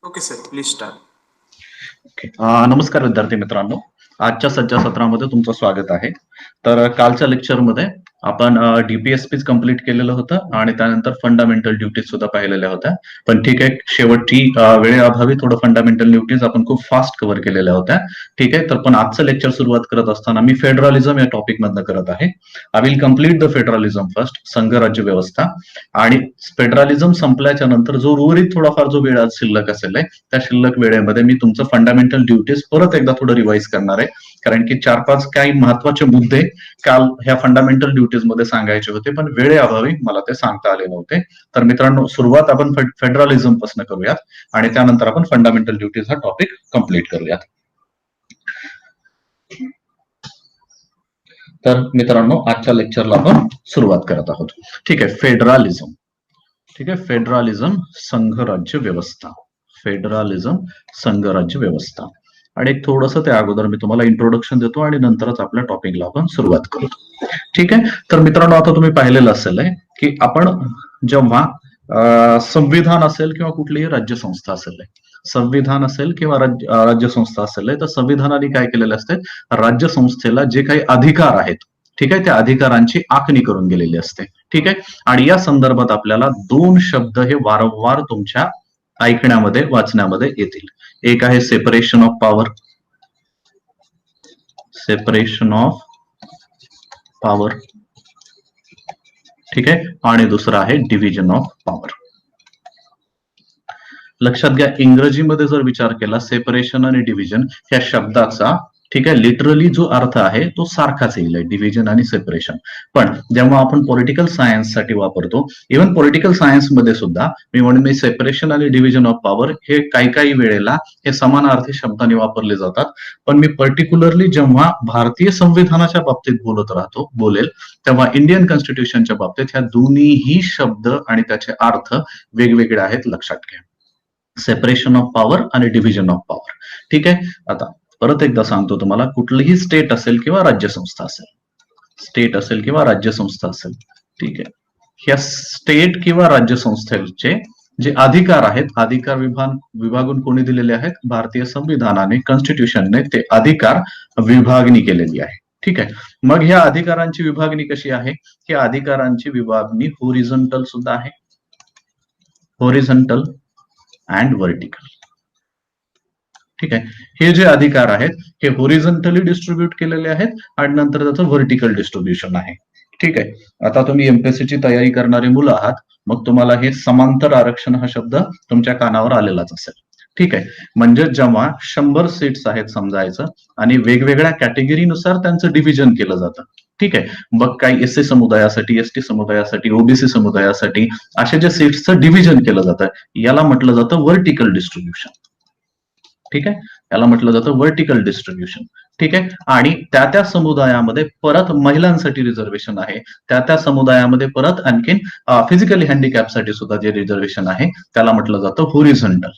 Okay sir, please start. Okay. नमस्कार विद्यार्थी मित्रांनो. आजच्या सज्जा सत्रामध्ये तुमचं स्वागत आहे. तर कालच्या लेक्चरमध्ये आपण डीपीएसपीच कंप्लीट केलेलं होतं आणि त्यानंतर फंडामेंटल ड्युटीज सुद्धा पाहिलेल्या होत्या. पण ठीक आहे, शेवटची वेळेअभावी थोडं फंडामेंटल ड्युटीज आपण खूप फास्ट कव्हर केलेल्या होत्या. ठीक आहे, तर पण आजचं लेक्चर सुरुवात करत असताना मी फेडरलिझम या टॉपिक मधनं करत आहे. I will complete the federalism first, संघराज्य व्यवस्था. आणि फेडरलिझम संपल्याच्या नंतर जो उर्वरित थोडाफार जो वेळ आज शिल्लक असेल त्या शिल्लक वेळेमध्ये मी तुमचं फंडामेंटल ड्युटीज परत एकदा थोडं रिवाइज करणार आहे. कारण की 4-5 काही महत्वाचे मुद्दे काल ह्या फंडामेंटल ड्युटीज मध्ये सांगायचे होते, पण वेळेअभावी मला ते सांगता आले नव्हते. तर मित्रांनो, सुरुवात आपण फेडरलिझम पासून करूयात आणि त्यानंतर आपण फंडामेंटल ड्युटीज हा टॉपिक कंप्लीट करूयात. तर मित्रांनो, आजच्या लेक्चरला आपण सुरुवात करत आहोत. ठीक आहे, फेडरलिझम. ठीक आहे, फेडरलिझम संघराज्य व्यवस्था. फेडरलिझम संघराज्य व्यवस्था. आणि एक थोडंसं त्या अगोदर मी तुम्हाला इंट्रोडक्शन देतो आणि नंतरच आपल्या टॉपिकला आपण सुरुवात करतो. ठीक आहे, तर मित्रांनो, आता तुम्ही पाहिलेलं असेल की आपण जेव्हा संविधान असेल किंवा कुठलीही राज्यसंस्था असेल, संविधान असेल किंवा राज्यसंस्था असेल, तर संविधानाने काय केलेलं असते, राज्यसंस्थेला जे काही अधिकार आहेत, ठीक आहे, त्या अधिकारांची आखणी करून गेलेली असते. ठीक आहे, आणि या संदर्भात आपल्याला 2 शब्द हे वारंवार तुमच्या ऐकण्यामध्ये वाचण्यामध्ये येतील. एक आहे separation of power, separation of power. ठीक आहे, आणि दुसरा आहे डिव्हिजन ऑफ पॉवर. लक्षात घ्या, इंग्रजीमध्ये जर विचार केला सेपरेशन आणि डिव्हिजन ह्या शब्दाचा, ठीक आहे, लिटरली जो अर्थ आहे तो सारखाच येईल, डिव्हिजन आणि सेपरेशन. पण जेव्हा आपण पॉलिटिकल सायन्स साठी वापरतो, इव्हन पॉलिटिकल सायन्स मध्ये सुद्धा मी म्हणून मी सेपरेशन आणि डिव्हिजन ऑफ पॉवर हे काही वेळेला हे समानार्थी शब्दाने वापरले जातात. पण मी पर्टिक्युलरली जेव्हा भारतीय संविधानाच्या बाबतीत बोलेल तेव्हा इंडियन कॉन्स्टिट्यूशनच्या बाबतीत ह्या दोन्हीही शब्द आणि त्याचे अर्थ वेगवेगळे आहेत, लक्षात घ्या. सेपरेशन ऑफ पॉवर आणि डिव्हिजन ऑफ पॉवर. ठीक आहे, आता परत एकदा सांगतो तुम्हाला, कुठलीही स्टेट असेल किंवा राज्यसंस्था असेल, स्टेट असेल किंवा राज्यसंस्था असेल, ठीक आहे, ह्या स्टेट किंवा राज्यसंस्थेचे जे अधिकार आहेत, अधिकार विभागून कोणी दिलेले आहेत, भारतीय संविधानाने, कॉन्स्टिट्यूशनने ते अधिकार विभागणी केलेली आहे. ठीक आहे, मग ह्या अधिकारांची विभागणी कशी आहे? ह्या अधिकारांची विभागणी होरिझॉन्टल सुद्धा आहे, होरिझॉन्टल अँड व्हर्टिकल. ठीक आहे, हे जे अधिकार आहेत हे होरिझॉन्टली डिस्ट्रीब्यूट केलेले आहेत आणि नंतर त्याचं व्हर्टिकल डिस्ट्रीब्युशन आहे. ठीक आहे, आता तुम्ही एमपीएससीची तयारी करणारे मुलं आहात, मग तुम्हाला हे समांतर आरक्षण हा शब्द तुमच्या कानावर आलेलाच असेल. ठीक आहे, म्हणजे जेव्हा 100 सीट्स आहेत समजायचं आणि वेगवेगळ्या कॅटेगरीनुसार त्यांचं डिव्हिजन केलं जातं. ठीक आहे, मग काही एससी समुदायासाठी, एसटी समुदायासाठी, ओबीसी समुदायासाठी असे जे सीट्सचं डिव्हिजन केलं जातं, याला म्हटलं जातं व्हर्टिकल डिस्ट्रीब्युशन. ठीक आहे, याला म्हटलं जातं व्हर्टिकल डिस्ट्रीब्युशन. ठीक आहे, आणि त्या समुदायामध्ये परत महिलांसाठी रिझर्वेशन आहे, त्या समुदायामध्ये परत आणखीन फिजिकली हँडिकॅपसाठी सुद्धा जे रिझर्वेशन आहे त्याला म्हटलं जातं होरिझॉन्टल.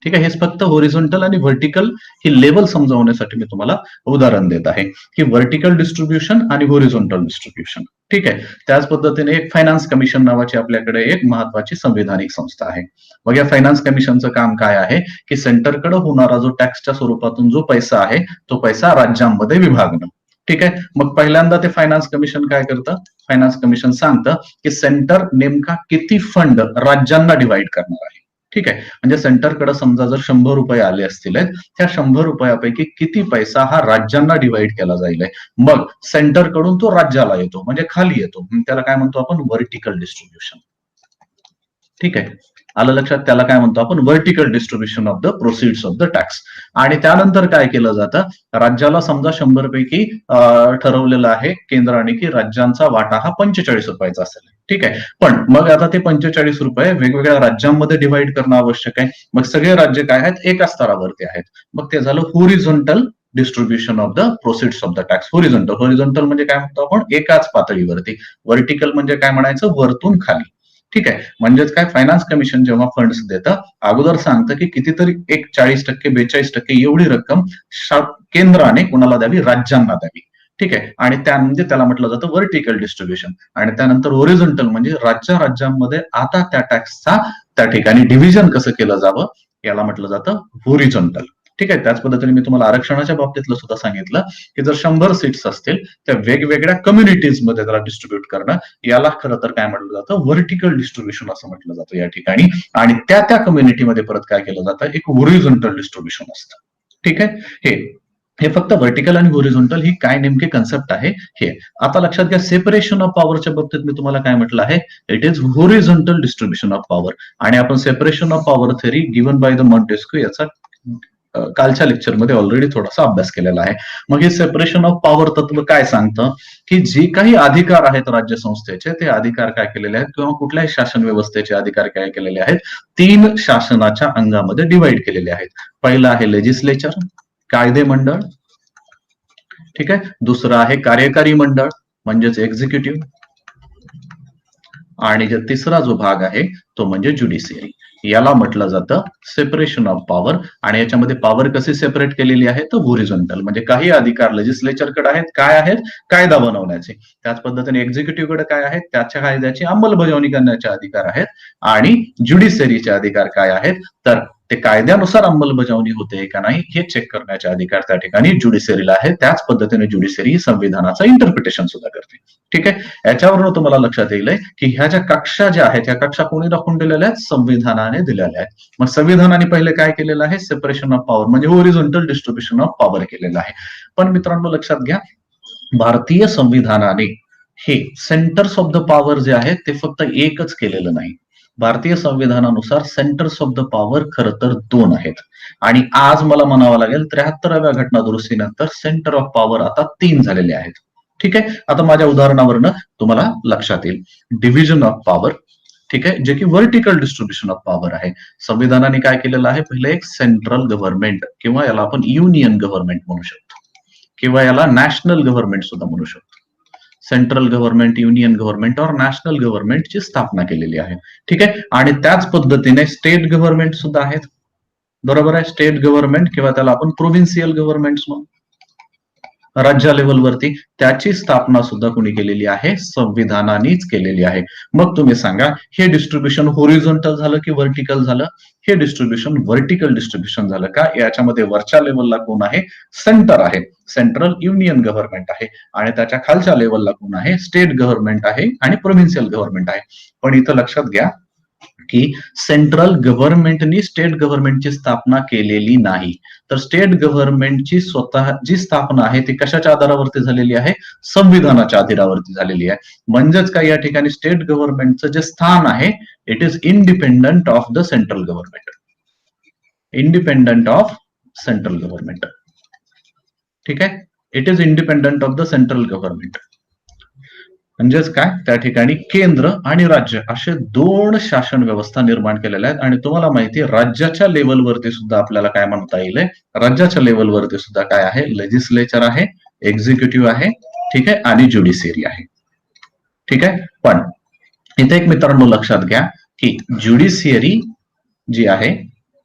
ठीक आहे, हे फक्त होरिझॉन्टल आणि व्हर्टिकल ही लेवल समजावण्यासाठी मी तुम्हाला उदाहरण देत आहे की व्हर्टिकल डिस्ट्रीब्युशन आणि होरिझॉन्टल डिस्ट्रीब्युशन. ठीक आहे, त्याच पद्धतीने एक फायनान्स कमिशन नावाची आपल्याकडे एक महत्वाची संविधानिक संस्था आहे. मग या फायनान्स कमिशनचं काम काय आहे की सेंटरकडे होणारा जो टॅक्सच्या स्वरूपातून जो पैसा आहे तो पैसा राज्यांमध्ये विभागणं. ठीक आहे, मग पहिल्यांदा ते फायनान्स कमिशन काय करतं? फायनान्स कमिशन सांगतं की सेंटर नेमका किती फंड राज्यांना डिवाइड करणार आहे. ठीक आहे, म्हणजे सेंटरकडे समजा जर 100 रुपये आले असतील, त्या 100 रुपयापैकी किती पैसा हा राज्यांना डिवाइड केला जाईल, मग सेंटरकडून तो राज्याला येतो, म्हणजे खाली येतो, त्याला काय म्हणतो आपण? Vertical distribution. ठीक आहे, आलं लक्षात? त्याला काय म्हणतो आपण? Vertical distribution of the proceeds of the tax. आणि त्यानंतर काय केलं जातं? राज्याला समजा 100 पैकी ठरवलेलं आहे केंद्राने की राज्यांचा वाटा हा 45 रुपयाचा असेल. ठीक आहे, पण मग आता ते 45 रुपये वेगवेगळ्या राज्यांमध्ये डिवाइड करणं आवश्यक आहे. मग सगळे राज्य काय आहेत? एका स्तरावरती आहेत. मग ते झालं horizontal distribution of the proceeds of the tax. Horizontal म्हणजे काय म्हणतो आपण? एकाच पातळीवरती. व्हर्टिकल म्हणजे काय म्हणायचं? वरतून खाली. ठीक आहे, म्हणजेच काय, फायनान्स कमिशन जेव्हा फंड्स देतं अगोदर सांगतं की कितीतरी एक 40%, 42% एवढी रक्कम केंद्राने कुणाला द्यावी? राज्यांना द्यावी. ठीक आहे, आणि त्याला म्हटलं जातं व्हर्टिकल डिस्ट्रीब्युशन. आणि त्यानंतर होरिझॉन्टल म्हणजे राज्यांमध्ये आता त्या टॅक्सचा त्या ठिकाणी डिव्हिजन कसं केलं जावं याला म्हटलं जातं होरिझॉन्टल. ठीक आहे. त्याच पद्धतीने मी तुम्हाला आरक्षणाच्या बाबतीतलं सुद्धा सांगितलं की जर 100 सीट्स असतील त्या वेगवेगळ्या कम्युनिटीजमध्ये त्याला डिस्ट्रीब्यूट करणं, याला खरं तर काय म्हटलं जातं, व्हर्टिकल डिस्ट्रीब्युशन असं म्हटलं जातं या ठिकाणी. आणि त्या कम्युनिटीमध्ये परत काय केलं जातं, एक होरिझॉन्टल डिस्ट्रीब्युशन असतं. ठीक आहे. हे फक्त व्हर्टिकल आणि होरिझॉन्टल ही काय नेमकी कन्सेप्ट आहे हे. आता लक्षात घ्या, सेपरेशन ऑफ पॉवरच्या बाबतीत मी तुम्हाला काय म्हटलं आहे, it is horizontal distribution of power. आणि आपण separation of power theory given by the Montesquieu याचा कालच्या लेक्चरमध्ये ऑलरेडी थोडासा अभ्यास केलेला आहे. मग हे सेपरेशन ऑफ पॉवर तत्व काय सांगतं, की जे काही अधिकार आहेत राज्य संस्थेचे, ते अधिकार काय केलेले आहेत किंवा कुठल्याही शासन व्यवस्थेचे अधिकार काय केलेले आहेत, 3 शासनाच्या अंगामध्ये डिवाइड केलेले आहेत. पहिलं आहे लेजिस्लेचर, कायदे मंडळ. ठीक आहे. दुसरं आहे कार्यकारी मंडळ म्हणजेच एक्झिक्युटिव्ह. आणि तिसरा जो भाग आहे तो म्हणजे ज्युडिशियरी. याला म्हटलं जातं सेपरेशन ऑफ पॉवर. आणि याच्यामध्ये पॉवर कशी सेपरेट केलेली आहे तर होरिझॉन्टल, म्हणजे काही अधिकार लेजिस्लेचरकडे आहेत, काय आहेत, कायदा बनवण्याचे. त्याच पद्धतीने एक्झिक्युटिव्हकडे काय आहेत, त्याच्या कायद्याची अंमलबजावणी करण्याचे अधिकार आहेत. आणि ज्युडिशियरीचे अधिकार काय आहेत तर ते कायद्यानुसार अंमलबजावणी होते का नाही हे चेक करण्याचे अधिकार त्या ठिकाणी ज्युडिशियरीला आहे. त्याच पद्धतीने ज्युडिशियरी संविधानाचं इंटरप्रिटेशन सुद्धा करते. ठीक आहे. याच्यावरून तुम्हाला लक्षात येईल की ह्या ज्या कक्षा ज्या आहेत, ह्या कक्षा कोणी राखून दिलेल्या आहेत, संविधानाने दिलेल्या आहेत. मग संविधानाने पहिले काय केलेलं आहे, सेपरेशन ऑफ पॉवर म्हणजे होरिझॉन्टल डिस्ट्रीब्युशन ऑफ पॉवर केलेलं आहे. पण मित्रांनो लक्षात घ्या, भारतीय संविधानाने हे सेंटर्स ऑफ द पॉवर जे आहेत ते फक्त एकच केलेलं नाही. भारतीय संविधानानुसार सेंटर्स ऑफ द पॉवर खरं तर 2 आहेत. आणि आज मला म्हणावं लागेल 73व्या घटना दुरुस्तीनंतर सेंटर ऑफ पॉवर आता 3 झालेले आहेत. ठीक आहे. आता माझ्या उदाहरणावरनं तुम्हाला लक्षात येईल. डिव्हिजन ऑफ पॉवर, ठीक आहे, जे की व्हर्टिकल डिस्ट्रीब्युशन ऑफ पॉवर आहे. संविधानाने काय केलेलं आहे, पहिले एक सेंट्रल गव्हर्नमेंट किंवा याला आपण युनियन गव्हर्नमेंट म्हणू शकतो किंवा याला नॅशनल गव्हर्नमेंट सुद्धा म्हणू शकतो. सेंट्रल गव्हर्नमेंट, युनियन गव्हर्नमेंट और नॅशनल गव्हर्नमेंटची स्थापना केलेली आहे. ठीक आहे. आणि त्याच पद्धतीने स्टेट गव्हर्नमेंट सुद्धा आहेत. बरोबर आहे. स्टेट गव्हर्नमेंट किंवा त्याला आपण प्रोव्हिन्शियल गव्हर्नमेंट म्हणू, राज्य लेवलवरती, त्याची स्थापना सुद्धा कोणी केलेली आहे, संविधानानेच केलेली आहे. मग तुम्ही सांगा हे डिस्ट्रीब्युशन होरिझॉन्टल झालं की व्हर्टिकल झालं? हे डिस्ट्रीब्युशन व्हर्टिकल डिस्ट्रीब्युशन झालं का? याच्यामध्ये वरच्या लेवलला कोण आहे, सेंटर आहे, सेंट्रल युनियन गव्हर्नमेंट आहे. आणि त्याच्या खालच्या लेवलला कोण आहे, स्टेट गव्हर्नमेंट आहे आणि प्रोव्हिन्शियल गव्हर्नमेंट आहे. पण इथं लक्षात घ्या की सेंट्रल गव्हर्नमेंटनी स्टेट गव्हर्नमेंटची स्थापना केलेली नाही. तर स्टेट गव्हर्नमेंटची स्वतः जी स्थापना आहे ती कशाच्या आधारावरती झालेली आहे, संविधानाच्या आधारावरती झालेली आहे. म्हणजेच काय, या ठिकाणी स्टेट गव्हर्नमेंटचं जे स्थान आहे it is independent of the central government. Independent of central government. ठीक आहे. It is independent of the central government. म्हणजेच काय, त्या ठिकाणी केंद्र आणि राज्य असे 2 शासन व्यवस्था निर्माण केलेल्या आहेत. आणि तुम्हाला माहिती आहे राज्याच्या लेवलवरती सुद्धा आपल्याला काय म्हणता येईल, राज्याच्या लेवलवरती सुद्धा काय आहे, लेजिस्लेचर आहे, एक्झिक्युटिव्ह आहे, ठीक आहे, आणि ज्युडिशियरी आहे. ठीक आहे. पण इथे एक मित्रांनो लक्षात घ्या की ज्युडिशियरी जी आहे,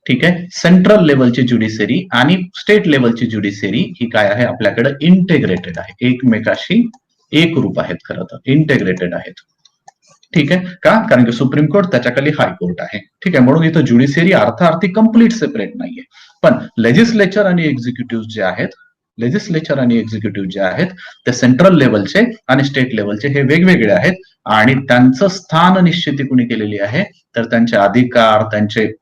ठीक आहे, सेंट्रल लेवलची ज्युडिशियरी आणि स्टेट लेवलची ज्युडिशियरी ही काय आहे, आपल्याकडे इंटेग्रेटेड आहे, एकमेकाशी एकरूप आहेत, खरं तर इंटेग्रेटेड आहेत. ठीक आहे. का? कारण की सुप्रीम कोर्ट त्याच्याखाली हायकोर्ट आहे. ठीक आहे. म्हणून इथं ज्युडिशियरी अर्थार्थी कम्प्लीट सेपरेट नाहीये. पण लेजिस्लेचर आणि एक्झिक्युटिव्ह जे आहेत, लेजिस्लेचर आणि एक्झिक्युटिव्ह जे आहेत ते सेंट्रल लेवलचे आणि स्टेट लेवलचे हे वेगवेगळे आहेत. आणि त्यांचं स्थान निश्चिती कुणी केलेली आहे तर त्यांचे अधिकार, त्यांचे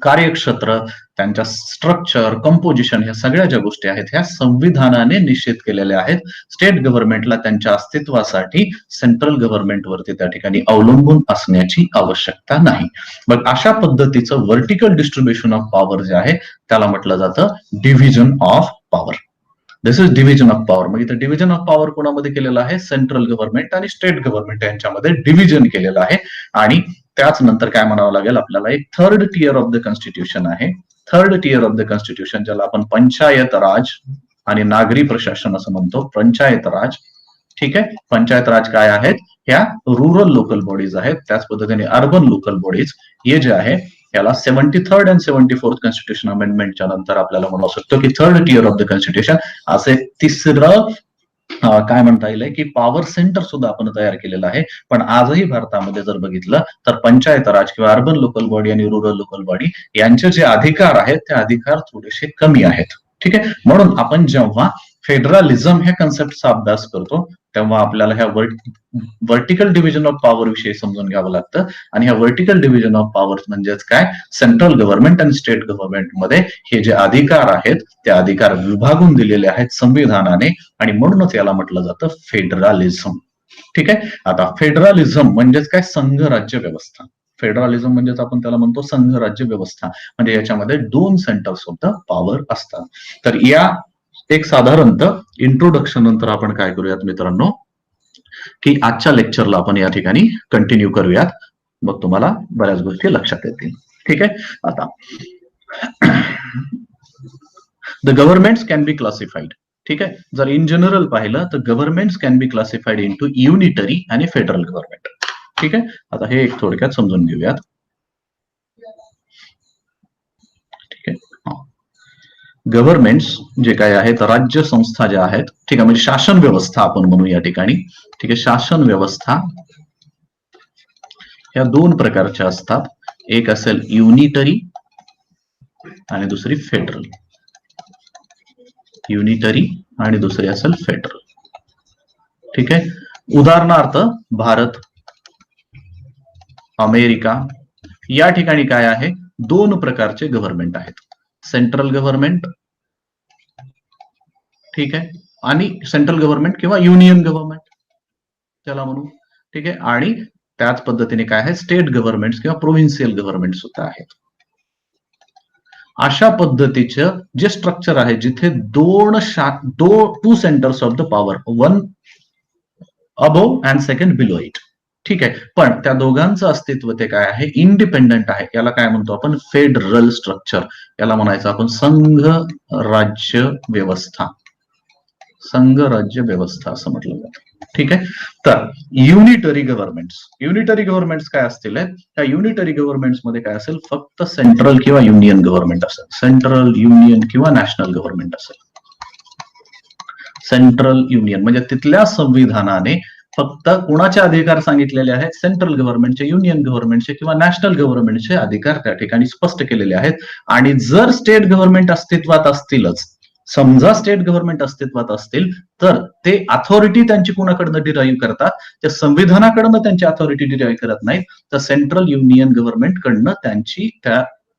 कार्यक्षेत्र, त्यांच्या स्ट्रक्चर, कंपोजिशन, ह्या सगळ्या ज्या गोष्टी आहेत ह्या संविधानाने निश्चित केलेल्या आहेत. स्टेट गव्हर्नमेंटला त्यांच्या अस्तित्वासाठी सेंट्रल गव्हर्नमेंटवरती त्या ठिकाणी अवलंबून असण्याची आवश्यकता नाही. मग अशा पद्धतीचं व्हर्टिकल डिस्ट्रीब्युशन ऑफ पॉवर जे आहे त्याला म्हटलं जातं division of power. This is division of power. मग इथे डिव्हिजन ऑफ पॉवर कोणामध्ये केलेलं आहे, सेंट्रल गव्हर्नमेंट आणि स्टेट गव्हर्नमेंट यांच्यामध्ये डिव्हिजन केलेलं आहे. आणि त्याच नंतर काय म्हणावं लागेल आपल्याला, एक third tier of the constitution आहे. Third tier of the constitution ज्याला आपण पंचायत राज आणि नागरी प्रशासन असं म्हणतो, पंचायत राज. ठीक आहे. पंचायत राज काय आहेत, ह्या रुरल लोकल बॉडीज आहेत. त्याच पद्धतीने अर्बन लोकल बॉडीज हे जे आहे याला 73rd आणि 74th कॉन्स्टिट्यूशन अमेंडमेंटच्या नंतर आपल्याला म्हणू शकतो की third tier of the constitution, असे तिसरं काय म्हणता येईल की पॉवर सेंटर सुद्धा आपण तयार केलेलं आहे. पण आजही भारतामध्ये जर बघितलं तर पंचायत राज किंवा अर्बन लोकल बॉडी आणि रुरल लोकल बॉडी यांचे जे अधिकार आहेत ते अधिकार थोडेसे कमी आहेत. ठीक आहे, म्हणून आपण जेव्हा फेडरलिझम ह्या कन्सेप्टचा अभ्यास करतो तेव्हा आपल्याला ह्या व्हर्टिकल डिव्हिजन ऑफ पॉवर विषयी समजून घ्यावं लागतं. आणि ह्या व्हर्टिकल डिव्हिजन ऑफ पॉवर म्हणजेच काय, सेंट्रल गव्हर्नमेंट आणि स्टेट गव्हर्नमेंटमध्ये हे जे अधिकार आहेत ते अधिकार विभागून दिलेले आहेत संविधानाने, आणि म्हणूनच याला म्हटलं जातं फेडरलिझम. ठीक आहे, आता फेडरलिझम म्हणजेच काय, संघ राज्य व्यवस्था. फेडरलिझम म्हणजेच आपण त्याला म्हणतो संघ राज्य व्यवस्था, म्हणजे याच्यामध्ये 2 सेंटर्स ऑफ द पॉवर असतात. तर या एक साधारणतः इंट्रोडक्शन नंतर आपण काय करूयात मित्रांनो, की आजच्या लेक्चरला आपण या ठिकाणी कंटिन्यू करूयात, मग तुम्हाला बऱ्याच गोष्टी लक्षात येतील. ठीक आहे, आता the governments can be classified. ठीक आहे, जर इन जनरल पाहिलं तर governments can be classified into unitary आणि फेडरल गव्हर्नमेंट. ठीक आहे, आता हे एक थोडक्यात समजून घेऊयात. ठीक आहे, गव्हर्नमेंट्स जे काय आहेत, राज्य संस्था ज्या आहेत, ठीक आहे, म्हणजे शासन व्यवस्था आपण म्हणू या ठिकाणी. ठीक आहे, शासन व्यवस्था ह्या 2 प्रकारच्या असतात. एक असेल युनिटरी आणि दुसरी फेडरल. युनिटरी आणि दुसरी असेल फेडरल. ठीक आहे, उदाहरणार्थ भारत, अमेरिका या ठिकाणी काय आहे, 2 प्रकारचे गव्हर्नमेंट आहेत. सेंट्रल गव्हर्नमेंट, ठीक आहे, आणि सेंट्रल गव्हर्नमेंट किंवा युनियन गव्हर्नमेंट त्याला म्हणू. ठीक आहे, आणि त्याच पद्धतीने काय आहे, स्टेट गव्हर्नमेंट किंवा प्रोव्हिन्शियल गव्हर्नमेंट सुद्धा आहेत. अशा पद्धतीचं जे स्ट्रक्चर आहे जिथे 2 centres of the power, 1 above and second below it. ठीक आहे, पण त्या दोघांचं अस्तित्व ते काय आहे, इंडिपेंडंट आहे. याला काय म्हणतो आपण, फेडरल स्ट्रक्चर. याला म्हणायचं आपण संघ राज्य व्यवस्था. संघ राज्य व्यवस्था असं म्हटलं जातं. ठीक आहे, तर युनिटरी गव्हर्नमेंट्स काय असतील, त्या युनिटरी गव्हर्नमेंट्स मध्ये काय असेल, फक्त सेंट्रल किंवा युनियन गव्हर्नमेंट असेल. सेंट्रल, युनियन किंवा नॅशनल गव्हर्नमेंट असेल. सेंट्रल युनियन म्हणजे तिथल्या संविधानाने फक्त कुणाचे अधिकार सांगितलेले आहेत, सेंट्रल गव्हर्नमेंटचे, युनियन गव्हर्नमेंटचे किंवा नॅशनल गव्हर्नमेंटचे अधिकार त्या ठिकाणी स्पष्ट केलेले आहेत. आणि जर स्टेट गव्हर्नमेंट अस्तित्वात असतीलच, समजा स्टेट गव्हर्नमेंट अस्तित्वात असतील, तर ते अथॉरिटी त्यांची कुणाकडनं डिराईव्ह करतात, त्या संविधानाकडनं त्यांची अथॉरिटी डिराईव्ह करत नाहीत, तर सेंट्रल युनियन गव्हर्नमेंट कडनं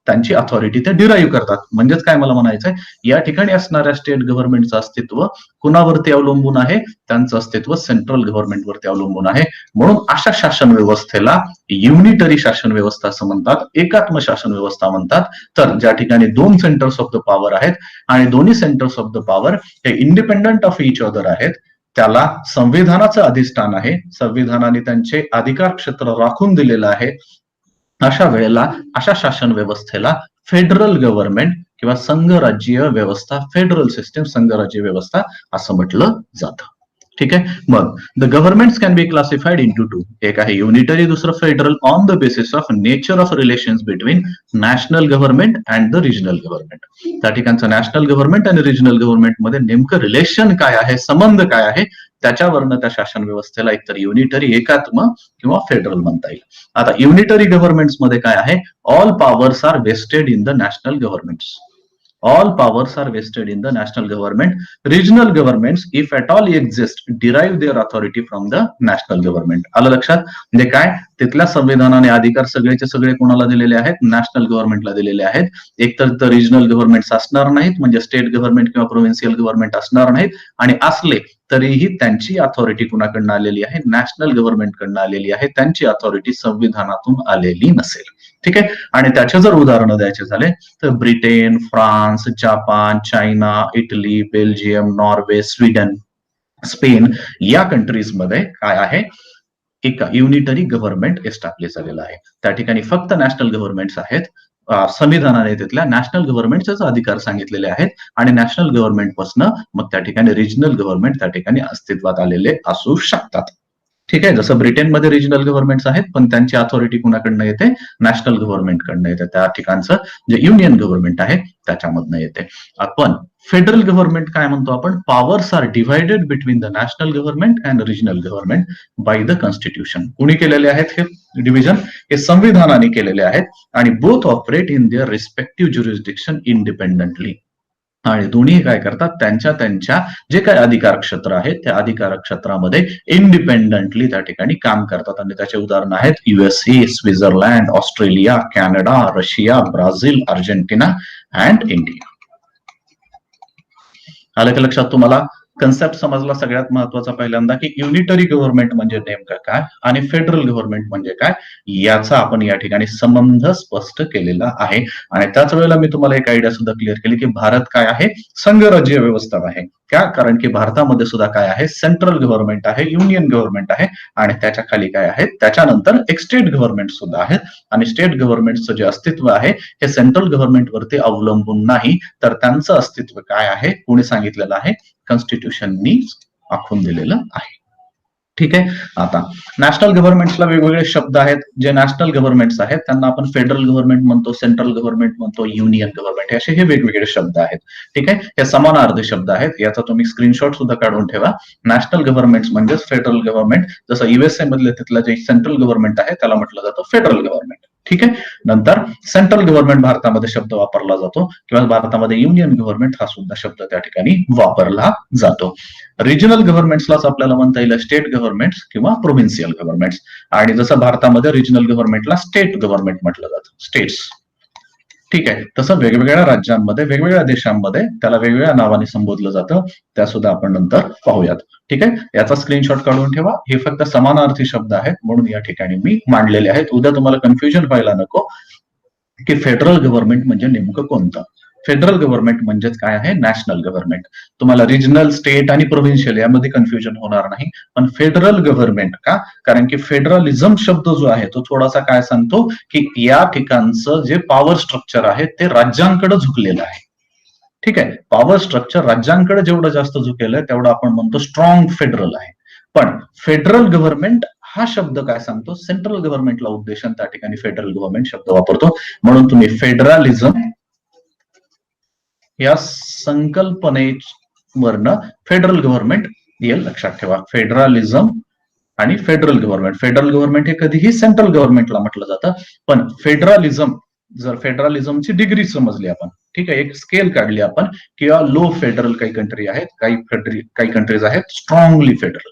त्यांची अथॉरिटी ते डिराईव्ह करतात. म्हणजेच काय मला म्हणायचंय, या ठिकाणी असणाऱ्या स्टेट गव्हर्नमेंटचं अस्तित्व कुणावरती अवलंबून आहे, त्यांचं अस्तित्व सेंट्रल गव्हर्नमेंटवरती अवलंबून आहे. म्हणून अशा शासन व्यवस्थेला युनिटरी शासन व्यवस्था असं म्हणतात, एकात्म शासन व्यवस्था म्हणतात. तर ज्या ठिकाणी 2 सेंटर्स ऑफ द पॉवर आहेत आणि दोन्ही सेंटर्स ऑफ द पॉवर हे इंडिपेंडंट ऑफ इच अदर आहेत, त्याला संविधानाचं अधिष्ठान आहे, संविधानाने त्यांचे अधिकार क्षेत्र राखून दिलेलं आहे. अशा वेळेला अशा शासन व्यवस्थेला फेडरल गव्हर्नमेंट किंवा संघ राज्य व्यवस्था, फेडरल सिस्टम, संघ राज्य व्यवस्था असं म्हटलं जातं. ठीक आहे, मग the governments can be classified into 2. एक आहे युनिटरी, दुसरं federal, on the basis of nature of relations between national government and the regional government. त्या ठिकाणचं नॅशनल गव्हर्नमेंट आणि रिजनल गव्हर्नमेंट मध्ये नेमकं रिलेशन काय आहे, संबंध काय आहे, त्याच्यावरनं त्या शासन व्यवस्थेला एकतर युनिटरी, एकात्म किंवा फेडरल म्हणता येईल. आता युनिटरी गव्हर्नमेंट्स मध्ये काय आहे, all powers are vested in the national governments. All powers are vested in the national government. Regional governments, if at all exist, derive their authority from the national government. आलं लक्षात, म्हणजे काय, तिथल्या संविधानाने अधिकार सगळेचे सगळे कोणाला दिलेले आहेत, नॅशनल गव्हर्नमेंटला दिलेले आहेत. एकतर रिजनल गव्हर्नमेंट असणार नाहीत, म्हणजे स्टेट गव्हर्नमेंट किंवा प्रोव्हिन्शियल गव्हर्नमेंट असणार नाहीत, आणि असले तरीही त्यांची अथॉरिटी कुणाकडनं आलेली आहे, नॅशनल गव्हर्नमेंटकडनं आलेली आहे. त्यांची अथॉरिटी संविधानातून आलेली नसेल. ठीक आहे, आणि त्याचे जर उदाहरणं द्यायचे झाले तर Britain, France, Japan, China, Italy, Belgium, Norway, Sweden, Spain या कंट्रीज मध्ये काय आहे, एक युनिटरी गव्हर्नमेंट एस्टॅब्लिश झालेलं आहे. त्या ठिकाणी फक्त नॅशनल गव्हर्नमेंट्स आहेत. संविधानाने तिथल्या नॅशनल गव्हर्नमेंटचेच अधिकार सांगितलेले आहेत, आणि नॅशनल गव्हर्नमेंट पासून मग त्या ठिकाणी रिजनल गव्हर्नमेंट त्या ठिकाणी अस्तित्वात आलेले असू शकतात. ठीक आहे. जसं ब्रिटनमध्ये रिजनल गव्हर्नमेंट्स आहेत, पण त्यांची अथॉरिटी कुणाकडनं येते? नॅशनल गव्हर्नमेंटकडनं येते. त्या ठिकाणचं जे युनियन गव्हर्नमेंट आहे त्याच्यामधनं येते. आपण फेडरल गव्हर्नमेंट काय म्हणतो आपण? Powers are divided between the national government and regional government by the constitution. कुणी केलेले आहेत हे डिव्हिजन? हे संविधानाने केलेले आहेत आणि both operate in their respective jurisdiction independently. आणि दोन्ही काय करतात? त्यांच्या त्यांच्या जे काही अधिकार क्षेत्र आहेत त्या अधिकार क्षेत्रामध्ये इंडिपेंडंटली त्या ठिकाणी काम करतात. आणि त्याचे उदाहरण आहेत USA, Switzerland, Australia, Canada, Russia, Brazil, Argentina and India. आलं का लक्षात तुम्हाला? कन्सेप्ट समजला सगळ्यात महत्वाचा पहिल्यांदा की युनिटरी गव्हर्नमेंट म्हणजे नेमकं काय आणि फेडरल गव्हर्नमेंट म्हणजे काय याचा आपण या ठिकाणी संबंध स्पष्ट केलेला आहे. आणि त्याच वेळेला मी तुम्हाला एक आयडिया सुद्धा क्लिअर केली की भारत काय आहे? संघराज्य व्यवस्था आहे. का? कारण की भारतामध्ये सुद्धा काय आहे? सेंट्रल गव्हर्नमेंट आहे, युनियन गव्हर्नमेंट आहे आणि त्याच्या खाली काय आहे? त्याच्यानंतर एक स्टेट गव्हर्नमेंट सुद्धा आहेत. आणि स्टेट गव्हर्नमेंटचं जे अस्तित्व आहे हे सेंट्रल गव्हर्नमेंटवरती अवलंबून नाही, तर त्यांचं अस्तित्व काय आहे? कोणी सांगितलेलं आहे? कॉन्स्टिट्यूशननी आखून दिलेलं आहे. ठीक आहे. आता नॅशनल गव्हर्नमेंट्सला वेगवेगळे शब्द आहेत. जे नॅशनल गव्हर्नमेंट्स आहेत त्यांना आपण फेडरल गव्हर्नमेंट म्हणतो, सेंट्रल गव्हर्नमेंट म्हणतो, युनियन गव्हर्नमेंट, असे हे वेगवेगळे शब्द आहेत. ठीक आहे. हे समानार्थी शब्द आहेत. याचा तुम्ही स्क्रीनशॉट सुद्धा काढून ठेवा. नॅशनल गव्हर्नमेंट म्हणजे फेडरल गव्हर्नमेंट, जसं USA मधले तिथलं जे सेंट्रल गव्हर्नमेंट आहे त्याला म्हटलं जातं फेडरल गव्हर्नमेंट. ठीक आहे. नंतर सेंट्रल गव्हर्नमेंट भारतामध्ये शब्द वापरला जातो किंवा भारतामध्ये युनियन गव्हर्नमेंट हा सुद्धा शब्द त्या ठिकाणी वापरला जातो. रिजनल गव्हर्नमेंट्सलाच आपल्याला म्हणता येईल स्टेट गव्हर्नमेंट्स किंवा प्रोव्हिन्शियल गव्हर्नमेंट्स. आणि जसं भारतामध्ये रिजनल गव्हर्नमेंटला स्टेट गव्हर्नमेंट म्हटलं जातं, स्टेट्स. ठीक आहे. तसं वेगवेगळ्या राज्यांमध्ये, वेगवेगळ्या देशांमध्ये त्याला वेगवेगळ्या नावाने संबोधलं जातं. त्या सुद्धा आपण नंतर पाहूयात. ठीक आहे. याचा स्क्रीनशॉट काढून ठेवा. हे फक्त समानार्थी शब्द आहेत म्हणून या ठिकाणी मी मांडलेले आहेत. उद्या तुम्हाला कन्फ्युजन व्हायला नको की फेडरल गव्हर्नमेंट म्हणजे नेमकं कोणतं. फेडरल गव्हर्नमेंट म्हणजेच काय आहे? National government. तुम्हाला रिजनल, स्टेट आणि प्रोव्हिन्शियल यामध्ये कन्फ्युजन होणार नाही. पण फेडरल गव्हर्नमेंट का? कारण की फेडरलिझम शब्द जो आहे तो थोडासा काय सांगतो की या ठिकाणचं जे पॉवर स्ट्रक्चर आहे ते राज्यांकडे झुकलेलं आहे. ठीक आहे. पॉवर स्ट्रक्चर राज्यांकडे जेवढं जास्त झुकेलंय तेवढं आपण म्हणतो स्ट्रॉंग फेडरल आहे. पण फेडरल गव्हर्नमेंट हा शब्द काय सांगतो? सेंट्रल गव्हर्नमेंटला उद्देशून त्या ठिकाणी फेडरल गव्हर्नमेंट शब्द वापरतो. म्हणून तुम्ही फेडरलिझम या संकल्पनेवरनं फेडरल गव्हर्नमेंट हे लक्षात ठेवा. फेडरलिझम आणि फेडरल गव्हर्नमेंट. फेडरल गव्हर्नमेंट हे कधीही सेंट्रल गव्हर्नमेंटला म्हटलं जातं. पण फेडरलिझम, जर फेडरलिझमची डिग्री समजली आपण, ठीक आहे, एक स्केल काढली आपण, किंवा लो फेडरल काही कंट्री आहेत, काही कंट्रीज आहेत स्ट्रॉंगली फेडरल.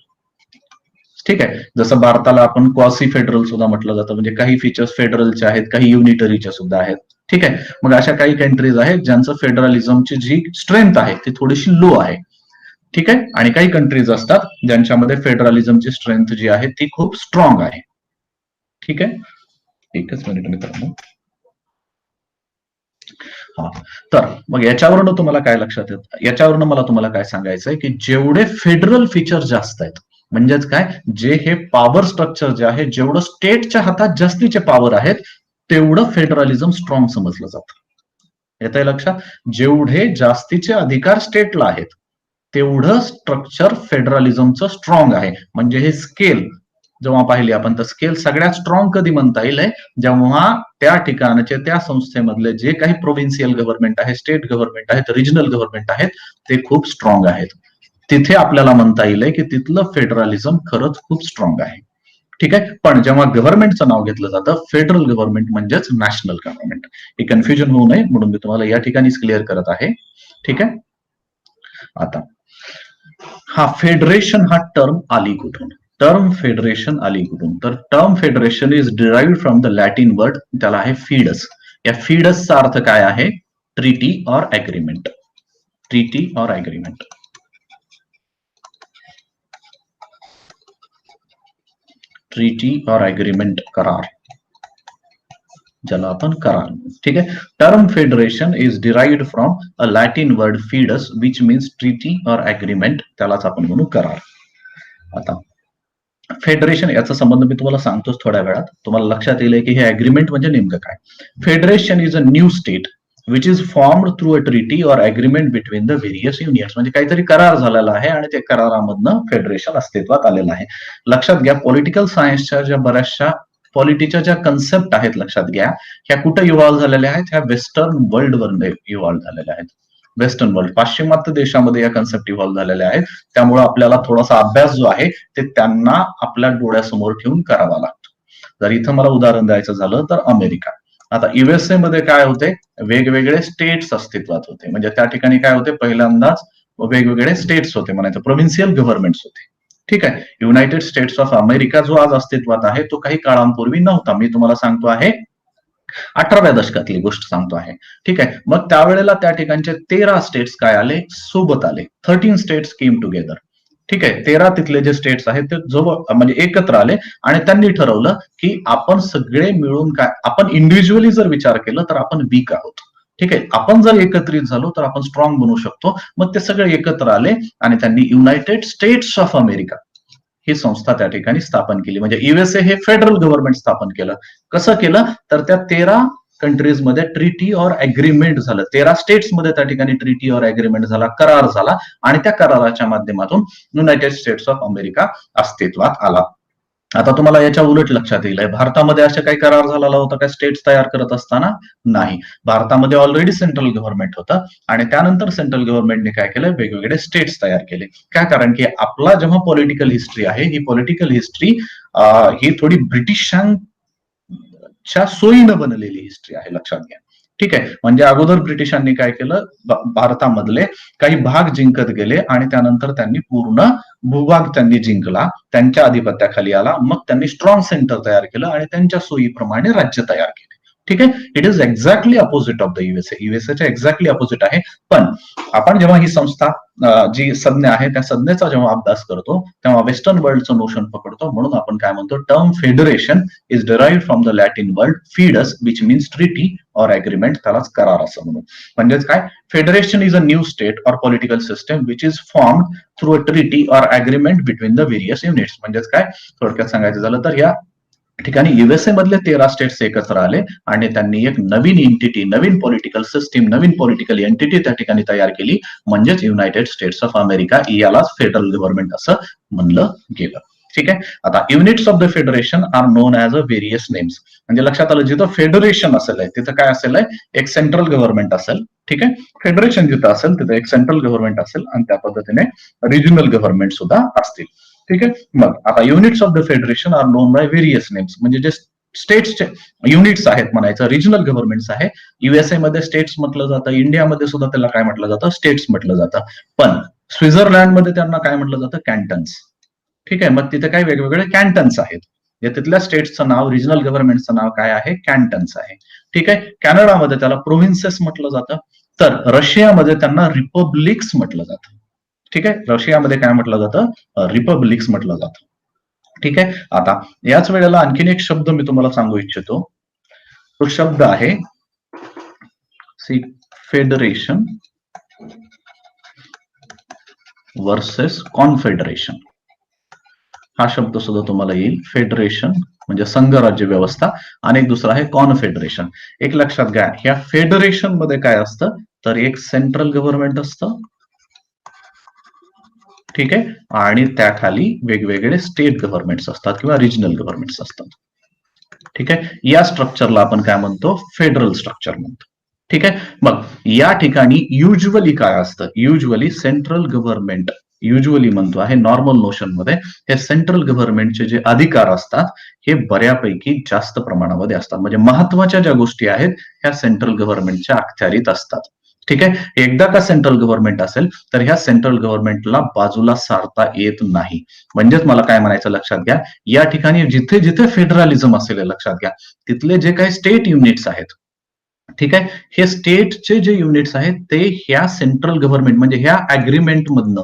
ठीक आहे. जसं भारताला आपण क्वासी फेडरल सुद्धा म्हटलं जातं, म्हणजे काही फीचर्स फेडरलचे आहेत, काही युनिटरीचे सुद्धा आहेत. ठीक आहे. मग अशा काही कंट्रीज आहेत ज्यांचं फेडरलिझमची जी स्ट्रेंथ आहे ती थोडीशी लो आहे. ठीक आहे. आणि काही कंट्रीज असतात ज्यांच्यामध्ये फेडरलिझमची स्ट्रेंथ जी आहे ती खूप स्ट्रॉंग आहे. ठीक आहे. एकच मिनिट मित्रांनो. हा, तर मग याच्यावरून तुम्हाला काय लक्षात येतं? याच्यावरून मला तुम्हाला काय सांगायचंय की जेवढे फेडरल फीचर जास्त आहेत, म्हणजेच काय, जे हे पॉवर स्ट्रक्चर जे आहे, जेवढं स्टेटच्या हातात जास्तीचे पॉवर आहेत तेवढं फेडरलिझम स्ट्रॉंग समजलं जातं. येतंय लक्षात? जेवढे जास्तीचे अधिकार स्टेटला आहेत तेवढं स्ट्रक्चर फेडरलिझमचं स्ट्रॉंग आहे. म्हणजे हे स्केल जेव्हा पाहिली आपण तर स्केल सगळ्यात स्ट्रॉंग कधी म्हणता येईल? जेव्हा त्या ठिकाणचे, त्या संस्थेमधले जे काही प्रोव्हिन्शियल गव्हर्नमेंट आहे, स्टेट गव्हर्नमेंट आहेत, रिजनल गव्हर्नमेंट आहेत ते खूप स्ट्रॉंग आहेत. तिथे आपल्याला म्हणता येईल की तिथलं फेडरलिझम खरंच खूप स्ट्रॉंग आहे. ठीक आहे. पण जेव्हा गव्हर्नमेंटचं नाव घेतलं जातं फेडरल गव्हर्नमेंट म्हणजेच नॅशनल गव्हर्नमेंट. हे कन्फ्युजन होऊ नये म्हणून मी तुम्हाला या ठिकाणीच क्लिअर करत आहे. ठीक आहे. आता हा फेडरेशन हा टर्म आली कुठून? टर्म फेडरेशन आली कुठून? तर term federation is derived from the Latin word, त्याला आहे फीडस. या फीडसचा अर्थ काय आहे? Treaty or agreement. Treaty or agreement. Treaty or agreement, करार, ज्याला आपण करार. ठीक आहे. Term federation is derived from a Latin word foedus which means treaty or agreement, त्यालाच आपण म्हणू करार. आता फेडरेशन याचा संबंध मी तुम्हाला सांगतोच थोड्या वेळात. तुम्हाला लक्षात येईल की हे अग्रीमेंट म्हणजे नेमकं काय. Federation is a new state which is formed through a treaty or agreement between the various unions. म्हणजे काहीतरी करार झालेला आहे आणि त्या करारामधनं फेडरेशन अस्तित्वात आलेलं आहे. लक्षात घ्या, पॉलिटिकल सायन्सच्या ज्या बऱ्याचशा पॉलिटिच्या ज्या कन्सेप्ट आहेत लक्षात घ्या, ह्या कुठे इव्हॉल्व्ह झालेल्या आहेत? ह्या वेस्टर्न वर्ल्ड वर इव्हॉल्व्ह झालेल्या आहेत. वेस्टर्न वर्ल्ड, पाश्चिमात्य देशामध्ये या कन्सेप्ट इव्हॉल्व्ह झालेल्या आहेत. त्यामुळे आपल्याला थोडासा अभ्यास जो आहे ते त्यांना आपल्या डोळ्यासमोर ठेवून करावा लागतो. जर इथं मला उदाहरण द्यायचं झालं तर अमेरिका. आता युएसए मध्ये काय होते? वेगवेगळे स्टेट्स अस्तित्वात होते. म्हणजे त्या ठिकाणी काय होते? पहिल्यांदाच वेगवेगळे स्टेट्स होते, म्हणायचं प्रोव्हिन्शियल गव्हर्नमेंट्स होते. ठीक आहे. युनायटेड स्टेट्स ऑफ अमेरिका जो आज अस्तित्वात आहे तो काही काळापूर्वी नव्हता. मी तुम्हाला सांगतो आहे 18व्या दशकातली गोष्ट सांगतो आहे. ठीक आहे. मग त्यावेळेला त्या ठिकाणचे 13 स्टेट्स काय आले? सोबत आले. 13 स्टेट्स केम टुगेदर. ठीक आहे. 13 तिथले जे स्टेट्स आहेत ते जवळ म्हणजे एकत्र आले आणि त्यांनी ठरवलं की आपण सगळे मिळून काय, आपण इंडिव्हिज्युअली जर विचार केला तर आपण वीक आहोत. ठीक आहे. आपण जर एकत्रित झालो तर आपण स्ट्रॉंग बनू शकतो. मग ते सगळे एकत्र आले आणि त्यांनी युनायटेड स्टेट्स ऑफ अमेरिका ही संस्था त्या ठिकाणी स्थापन केली. म्हणजे युएसए हे फेडरल गव्हर्नमेंट स्थापन केलं. कसं केलं? तर त्या 13 कंट्रीज मध्ये ट्रिटी ऑर अग्रीमेंट झालं. 13 स्टेट्स मध्ये त्या ठिकाणी ट्रिटी ऑर अग्रीमेंट झाला, करार झाला आणि त्या कराराच्या माध्यमातून युनायटेड स्टेट्स ऑफ अमेरिका अस्तित्वात आला. आता तुम्हाला याच्या उलट लक्षात येईल, भारतामध्ये असे काही करार झालेला होता का स्टेट्स तयार करत असताना? नाही. भारतामध्ये ऑलरेडी सेंट्रल गव्हर्नमेंट होतं आणि त्यानंतर सेंट्रल गव्हर्नमेंटने काय केलं? वेगवेगळे स्टेट्स तयार केले. काय? कारण की आपला जेव्हा पॉलिटिकल हिस्ट्री आहे, ही पॉलिटिकल हिस्ट्री ही थोडी ब्रिटिशांच्या सोयीनं बनलेली हिस्ट्री आहे, लक्षात घ्या. ठीक आहे. म्हणजे अगोदर ब्रिटिशांनी काय केलं? भारतामधले काही भाग जिंकत गेले आणि त्यानंतर त्यांनी पूर्ण भूभाग त्यांनी जिंकला, त्यांच्या आधिपत्याखाली आला. मग त्यांनी स्ट्रॉंग सेंटर तयार केलं आणि त्यांच्या सोयीप्रमाणे राज्य तयार केले. ठीक आहे. It is exactly opposite of the USA. युएसएच्या एक्झॅक्टली अपोजिट आहे. पण आपण जेव्हा ही संस्था जी संज्ञा आहे त्या संज्ञेचा जेव्हा अभ्यास करतो तेव्हा वेस्टर्न वर्ल्डचं नोशन पकडतो. म्हणून आपण काय म्हणतो? Term federation is derived from the Latin word foedus which means treaty or agreement. त्यालाच करार असं म्हणून. म्हणजेच काय? Federation is a new state or political system which is formed through a treaty or agreement between the various units. म्हणजेच काय? थोडक्यात सांगायचं झालं तर या ठिकाणी युएसए मधले 13 स्टेट्स एकत्र आले आणि त्यांनी एक नवीन एंटिटी, नवीन पॉलिटिकल सिस्टीम, नवीन पॉलिटिकल एंटिटी त्या ठिकाणी तयार केली. म्हणजेच युनायटेड स्टेट्स ऑफ अमेरिका. यालाच फेडरल गव्हर्नमेंट असं म्हणलं गेलं. ठीक आहे. आता units of the federation are known as a various names. म्हणजे लक्षात आलं, जिथं फेडरेशन असेल तिथं काय असेल? एक सेंट्रल गव्हर्नमेंट असेल. ठीक आहे. फेडरेशन जिथं असेल तिथं एक सेंट्रल गव्हर्नमेंट असेल आणि त्या पद्धतीने रिजनल गव्हर्नमेंट सुद्धा असतील. ठीक आहे. मग आता units of the federation are known by various names. म्हणजे जे स्टेट्सचे युनिट्स आहेत म्हणायचं, रिजनल गव्हर्नमेंट्स आहे. युएसए मध्ये स्टेट्स म्हटलं जातं, इंडियामध्ये सुद्धा त्याला काय म्हटलं जातं? स्टेट्स म्हटलं जातं. पण स्वित्झर्लंडमध्ये त्यांना काय म्हटलं जातं? कॅन्टन्स. ठीक आहे. मग तिथे काही वेगवेगळे कॅन्टन्स आहेत. या तिथल्या स्टेट्सचं नाव, रिजनल गव्हर्नमेंटचं नाव काय आहे? कॅन्टन्स आहे. ठीक आहे. कॅनडामध्ये त्याला प्रोव्हिन्सेस म्हटलं जातं. तर रशियामध्ये त्यांना रिपब्लिक्स म्हटलं जातं. ठीक आहे. रशियामध्ये काय म्हटलं जातं? रिपब्लिक्स म्हटलं जातं. ठीक आहे. आता याच वेळेला आणखीन एक शब्द मी तुम्हाला सांगू इच्छितो. तो शब्द आहे फेडरेशन वर्सेस कॉन्फेडरेशन. हा शब्द सुद्धा तुम्हाला येईल. फेडरेशन म्हणजे संघराज्य व्यवस्था आणि एक दुसरा आहे कॉन्फेडरेशन. एक लक्षात घ्या, ह्या फेडरेशन मध्ये काय असतं? तर एक सेंट्रल गव्हर्नमेंट असतं. ठीक आहे. आणि त्याखाली वेगवेगळे स्टेट गव्हर्नमेंट्स असतात किंवा रिजनल गव्हर्नमेंट्स असतात. ठीक आहे. या स्ट्रक्चरला आपण काय म्हणतो? फेडरल स्ट्रक्चर म्हणतो. ठीक आहे. मग या ठिकाणी युजली काय असतं? युजली सेंट्रल गव्हर्नमेंट, युजली म्हणतो आहे नॉर्मल नोशन मध्ये, हे सेंट्रल गव्हर्नमेंटचे जे अधिकार असतात हे बऱ्यापैकी जास्त प्रमाणामध्ये असतात. म्हणजे महत्वाच्या ज्या गोष्टी आहेत ह्या सेंट्रल गव्हर्नमेंटच्या अखत्यारीत असतात. ठीक आहे. एकदा का सेंट्रल गव्हर्नमेंट असेल तर ह्या सेंट्रल गव्हर्नमेंटला बाजूला सारता येत नाही. म्हणजेच मला काय म्हणायचं लक्षात घ्या, या ठिकाणी जिथे जिथे फेडरलिझम असेल लक्षात घ्या, तिथले जे काही स्टेट युनिट्स आहेत, ठीक आहे, हे स्टेटचे जे युनिट्स आहेत ते ह्या सेंट्रल गव्हर्नमेंट म्हणजे ह्या अग्रीमेंट मधनं,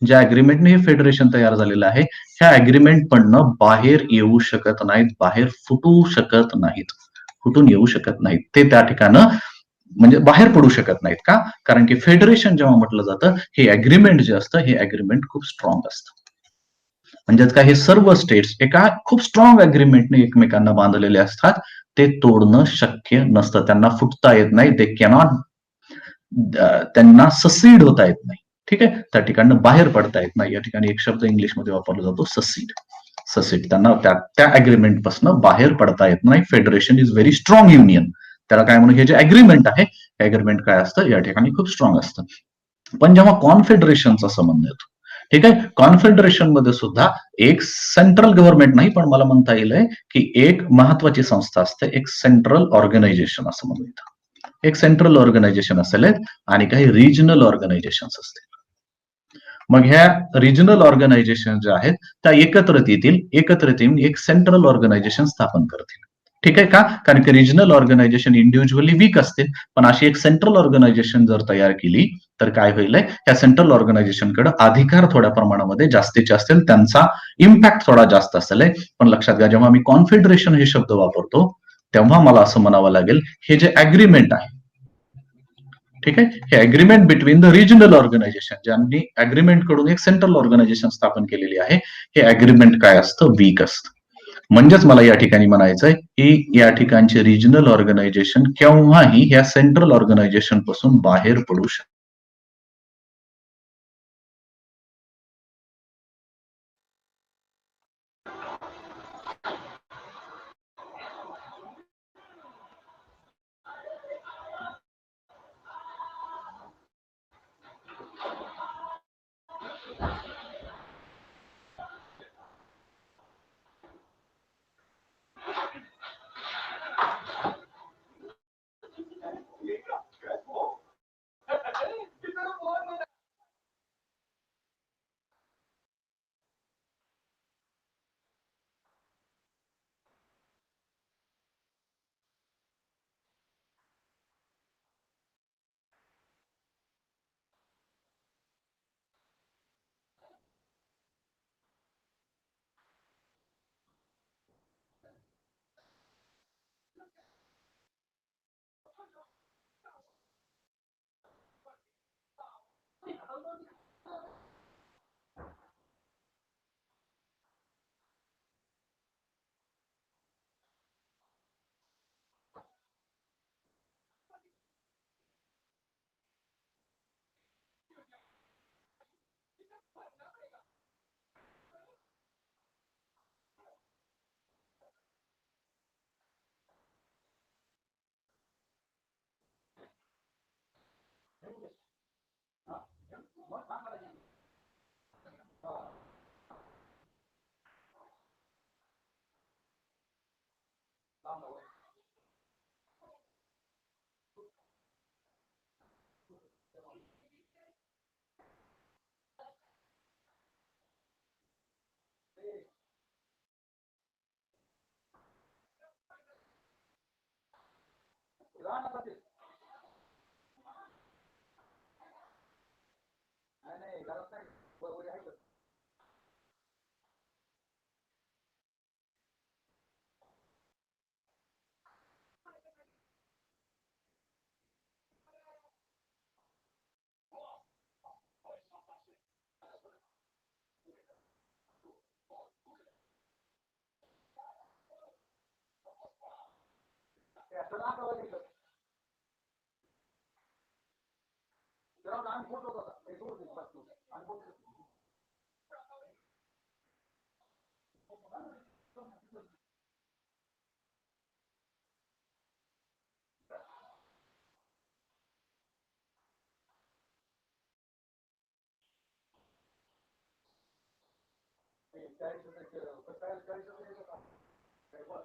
ज्या अग्रीमेंटने हे फेडरेशन तयार झालेलं आहे, ह्या अग्रीमेंट मधनं बाहेर येऊ शकत नाहीत, बाहेर फुटू शकत नाहीत, फुटून येऊ शकत नाहीत. ते त्या ठिकाणं म्हणजे बाहेर पडू शकत नाहीत. का? कारण की फेडरेशन जेव्हा म्हटलं जातं, हे अग्रीमेंट जे असतं हे अग्रीमेंट खूप स्ट्रॉंग असतं. म्हणजेच काय, हे सर्व स्टेट्स एका खूप स्ट्रॉंग अग्रीमेंटने एकमेकांना बांधलेले असतात. ते तोडणं शक्य नसतं. त्यांना फुटता येत नाही. दे कॅनॉट त्यांना ससीड होता येत नाही. ठीक आहे, त्या ठिकाणी बाहेर पडता येत नाही. या ठिकाणी एक शब्द इंग्लिशमध्ये वापरला जातो, ससीड. ससीड त्यांना त्या अग्रीमेंट पासून बाहेर पडता येत नाही. Federation is very strong union. त्याला काय म्हणून हे जे अग्रीमेंट आहे, अग्रीमेंट काय असतं या ठिकाणी खूप स्ट्रॉंग असतं. पण जेव्हा कॉन्फेडरेशनचा संबंध येतो, ठीक आहे, कॉन्फेडरेशन मध्ये सुद्धा एक सेंट्रल गव्हर्नमेंट नाही, पण मला म्हणता येईल की एक महत्वाची संस्था असते, एक सेंट्रल ऑर्गनायझेशन असं म्हणूया. एक सेंट्रल ऑर्गनायझेशन असेल आणि काही रिजनल ऑर्गनायझेशन असतील. मग ह्या रिजनल ऑर्गनायझेशन ज्या आहेत त्या एकत्रित येऊन एक सेंट्रल ऑर्गनायझेशन स्थापन करतील. ठीक आहे का? कारण की रिजनल ऑर्गनायझेशन इंडिव्हिज्युअली वीक असते, पण अशी एक सेंट्रल ऑर्गनायझेशन जर तयार केली तर काय होईल, त्या सेंट्रल ऑर्गनायझेशनकडे अधिकार थोड्या प्रमाणामध्ये जास्तीचे असतील, त्यांचा इम्पॅक्ट थोडा जास्त असेल. पण लक्षात घ्या, जेव्हा मी कॉन्फेडरेशन हे शब्द वापरतो तेव्हा मला असं म्हणावं लागेल, हे जे अग्रीमेंट आहे, ठीक आहे, हे agreement between the regional organisation, ज्यांनी अग्रीमेंट कडून एक सेंट्रल ऑर्गनायझेशन स्थापन केलेली आहे, हे अग्रीमेंट काय असतं, वीक असतं. म्हणजेच मला या ठिकाणी म्हणायचंय की या ठिकाणचे रिजनल ऑर्गनायझेशन केव्हाही ह्या सेंट्रल ऑर्गनायझेशन पासून बाहेर पडू शकतात.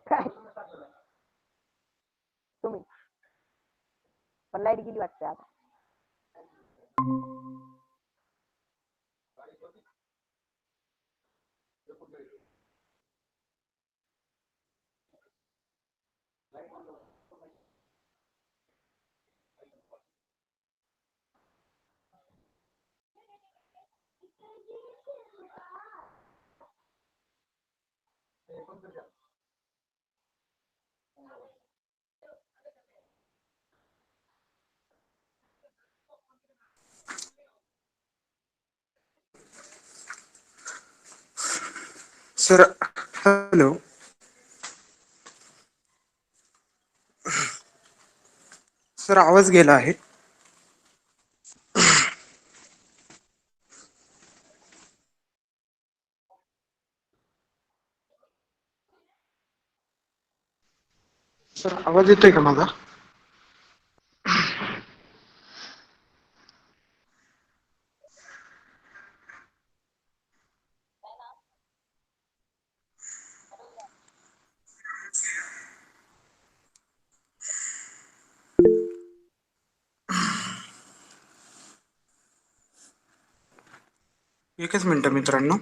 काय तुम्ही पण लाईट गेली वाटते आता. Sir hello. सर आवाज गेला आहे. सर आवाज येतोय का माझा? एकच मिनिट मित्रांनो.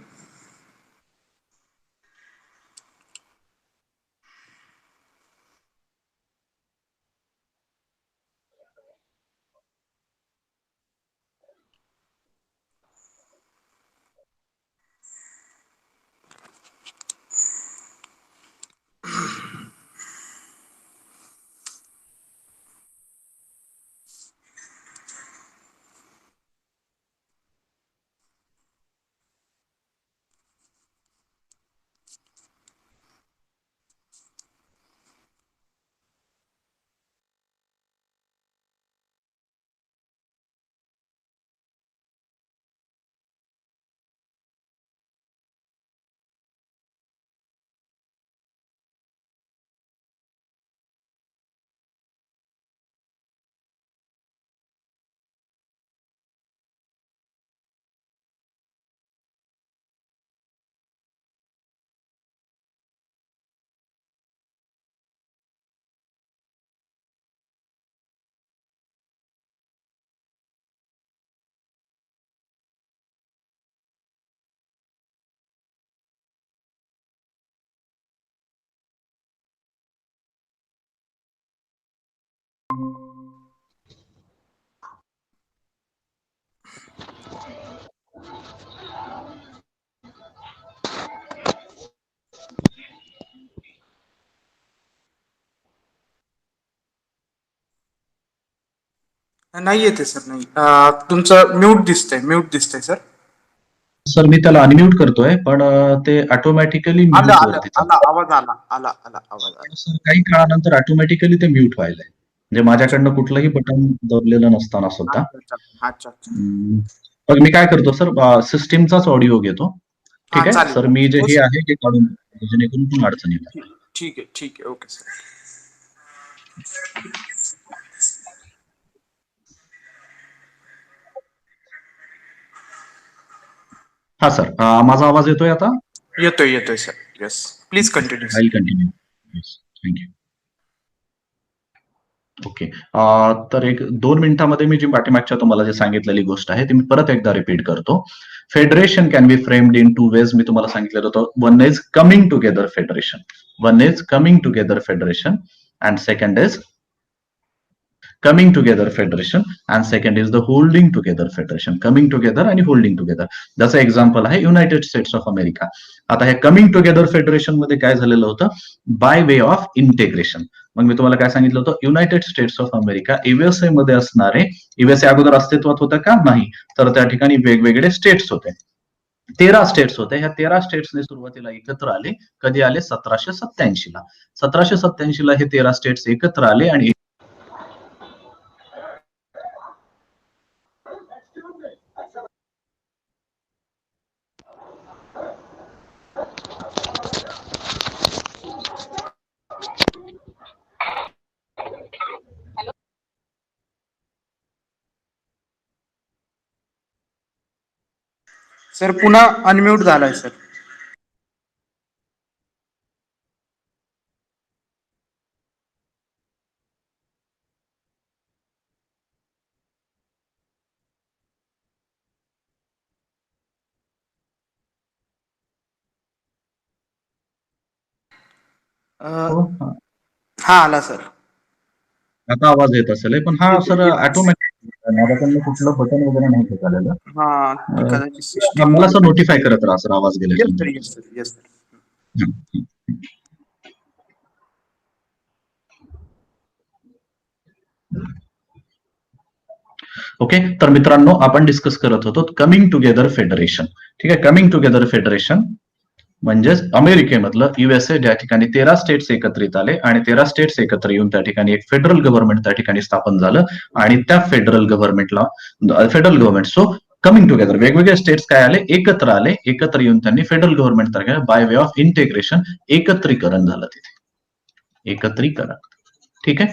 नाही येते सर, नाही. तुमचं म्यूट दिसतंय सर. सर मी त्याला अनम्यूट करतोय पण ते ऑटोमॅटिकली म्यूट आला वरती चालतं. आवाज आवाज आला. सर काही काळानंतर ऑटोमॅटिकली ते म्यूट व्हायलंय. म्हणजे माझ्याकडनं कुठलंही बटन दबलेलं नसताना सुद्धा. अच्छा. मग मी काय करतो सर, सिस्टीमचाच ऑडिओ घेतो. ठीक आहे चालेल. सर, मी जे हे आहे ते काढून जेणेकरून तुम्ही अडचणी येईल. ठीक आहे. Okay sir. हा सर, माझा आवाज येतोय आता? येतोय sir. Yes, please continue. I continue. Thank you. Okay. तर 1-2 मिनिटांमध्ये मी जी पाठीमागच्या तुम्हाला जे सांगितलेली गोष्ट आहे ती मी परत एकदा रिपीट करतो. Federation can be framed in 2 ways. मी तुम्हाला सांगितलेलं होतं. One is coming together federation and second is coming together federation and second is the holding together federation. coming together आणि holding together. जसं एक्झाम्पल आहे युनायटेड स्टेट्स ऑफ अमेरिका. आता हे coming together federation मध्ये काय झालेलं होतं, बाय वे ऑफ इंटेग्रेशन. मग मी तुम्हाला काय सांगितलं होतं, United States of America USA मध्ये असणारे, युएसए अगोदर अस्तित्वात होतं का? नाही. तर त्या ठिकाणी वेगवेगळे स्टेट्स होते. 13 स्टेट्स होते. ह्या 13 स्टेट्सने सुरुवातीला एकत्र आले. कधी आले? 1787 ला. 1787 ला हे 13 स्टेट्स एकत्र आले आणि सर पुन्हा अनम्यूट झालाय सर. हा आला सर. आता आवाज येत असेल पण हा सर ऑटोमॅटिक माझ्याकडनं कुठलं बटन वगैरे नाही झालेलं. ती कदाचित सिस्टीम मला सर नोटिफाय करत राहा सर आवाज गेल्याच्या. Yes sir. ओके. तर मित्रांनो आपण डिस्कस करत होतो कमिंग टुगेदर फेडरेशन. ठीक आहे, कमिंग टुगेदर फेडरेशन म्हणजेच अमेरिकेमधलं युएसए ज्या ठिकाणी 13 स्टेट्स एकत्रित आले आणि 13 स्टेट्स एकत्र येऊन त्या ठिकाणी एक फेडरल गव्हर्नमेंट त्या ठिकाणी स्थापन झालं आणि त्या federal government so coming together वेगवेगळे स्टेट्स काय आले एकत्र येऊन त्यांनी फेडरल गव्हर्नमेंट तयार केलं बाय वे ऑफ इंटिग्रेशन एकत्रीकरण झालं तिथे एकत्रीकरण ठीक आहे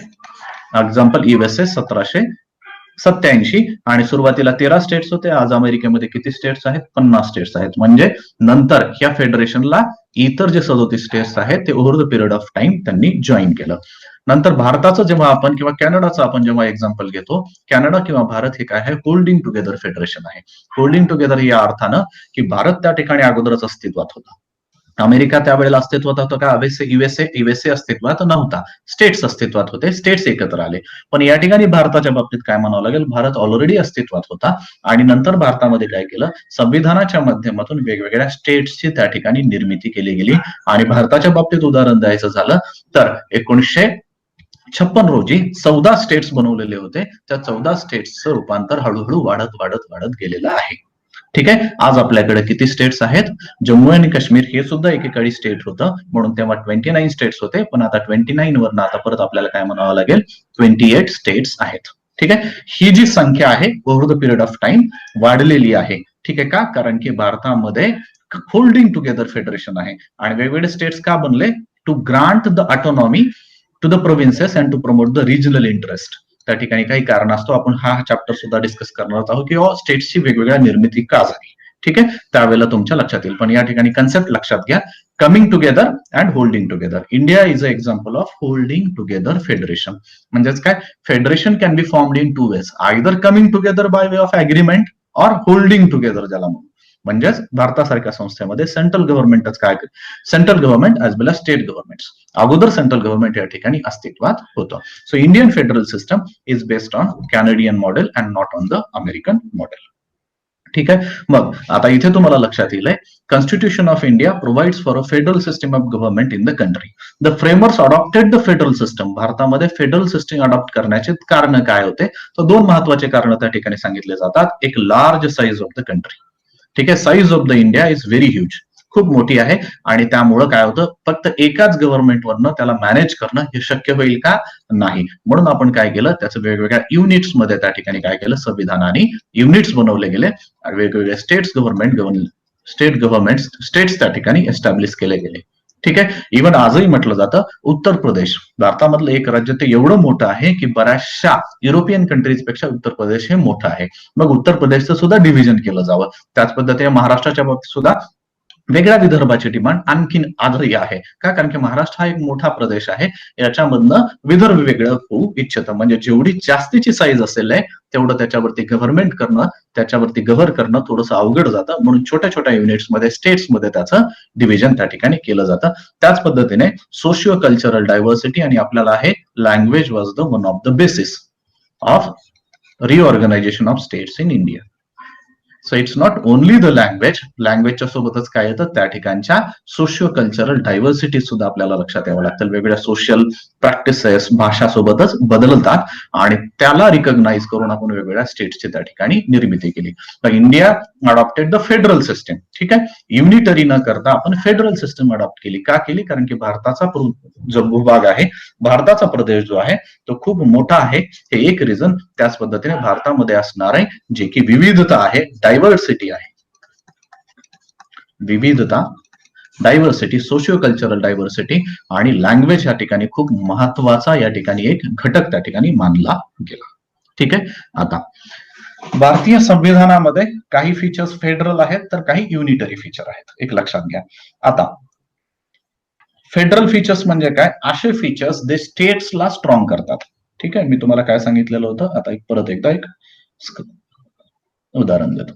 एक्झाम्पल युएसए 1787 आणि सुरुवातीला 13 स्टेट्स होते आज अमेरिकेमध्ये किती स्टेट्स आहेत 50 स्टेट्स आहेत म्हणजे नंतर ह्या फेडरेशनला इतर जे 37 स्टेट्स आहेत ते over the period of time त्यांनी जॉईन केलं नंतर भारताचं जेव्हा आपण किंवा कॅनडाचं आपण जेव्हा एक्झाम्पल घेतो कॅनडा किंवा भारत हे काय आहे होल्डिंग टुगेदर फेडरेशन आहे होल्डिंग टुगेदर या अर्थानं की भारत त्या ठिकाणी अगोदरच अस्तित्वात होता अमेरिका त्यावेळेला अस्तित्वात होतं का युएसए अस्तित्वात नव्हता स्टेट्स अस्तित्वात होते स्टेट्स एकत्र आले पण या ठिकाणी भारताच्या बाबतीत काय म्हणावं लागेल भारत ऑलरेडी अस्तित्वात होता आणि नंतर भारतामध्ये काय केलं संविधानाच्या माध्यमातून वेगवेगळ्या स्टेट्सची त्या ठिकाणी निर्मिती केली गेली आणि भारताच्या बाबतीत उदाहरण द्यायचं झालं तर 1956 रोजी 14 स्टेट्स बनवलेले होते त्या 14 स्टेट्सचं रूपांतर हळूहळू वाढत गेलेलं आहे ठीक आहे आज आपल्याकडे किती स्टेट्स आहेत जम्मू आणि काश्मीर हे सुद्धा एकेकाळी स्टेट होतं म्हणून तेव्हा 29 स्टेट्स होते पण आता 29 वरनं आता परत आपल्याला काय म्हणावं लागेल 28 स्टेट्स आहेत ठीक आहे ही जी संख्या आहे over the period of time वाढलेली आहे ठीक आहे का कारण की भारतामध्ये होल्डिंग टुगेदर फेडरेशन आहे आणि वेगवेगळे स्टेट्स का बनले to grant the autonomy to the provinces and to promote the regional interest त्या ठिकाणी काही कारण असतो आपण हा चॅप्टर सुद्धा डिस्कस करणार आहोत की स्टेट्सची वेगवेगळ्या निर्मिती का झाली ठीक आहे त्यावेळेला तुमच्या लक्षात येईल पण या ठिकाणी कन्सेप्ट लक्षात घ्या coming together and holding together India is a example of holding together federation म्हणजेच काय federation can be formed in 2 ways either coming together by way of agreement or holding together ज्याला म्हणून म्हणजेच भारतासारख्या संस्थेमध्ये सेंट्रल गव्हर्नमेंटच काय central government as well as state government अगोदर सेंट्रल गव्हर्नमेंट या ठिकाणी अस्तित्वात होतं so Indian federal system is based on Canadian model and not on the American model ठीक आहे मग आता इथे तुम्हाला लक्षात येईल constitution of India provides for a federal system of government in the country the framers adopted the federal system भारतामध्ये federal system adopt करण्याचे कारण काय होते तर 2 महत्वाचे कारण त्या ठिकाणी सांगितले जातात एक large size of the country ठीक आहे size of the India is very huge खूप मोठी आहे आणि त्यामुळं काय होतं फक्त एकाच गव्हर्नमेंटवरनं त्याला मॅनेज करणं हे शक्य होईल का नाही म्हणून आपण काय केलं त्याचं वेगवेगळ्या युनिट्स मध्ये त्या ठिकाणी काय केलं संविधानाने युनिट्स बनवले गेले आणि वेगवेगळे स्टेट्स त्या ठिकाणी एस्टॅब्लिश केले गेले ठीक आहे इव्हन आजही म्हटलं जातं उत्तर प्रदेश भारतामधलं एक राज्य ते एवढं मोठं आहे की बऱ्याचशा युरोपियन कंट्रीज पेक्षा उत्तर प्रदेश हे मोठं आहे मग उत्तर प्रदेशचं सुद्धा डिव्हिजन केलं जावं त्याच पद्धतीने महाराष्ट्राच्या बाबतीत सुद्धा वेगळ्या विदर्भाची डिमांड आणखीन आजही आहे का कारण की महाराष्ट्र हा एक मोठा प्रदेश आहे याच्यामधनं विदर्भ वेगळं होऊ इच्छितं म्हणजे जेवढी जास्तीची साईज असेल तेवढं त्याच्यावरती गव्हर्नमेंट करणं त्याच्यावरती गव्हर्न करणं थोडंसं अवघड जातं म्हणून छोट्या छोट्या युनिट्समध्ये स्टेट्समध्ये त्याचं डिव्हिजन त्या ठिकाणी केलं जातं त्याच पद्धतीने सोशिओ कल्चरल डायव्हर्सिटी आणि आपल्याला आहे language was the one of the basis of reorganisation of states in India so it's not only the लँग्वेजच्या सोबतच काय येतं त्या ठिकाणच्या सोशिओ कल्चरल डायव्हर्सिटी सुद्धा आपल्याला लक्षात यावं लागतं वेगवेगळ्या सोशल प्रॅक्टिसेस भाषा सोबतच बदलतात आणि त्याला रिकॉग्नाइज करून आपण वेगवेगळ्या स्टेट्सची त्या ठिकाणी निर्मिती केली तर India adopted the federal system ठीक आहे युनिटरी न करता आपण फेडरल सिस्टम अडॉप्ट केली का केली कारण की भारताचा जो भूभाग आहे भारताचा प्रदेश जो आहे तो खूप मोठा आहे हे एक रिझन त्याच पद्धतीने भारतामध्ये असणार आहे जे की विविधता आहे डायव्हर्सिटी आहे विविधता डायव्हर्सिटी सोशिओ कल्चरल डायव्हर्सिटी आणि लँग्वेज या ठिकाणी खूप महत्वाचा या ठिकाणी एक घटक त्या ठिकाणी मानला गेला ठीक आहे आता भारतीय संविधानामध्ये काही फीचर्स फेडरल आहेत तर काही युनिटरी फीचर आहेत एक लक्षात घ्या आता फेडरल फीचर्स म्हणजे काय असे फीचर्स जे स्टेट्सला स्ट्रॉंग करतात ठीक आहे मी तुम्हाला काय सांगितलेलं होतं आता परत एकदा एक उदाहरण देतो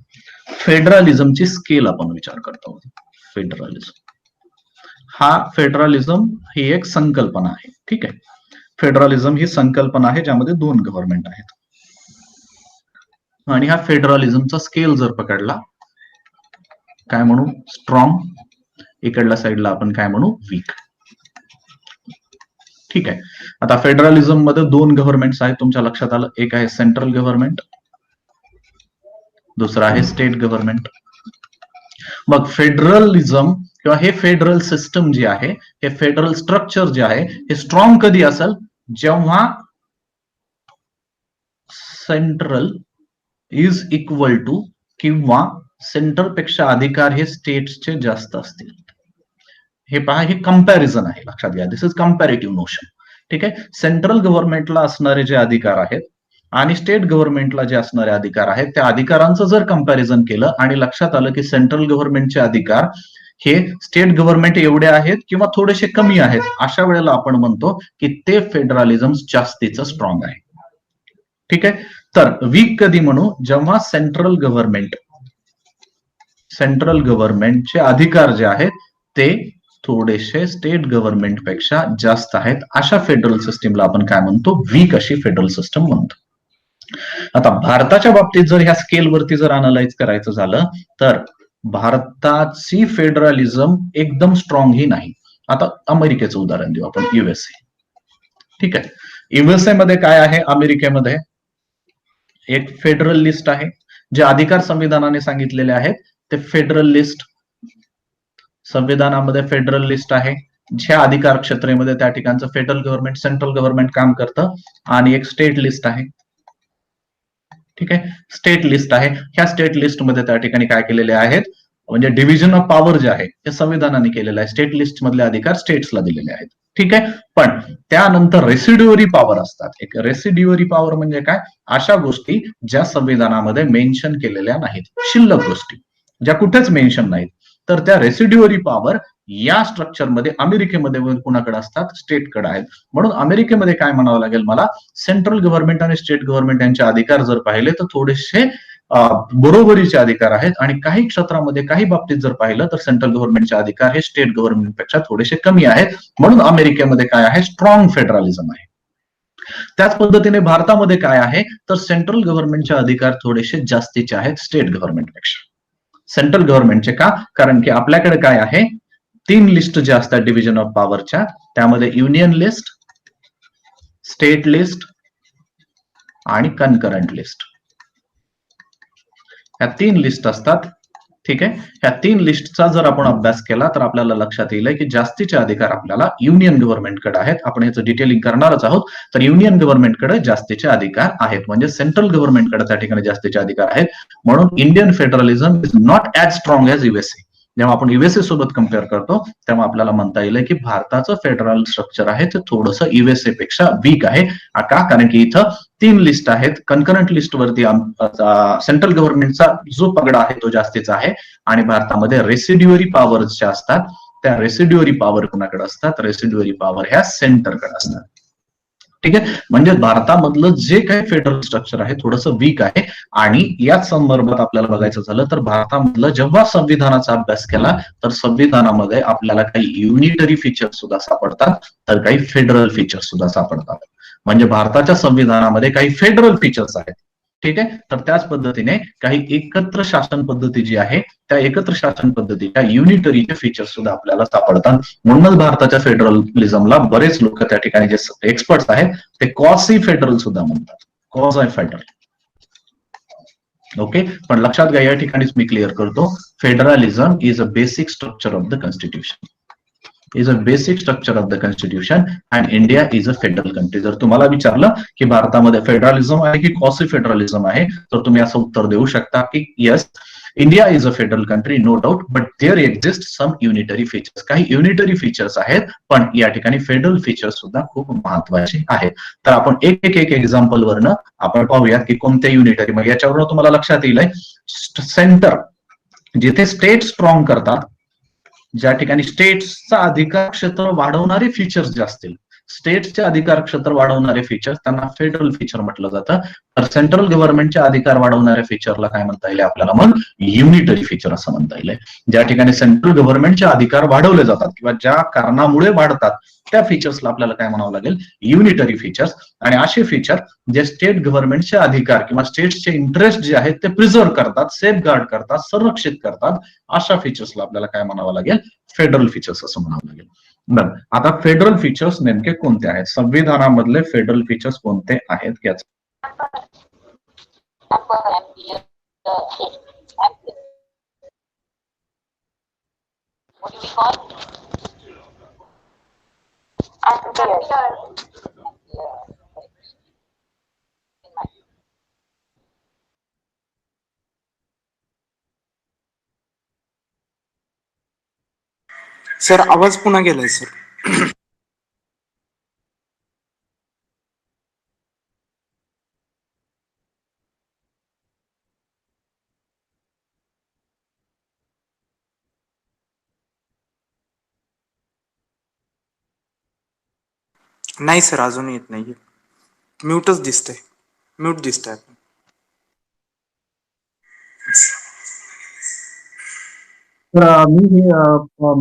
फेडरलिझमची स्केल आपण विचार करतो फेडरलिझम ही एक संकल्पना आहे ठीक आहे फेडरलिझम ही संकल्पना आहे ज्यामध्ये 2 गव्हर्नमेंट आहेत आणि हा फेडरलिझमचा स्केल जर पकडला काय म्हणू स्ट्रॉंग इकडल्या साईडला आपण काय म्हणू वीक ठीक आहे आता फेडरलिझम मध्ये 2 गव्हर्नमेंट्स आहेत तुमच्या लक्षात आलं एक आहे सेंट्रल गव्हर्नमेंट दुसरा आहे स्टेट गव्हर्नमेंट मग फेडरलिझम किंवा हे फेडरल सिस्टम जे आहे, हे फेडरल स्ट्रक्चर जे आहे, हे स्ट्रॉंग कधी असेल, जेव्हा सेंट्रल इज इक्वल टू किंवा सेंट्रल पेक्षा अधिकार हे स्टेट्सचे जास्त असतील. हे पहा, हे कंपॅरिझन आहे, लक्षात घ्या. दिस इज कंपॅरेटिव्ह नोशन. ठीक आहे. सेंट्रल गव्हर्नमेंटला असणारे जे अधिकार आहेत आणि स्टेट गव्हर्नमेंटला जे असणारे अधिकार आहेत, त्या अधिकारांचं जर कंपॅरिझन केलं आणि लक्षात आलं की सेंट्रल गव्हर्नमेंटचे अधिकार हे स्टेट गव्हर्नमेंट एवढे आहेत किंवा थोडेसे कमी आहेत, अशा वेळेला आपण म्हणतो की ते फेडरलिझम जास्तीचं स्ट्रॉंग आहे. ठीक आहे. तर वीक कधी म्हणू, जेव्हा सेंट्रल गव्हर्नमेंटचे अधिकार जे आहेत ते थोडेसे स्टेट गव्हर्नमेंट पेक्षा जास्त आहेत, अशा फेडरल सिस्टीमला आपण काय म्हणतो, वीक अशी फेडरल सिस्टम म्हणतो. आता भारताच्या बाबतीत जर ह्या स्केलवरती जर अनालाइज करायचं झालं तर भारताची फेडरलिझम एकदम स्ट्रॉंग ही नाही. आता अमेरिकेचं उदाहरण देऊ आपण, युएसए. ठीक आहे. युएसए मध्ये काय आहे, अमेरिकेमध्ये एक फेडरल लिस्ट आहे, जे अधिकार संविधानाने सांगितलेले आहेत ते फेडरल लिस्ट, संविधानामध्ये फेडरल लिस्ट आहे, ज्या अधिकार क्षेत्रामध्ये त्या ठिकाणचं फेडरल गव्हर्नमेंट, सेंट्रल गव्हर्नमेंट काम करतं, आणि एक स्टेट लिस्ट आहे. ठीक आहे. स्टेट लिस्ट आहे. ह्या स्टेट लिस्टमध्ये त्या ठिकाणी काय केलेले आहेत, म्हणजे डिव्हिजन ऑफ पॉवर जे आहे ते संविधानाने केलेलं आहे. स्टेट लिस्ट मधले अधिकार स्टेट्सला दिलेले आहेत. ठीक आहे. पण त्यानंतर रेसिड्युअरी पॉवर असतात. एक रेसिड्युअरी पॉवर म्हणजे काय, अशा गोष्टी ज्या संविधानामध्ये मेन्शन केलेल्या नाहीत, शिल्लक गोष्टी ज्या कुठेच मेन्शन नाहीत, तर त्या रेसिड्युअरी पॉवर या स्ट्रक्चरमध्ये अमेरिकेमध्ये कुणाकडे असतात, स्टेटकडे आहेत. म्हणून अमेरिकेमध्ये काय म्हणावं लागेल मला, सेंट्रल गव्हर्नमेंट आणि स्टेट गव्हर्नमेंट यांचे अधिकार जर पाहिले तर थोडेसे बरोबरीचे अधिकार आहेत, आणि काही क्षेत्रामध्ये काही बाबतीत जर पाहिलं तर सेंट्रल गव्हर्नमेंटचे अधिकार हे स्टेट गव्हर्नमेंटपेक्षा थोडेसे कमी आहेत. म्हणून अमेरिकेमध्ये काय आहे, स्ट्रॉंग फेडरलिझम आहे. त्याच पद्धतीने भारतामध्ये काय आहे, तर सेंट्रल गव्हर्नमेंटचे अधिकार थोडेसे जास्तीचे आहेत स्टेट गव्हर्नमेंटपेक्षा. सेंट्रल गव्हर्नमेंटचे का, कारण की आपल्याकडे काय आहे, 3 लिस्ट ज्या असतात डिव्हिजन ऑफ पॉवरच्या, त्यामध्ये युनियन लिस्ट, स्टेट लिस्ट आणि कनकरंट लिस्ट, ह्या 3 लिस्ट असतात. ठीक आहे. ह्या 3 लिस्टचा जर आपण अभ्यास केला तर आपल्याला लक्षात येईल की जास्तीचे अधिकार आपल्याला युनियन गव्हर्नमेंटकडे आहेत. आपण याचं डिटेलिंग करणारच आहोत. तर युनियन गव्हर्नमेंटकडे जास्तीचे अधिकार आहेत, म्हणजे सेंट्रल गव्हर्नमेंटकडे त्या ठिकाणी जास्तीचे अधिकार आहेत. म्हणून Indian federalism is not as strong as USA. जेव्हा आपण युएसए सोबत कम्पेअर करतो तेव्हा आपल्याला म्हणता येईल की भारताचं फेडरल स्ट्रक्चर आहे ते थोडंसं युएसए पेक्षा वीक आहे. का, कारण की इथं 3 लिस्ट आहेत. कन्करंट लिस्ट वरती सेंट्रल गव्हर्नमेंटचा जो पगडा आहे तो जास्तीचा आहे, आणि भारतामध्ये रेसिड्युअरी पॉवर्स ज्या असतात त्या रेसिड्युअरी पॉवर कुणाकडे असतात, रेसिड्युअरी पॉवर ह्या सेंटरकडे असतात. ठीक आहे. म्हणजे भारतामधलं जे काही फेडरल स्ट्रक्चर आहे थोडंसं वीक आहे. आणि याच संदर्भात आपल्याला बघायचं झालं तर भारतामधलं जेव्हा संविधानाचा अभ्यास केला तर संविधानामध्ये आपल्याला काही युनिटरी फीचर्स सुद्धा सापडतात, तर काही फेडरल फीचर्स सुद्धा सापडतात. म्हणजे भारताच्या संविधानामध्ये काही फेडरल फीचर्स आहेत. ठीक आहे. तर त्याच पद्धतीने काही एकत्र शासन पद्धती जी आहे त्या एकत्र शासन पद्धतीच्या युनिटरीचे फीचर्स सुद्धा आपल्याला सापडतात. म्हणूनच भारताच्या फेडरलिझमला बरेच लोक त्या ठिकाणी जे एक्सपर्ट्स आहेत ते क्वासी फेडरल सुद्धा म्हणतात, क्वासी फेडरल. ओके. पण लक्षात घ्या, या ठिकाणीच मी क्लिअर करतो, federalism is a basic structure of the constitution, is a basic structure of the constitution, and India is a federal country. जर तुम्हाला विचारलं की भारतामध्ये फेडरलिझम आहे की क्वासी फेडरलिझम आहे, तर तुम्ही असं उत्तर देऊ शकता की yes, India is a federal country, no doubt, but there exist some unitary features. काही युनिटरी फीचर्स आहेत, पण या ठिकाणी फेडरल फीचर्स सुद्धा खूप महत्वाचे आहेत. तर आपण एक एक्झाम्पल वरनं आपण पाहूयात की कोणत्या युनिटरी, मग याच्यावरून तुम्हाला लक्षात येईल सेंटर जिथे स्टेट स्ट्रॉंग करतात, ज्या ठिकाणी स्टेट्सचा अधिकार क्षेत्र वाढवणारे फीचर्स जे असतील, स्टेट्सचे अधिकार क्षेत्र वाढवणारे फीचर्स, त्यांना फेडरल फीचर म्हटलं जातं. तर सेंट्रल गव्हर्नमेंटचे अधिकार वाढवणाऱ्या फीचरला काय म्हणता येईल आपल्याला, मग युनिटरी फीचर असं म्हणता येईल. ज्या ठिकाणी सेंट्रल गव्हर्नमेंटचे अधिकार वाढवले जातात किंवा ज्या कारणामुळे वाढतात त्या फीचर्सला आपल्याला काय म्हणावं लागेल, युनिटरी फीचर्स. आणि असे फीचर जे स्टेट गव्हर्नमेंटचे अधिकार किंवा स्टेट्सचे इंटरेस्ट जे आहेत ते प्रिझर्व्ह करतात, सेफगार्ड करतात, संरक्षित करतात, अशा फीचर्सला आपल्याला काय म्हणावं लागेल, फेडरल फीचर्स असं म्हणावं लागेल. बरं, आता फेडरल फीचर्स नेमके कोणते आहेत, संविधानामधले फेडरल फीचर्स कोणते आहेत याचं सर आवाज पुन्हा गेलाय सर. नाही सर अजून येत नाहीये. म्यूटच दिसतंय. म्यूट दिसतंय. तर मी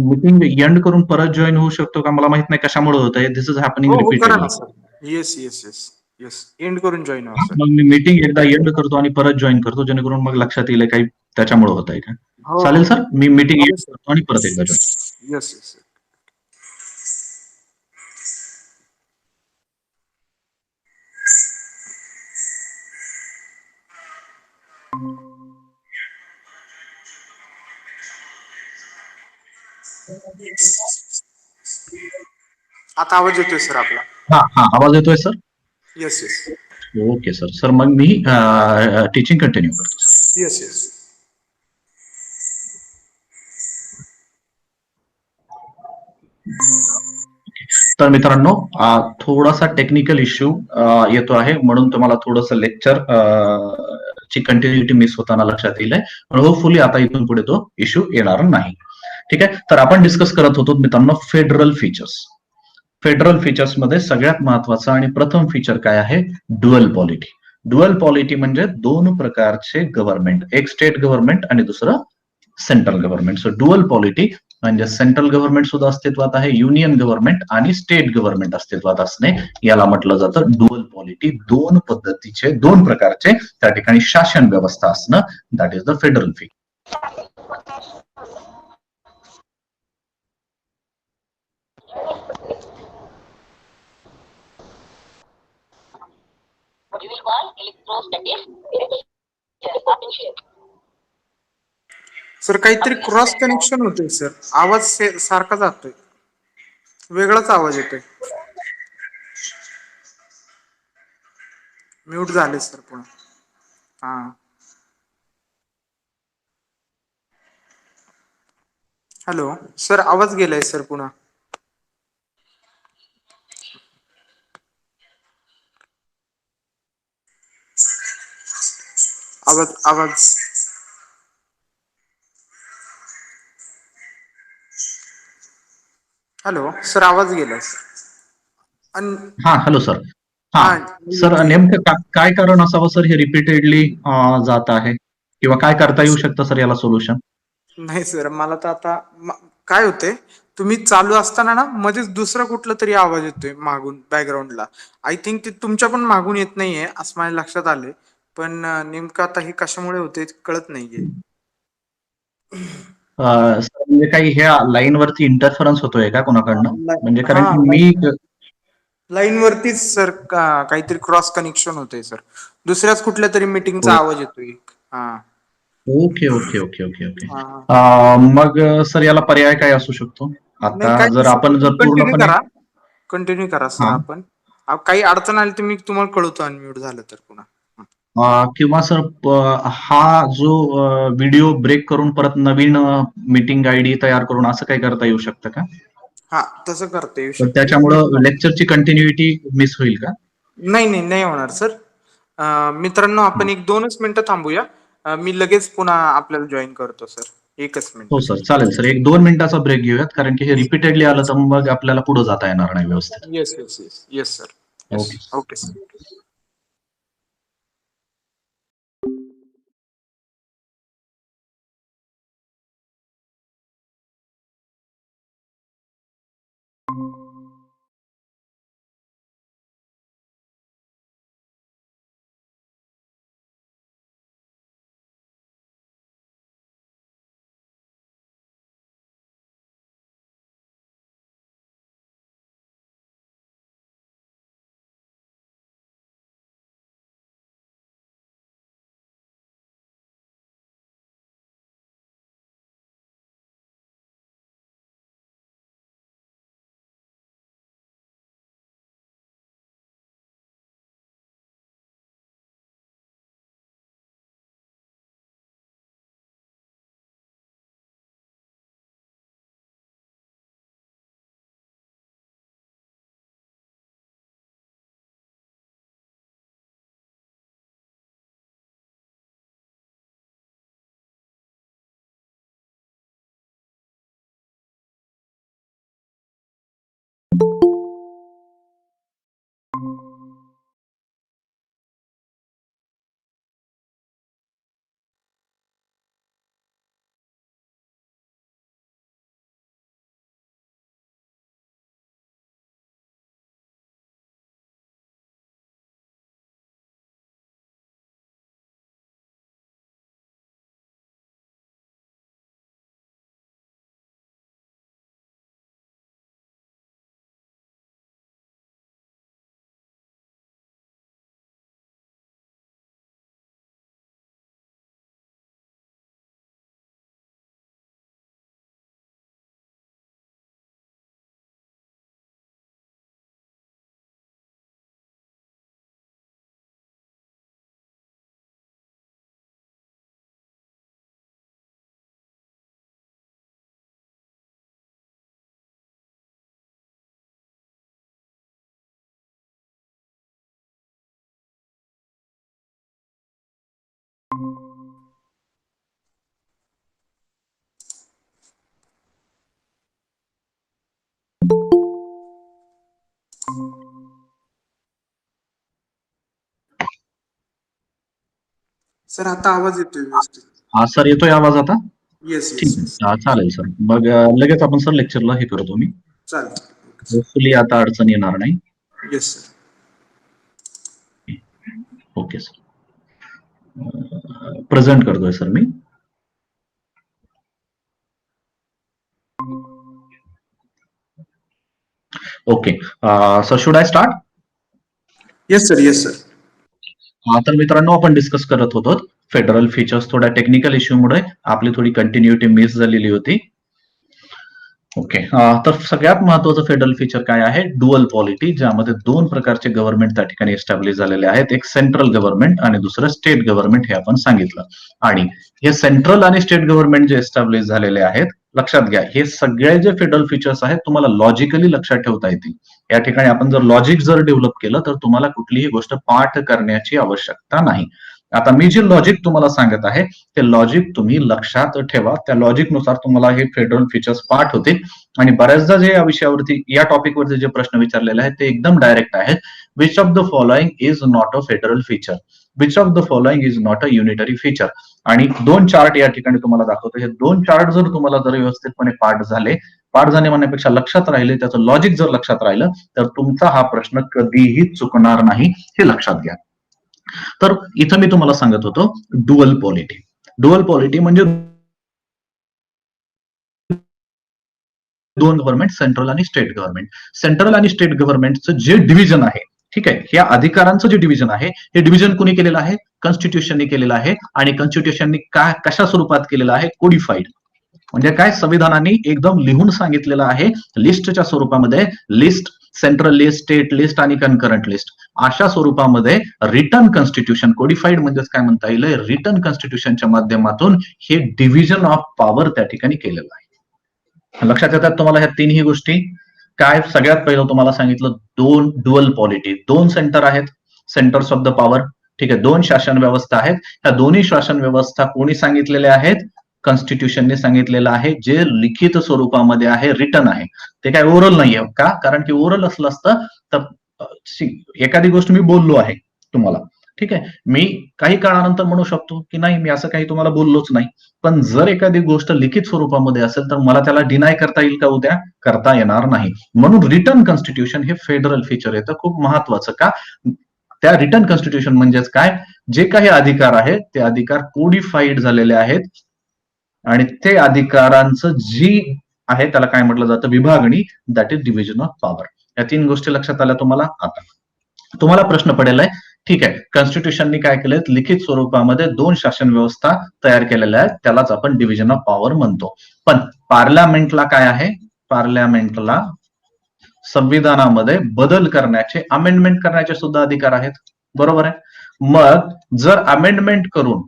मीटिंग एंड करून परत जॉईन होऊ शकतो का? मला माहित नाही कशामुळे होत आहे. दिस इज हॅपनिंग हो हो करा ना repeatedly. Sir. Yes yes yes yes end करून जॉईन व्हा सर. मग मी मीटिंग एकदा एंड करतो आणि परत जॉईन करतो, जेणेकरून मग लक्षात येईल काही त्याच्यामुळे होत आहे का. हो चालेल हो सर, मी मीटिंग चालेल एंड सर. करतो आणि परत एकदा जॉईन. Yes yes. आता आवाज येतोय सर आपला. हा हा, आवाज येतोय sir. Yes yes okay sir. Sir मग मी टीचिंग कंटिन्यू करतो सर. Yes yes. तर मित्रांनो, थोडासा टेक्निकल इश्यू येतो आहे, म्हणून तुम्हाला थोडंसं लेक्चर ची कंटिन्युटी मिस होताना लक्षात येईल, पण होपफुली आता इथून पुढे तो इश्यू येणार नाही. ठीक आहे. तर आपण डिस्कस करत होतो मित्रांनो फेडरल फीचर्स. फेडरल फीचर्स मध्ये सगळ्यात महत्वाचं आणि प्रथम फीचर काय आहे? Dual polity. ड्युअल पॉलिटी म्हणजे दोन प्रकारचे गव्हर्नमेंट, एक स्टेट गव्हर्नमेंट आणि दुसरं central government. So dual polity म्हणजे सेंट्रल गव्हर्नमेंट सुद्धा अस्तित्वात आहे, युनियन गव्हर्नमेंट आणि स्टेट गव्हर्नमेंट अस्तित्वात असणे याला म्हटलं जातं ड्युअल पॉलिटी. दोन पद्धतीचे, दोन प्रकारचे त्या ठिकाणी शासन व्यवस्था असणं, that is the federal feature. Sir काहीतरी क्रॉस कनेक्शन होतोय सर. आवाज सारखा जातोय. वेगळाच आवाज येतोय. म्यूट झाले सर पुन्हा. हा हॅलो सर आवाज गेलाय सर पुन्हा. आवाज आवाज हॅलो सर आवाज गेलाय. हा हॅलो सर. हा हा सर, येतोय. नेमकं काय कारण असावं सर हे रिपीटेडली जात आहे, किंवा काय करता येऊ शकतं सर याला सोल्युशन? नाही सर मला तर आता काय होतंय, तुम्ही चालू असताना ना मध्येच दुसरा कुठला तरी आवाज येतोय मागून बॅकग्राऊंडला. आय थिंक ते तुमच्या पण मागून येत नाहीये असं माझ्या लक्षात आलंय, पण नेमकं आता हे कशामुळे होते कळत नाहीये. सर म्हणजे काही ह्या लाईन वरती इंटरफरन्स होतोय का कोणाकडनं? म्हणजे कारण हा की मी लाईन वरतीच सर काहीतरी क्रॉस कनेक्शन होतंय सर. दुसऱ्याच कुठल्या तरी मीटिंगचा आवाज येतोय. हा okay okay okay okay okay. हा मग सर याला पर्याय काय असू शकतो? नाही आता काय जर आपण जर कंटिन्यू पूर्णपणे करा. कंटिन्यू करा सर. हा आपण काही अडचण आली तर मी तुम्हाला कळवतो अनम्यूट झालं तर पुन्हा. किंवा सर हा जो व्हिडिओ ब्रेक करून परत नवीन मीटिंग आयडी तयार करून असं काही करता येऊ शकतं का? हा तसं करता येऊ तर शकते. त्याच्यामुळं लेक्चरची कंटिन्युटी मिस होईल का? नाही नाही नाही होणार सर. मित्रांनो आपण एक 2च मिनिटं थांबूया. मी लगेच पुन्हा आपल्याला जॉईन करतो सर. 1च हो मिनिट सर, सर. चालेल सर. 1-2 मिनिटाचा ब्रेक घेऊयात, कारण की हे रिपीटेडली आलं तर मग आपल्याला पुढे जाता येणार नाही व्यवस्थित. Yes yes yes yes sir. Yes okay. Okay sir. Sir आता आवाज येतोय व्यवस्थित. हा सर, येतोय आवाज आता? येस ठीक येस आहे. येस. हा, चालेल सर. मग लगेच आपण सर लेक्चरला हे करतो मी. चालतं. होपफुली आता अडचण येणार नाही. Yes sir. Okay sir. Present करतोय सर मी. Okay sir, should I start? Yes sir. Yes sir. तर मित्रांनो, आपण डिस्कस करत होतो फेडरल फीचर्स. थोड्या टेक्निकल इश्यूमुळे आपली थोडी कंटिन्युटी मिस झालेली होती. ओके, तर सगळ्यात महत्वाचं फेडरल फीचर काय आहे? डुअल पॉलिटी, ज्यामध्ये दोन प्रकारचे गव्हर्नमेंट त्या ठिकाणी एस्टॅब्लिश झालेले आहेत. एक सेंट्रल गव्हर्नमेंट आणि दुसरं स्टेट गव्हर्नमेंट, हे आपण सांगितलं. आणि हे सेंट्रल आणि स्टेट गव्हर्नमेंट जे एस्टॅब्लिश झालेले आहेत, लक्षात घ्या, हे सगळे जे फेडरल फीचर्स आहेत तुम्हाला लॉजिकली लक्षात ठेवता येतील. या ठिकाणी आपण जर लॉजिक जर डेव्हलप केलं तर तुम्हाला कुठलीही गोष्ट पाठ करण्याची आवश्यकता नाही. आता मी जे लॉजिक तुम्हाला सांगत आहे ते लॉजिक तुम्ही लक्षात ठेवा. त्या लॉजिकनुसार तुम्हाला हे फेडरल फीचर्स पाठ होतील. आणि बऱ्याचदा जे या विषयावरती, या टॉपिकवरती जे प्रश्न विचारलेले आहेत ते एकदम डायरेक्ट आहेत. Which of the following is not a federal feature? Which of the following is not a unitary feature? आणि दोन चार्ट या ठिकाणी तुम्हाला दाखवतो. हे दोन चार्ट जर तुम्हाला जर व्यवस्थितपणे पाठ झाले म्हणण्यापेक्षा लक्षात राहिले, त्याचं लॉजिक जर लक्षात राहिलं तर तुमचा हा प्रश्न कधीही चुकणार नाही, हे लक्षात घ्या. तर इथं मी तुम्हाला सांगत होतो डुअल पॉलिटी. डुअल पॉलिटी म्हणजे दोन गव्हर्नमेंट, सेंट्रल आणि स्टेट गव्हर्नमेंट. सेंट्रल आणि स्टेट गव्हर्नमेंटचं जे डिव्हिजन आहे, ठीक आहे, या अधिकारांचं जे डिव्हिजन आहे, हे डिव्हिजन कुणी केलेलं आहे? कॉन्स्टिट्यूशनने केलेलं आहे. आणि कॉन्स्टिट्यूशनने काय, कशा स्वरूपात केलेलं आहे? कोडिफाईड. म्हणजे काय? संविधानाने एकदम लिहून सांगितलेलं आहे लिस्टच्या स्वरूपामध्ये. List, central list, state list आणि कन्करंट लिस्ट अशा स्वरूपामध्ये रिटन कॉन्स्टिट्यूशन, कोडिफाईड म्हणजेच काय म्हणता येईल, रिटन कॉन्स्टिट्यूशनच्या माध्यमातून हे डिव्हिजन ऑफ पॉवर त्या ठिकाणी केलेलं आहे. लक्षात येतात तुम्हाला ह्या तीनही गोष्टी? काय? सगळ्यात पहिलं तुम्हाला सांगितलं दोन डुअल पॉलिटी, दोन सेंटर आहेत, सेंटर्स ऑफ द पॉवर. ठीक आहे, दोन शासन व्यवस्था आहेत. ह्या दोन्ही शासन व्यवस्था कोणी सांगितलेल्या आहेत? कॉन्स्टिट्यूशनने सांगितलेलं आहे, जे लिखित स्वरूपामध्ये आहे, रिटन आहे. ते काय ओरल नाहीये का? कारण की ओरल असलं असतं तर एखादी गोष्ट मी बोललो आहे तुम्हाला, ठीक आहे, मी काही काळानंतर म्हणू शकतो की नाही, मी असं काही तुम्हाला बोललोच नाही. पण जर एखादी गोष्ट लिखित स्वरूपामध्ये असेल तर मला त्याला डिनाय करता येईल का? उद्या करता येणार नाही. म्हणून रिटन कॉन्स्टिट्यूशन हे फेडरल फीचर येतं, खूप महत्वाचं. का? त्या रिटन कॉन्स्टिट्यूशन म्हणजेच काय? जे काही अधिकार आहेत ते अधिकार कोडिफाईड झालेले आहेत. आणि ते अधिकारांचं जी आहे त्याला काय म्हटलं जातं? विभागणी. That is division of power. या तीन गोष्टी लक्षात आल्या तुम्हाला? आता तुम्हाला प्रश्न पडेल आहे, ठीक आहे, कॉन्स्टिट्यूशननी काय केलंय? लिखित स्वरूपामध्ये दोन शासन व्यवस्था तयार केलेल्या आहेत, त्यालाच आपण डिव्हिजन ऑफ पॉवर म्हणतो. पण पार्लमेंटला काय आहे? पार्लमेंटला संविधानामध्ये बदल करण्याचे, अमेंडमेंट करण्याचे सुद्धा अधिकार आहेत. बरोबर आहे? मग जर अमेंडमेंट करून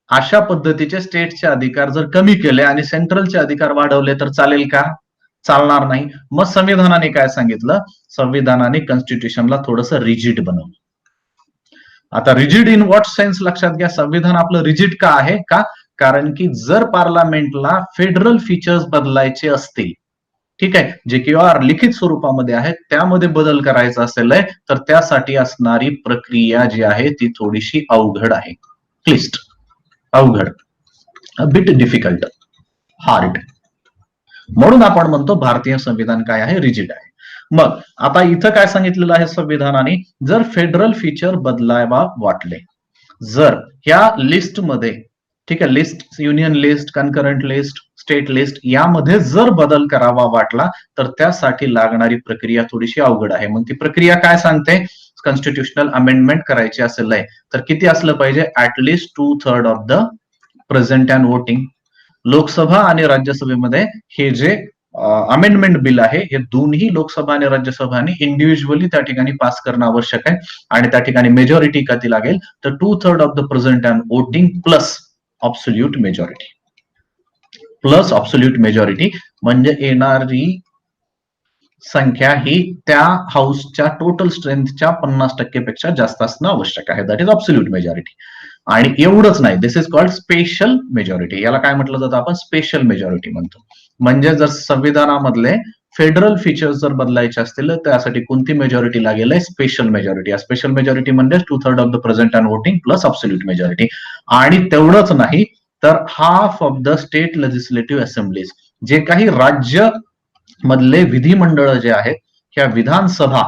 अशा पद्धतीचे स्टेटचे अधिकार जर कमी केले आणि सेंट्रलचे अधिकार वाढवले तर चालेल का? चालणार नाही. मग संविधानाने काय सांगितलं? संविधानाने कॉन्स्टिट्यूशनला थोडंसं रिजिड बनवलं. आता रिजिड इन व्हॉट सेन्स? लक्षात घ्या, संविधान आपलं रिजिड का आहे? का? कारण की जर पार्लमेंटला फेडरल फीचर्स बदलायचे असतील, ठीक आहे, जे किंवा लिखित स्वरूपामध्ये आहेत, त्यामध्ये बदल करायचा असेल तर त्यासाठी असणारी प्रक्रिया जी आहे ती थोडीशी अवघड आहे. क्लिष्ट, अवघड, अ बिट डिफिकल्ट, हार्ड. म्हणून आपण म्हणतो भारतीय संविधान काय आहे? रिजिड आहे. मग आता इथं काय सांगितलेलं आहे संविधानाने? जर फेडरल फीचर बदलावा वाटले, जर ह्या लिस्टमध्ये, ठीक आहे, list, union list, concurrent list, state list, यामध्ये जर बदल करावा वाटला तर त्यासाठी लागणारी प्रक्रिया थोडीशी अवघड आहे. मग ती प्रक्रिया काय सांगते? कॉन्स्टिट्यूशनल अमेंडमेंट करायची असेल तर किती असलं पाहिजे? At least 2/3 of the present and voting. Lok Sabha आणि राज्यसभेमध्ये हे जे अमेंडमेंट बिल आहे, हे दोन्ही लोकसभा आणि राज्यसभाने इंडिव्हिज्युअली त्या ठिकाणी पास करणं आवश्यक आहे. आणि त्या ठिकाणी मेजॉरिटी कधी लागेल? तर 2/3 of the present and voting plus absolute majority. Plus absolute majority म्हणजे येणारी संख्या ही त्या हाऊसच्या टोटल स्ट्रेंथच्या 50% पेक्षा जास्त असणं आवश्यक आहे. That is absolute majority. आणि एवढंच नाही, दिस इज कॉल्ड स्पेशल मेजॉरिटी. याला काय म्हटलं जातं? आपण स्पेशल मेजॉरिटी म्हणतो. म्हणजे जर संविधानामधले फेडरल फीचर्स जर बदलायचे असतील तर त्यासाठी कोणती मेजॉरिटी लागेल आहे? Special majority. स्पेशल मेजॉरिटी म्हणजे 2/3 of the present and voting plus absolute majority. आणि तेवढंच नाही तर half of the state legislative assemblies, जे काही राज्य मधले विधिमंडळ जे आहेत, ह्या विधानसभा,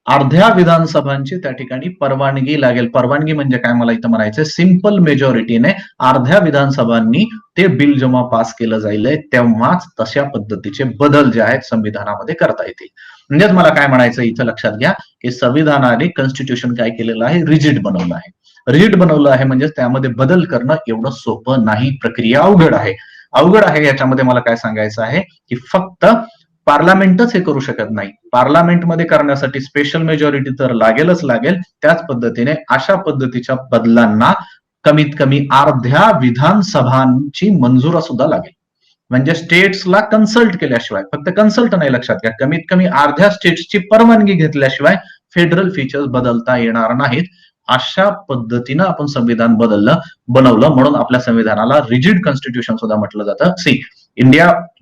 अर्ध्या विधानसभांची त्या ठिकाणी परवानगी लागेल. परवानगी म्हणजे काय मला इथं म्हणायचं? सिंपल मेजॉरिटीने अर्ध्या विधानसभांनी ते बिल जेव्हा पास केलं जाईल तेव्हाच तशा पद्धतीचे बदल जे आहेत संविधानामध्ये करता येतील. म्हणजेच मला काय म्हणायचं इथं लक्षात घ्या की संविधानाने कॉन्स्टिट्यूशन काय केलेलं आहे? रिजिड बनवलं आहे. रिजिड बनवलं आहे म्हणजे त्यामध्ये बदल करणं एवढं सोपं नाही, प्रक्रिया अवघड आहे. अवघड आहे याच्यामध्ये मला काय सांगायचं आहे की फक्त पार्लमेंटच हे करू शकत नाही. पार्लमेंटमध्ये करण्यासाठी स्पेशल मेजॉरिटी तर लागेलच लागेल. त्याच पद्धतीने अशा पद्धतीच्या बदलांना कमीत कमी अर्ध्या विधानसभांची मंजुरा सुद्धा लागेल. म्हणजे स्टेट्सला कन्सल्ट केल्याशिवाय, फक्त कन्सल्ट नाही, लक्षात घ्या, कमीत कमी अर्ध्या स्टेट्सची परवानगी घेतल्याशिवाय फेडरल फीचर्स बदलता येणार नाहीत. अशा पद्धतीनं आपण संविधान बनवलं. म्हणून आपल्या संविधानाला रिजिड कॉन्स्टिट्यूशन सुद्धा म्हटलं जातं.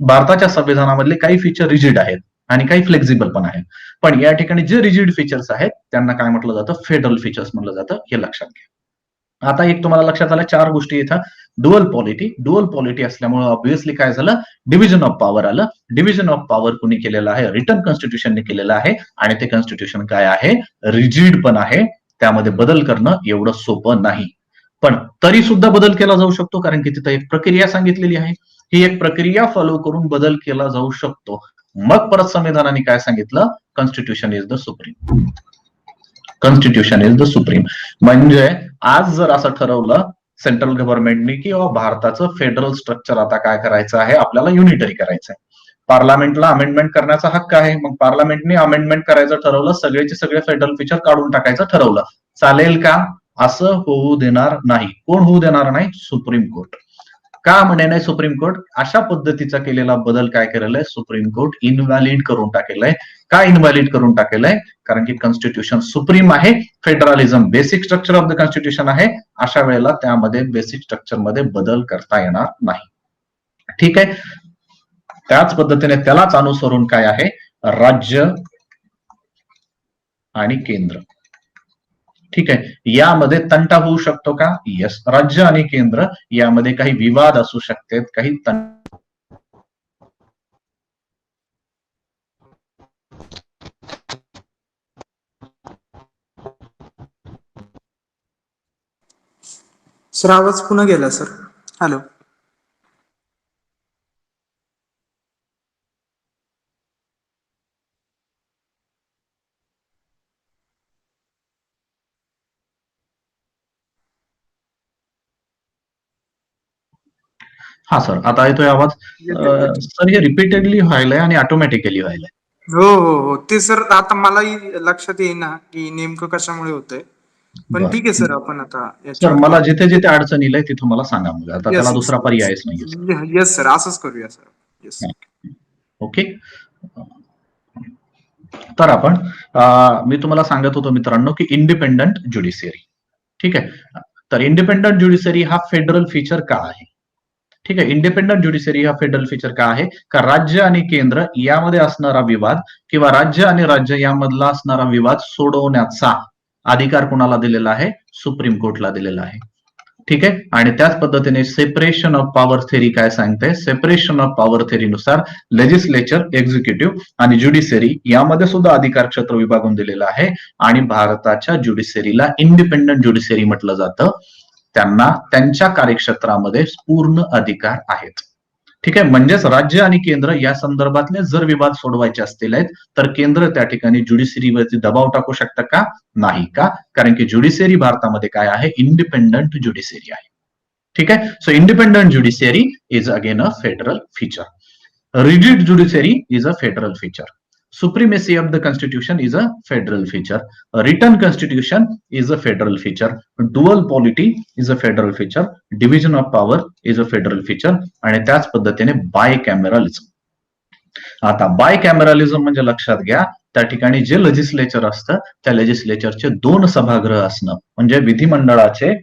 भारताच्या संविधानामधले काही फीचर रिजिड आहेत आणि काही फ्लेक्झिबल पण आहेत. पण या ठिकाणी जे रिजिड फीचर्स आहेत त्यांना काय म्हटलं जातं? फेडरल फीचर्स म्हटलं जातं. हे लक्षात घ्या. आता एक तुम्हाला लक्षात आलं, 4 गोष्टी इथं. डुअल पॉलिटी असल्यामुळे ऑब्व्हियसली काय झालं? डिव्हिजन ऑफ पॉवर आलं. डिव्हिजन ऑफ पॉवर कुणी केलेलं आहे? रिटर्न कॉन्स्टिट्यूशनने केलेलं आहे. आणि ते कॉन्स्टिट्यूशन काय आहे? रिजिड पण आहे. त्यामध्ये बदल करणं एवढं सोपं नाही. पण तरी सुद्धा बदल केला जाऊ शकतो, कारण की तिथं एक प्रक्रिया सांगितलेली आहे. ही एक प्रक्रिया फॉलो करून बदल केला जाऊ शकतो. मग परत संविधानाने काय सांगितलं? Constitution is the supreme. Constitution is the supreme. म्हणजे आज जर असं ठरवलं सेंट्रल गव्हर्नमेंटने की भारताचं फेडरल स्ट्रक्चर आता काय करायचं आहे? आपल्याला युनिटरी करायचं आहे. पार्लमेंटला अमेंडमेंट करण्याचा हक्क आहे. मग पार्लमेंटने अमेंडमेंट करायचं ठरवलं, सगळेचे सगळे फेडरल फीचर काढून टाकायचं ठरवलं. चालेल का? असं होऊ देणार नाही. कोण होऊ देणार नाही? Supreme court. का म्हणे नाही सुप्रीम कोर्ट? अशा पद्धतीचा केलेला बदल काय केलेला आहे? सुप्रीम कोर्ट इनव्हॅलिड करून टाकेलाय. का इनव्हॅलिड करून टाकेलाय? कारण की कॉन्स्टिट्यूशन सुप्रीम आहे. Federalism basic structure of the constitution आहे. अशा वेळेला त्यामध्ये बेसिक स्ट्रक्चर मध्ये बदल करता येणार नाही. ठीक आहे. त्याच पद्धतीने त्यालाच अनुसरून काय आहे? राज्य आणि केंद्र. ठीक आहे. यामध्ये तंटा होऊ शकतो का? येस. राज्य आणि केंद्र यामध्ये काही विवाद असू शकतात, काही सर आवाज पुन्हा गेला सर. हॅलो. हा सर, आता येतोय आवाज? सर हे रिपीटेडली व्हायलाय आणि ऑटोमॅटिकली व्हायलाय. हो हो हो, ते सर आता मलाही लक्षात येईना की नेमकं कशामुळे होतंय. पण ठीक आहे सर, आपण आता सर मला जिथे जिथे अडचण येईल तिथे मला सांगा. मग आता त्याला दुसरा पर्यायच नाही. येस सर, असंच करूया सर. येस. ओके. तर आपण मी तुम्हाला सांगत होतो मित्रांनो की इंडिपेंडंट ज्युडिशियरी. ठीक आहे. तर इंडिपेंडंट ज्युडिशियरी हा फेडरल फीचर का आहे? ठीक आहे. इंडिपेंडंट ज्युडिशियरी हा फेडरल फीचर का आहे? का राज्य आणि केंद्र यामध्ये असणारा विवाद किंवा राज्य आणि राज्य यामधला असणारा विवाद सोडवण्याचा अधिकार कोणाला दिलेला आहे? सुप्रीम कोर्टला दिलेला आहे. ठीक आहे. आणि त्याच पद्धतीने सेपरेशन ऑफ पॉवर थेरी काय सांगते? सेपरेशन ऑफ पॉवर थेरीनुसार लेजिस्लेचर, एक्झिक्युटिव्ह आणि ज्युडिशियरी यामध्ये सुद्धा अधिकार क्षेत्र विभागून दिलेलं आहे. आणि भारताच्या ज्युडिशियरीला इंडिपेंडंट ज्युडिशियरी म्हटलं जातं. त्यांना त्यांच्या कार्यक्षेत्रामध्ये पूर्ण अधिकार आहेत. ठीक आहे. म्हणजेच राज्य आणि केंद्र या संदर्भातले जर विवाद सोडवायचे असतील तर केंद्र त्या ठिकाणी ज्युडिशियरीवरती दबाव टाकू शकतं का? नाही. का? कारण की ज्युडिशियरी भारतामध्ये काय आहे? इंडिपेंडंट ज्युडिशियरी आहे. ठीक आहे. So independent judiciary is again a federal feature. Rigid judiciary is a federal feature. Supremacy of the constitution is a federal feature. A written constitution is a federal feature. Dual polity is a federal feature. Division of power is a federal feature. आणि त्याच पद्धतीने बायकॅमेरलिझम. आता बायकॅमेरलिझम म्हणजे लक्षात घ्या, त्या ठिकाणी जे लेजिस्लेचर असतं त्या लेजिस्लेचरचे 2 सभागृह असणं, म्हणजे विधिमंडळाचे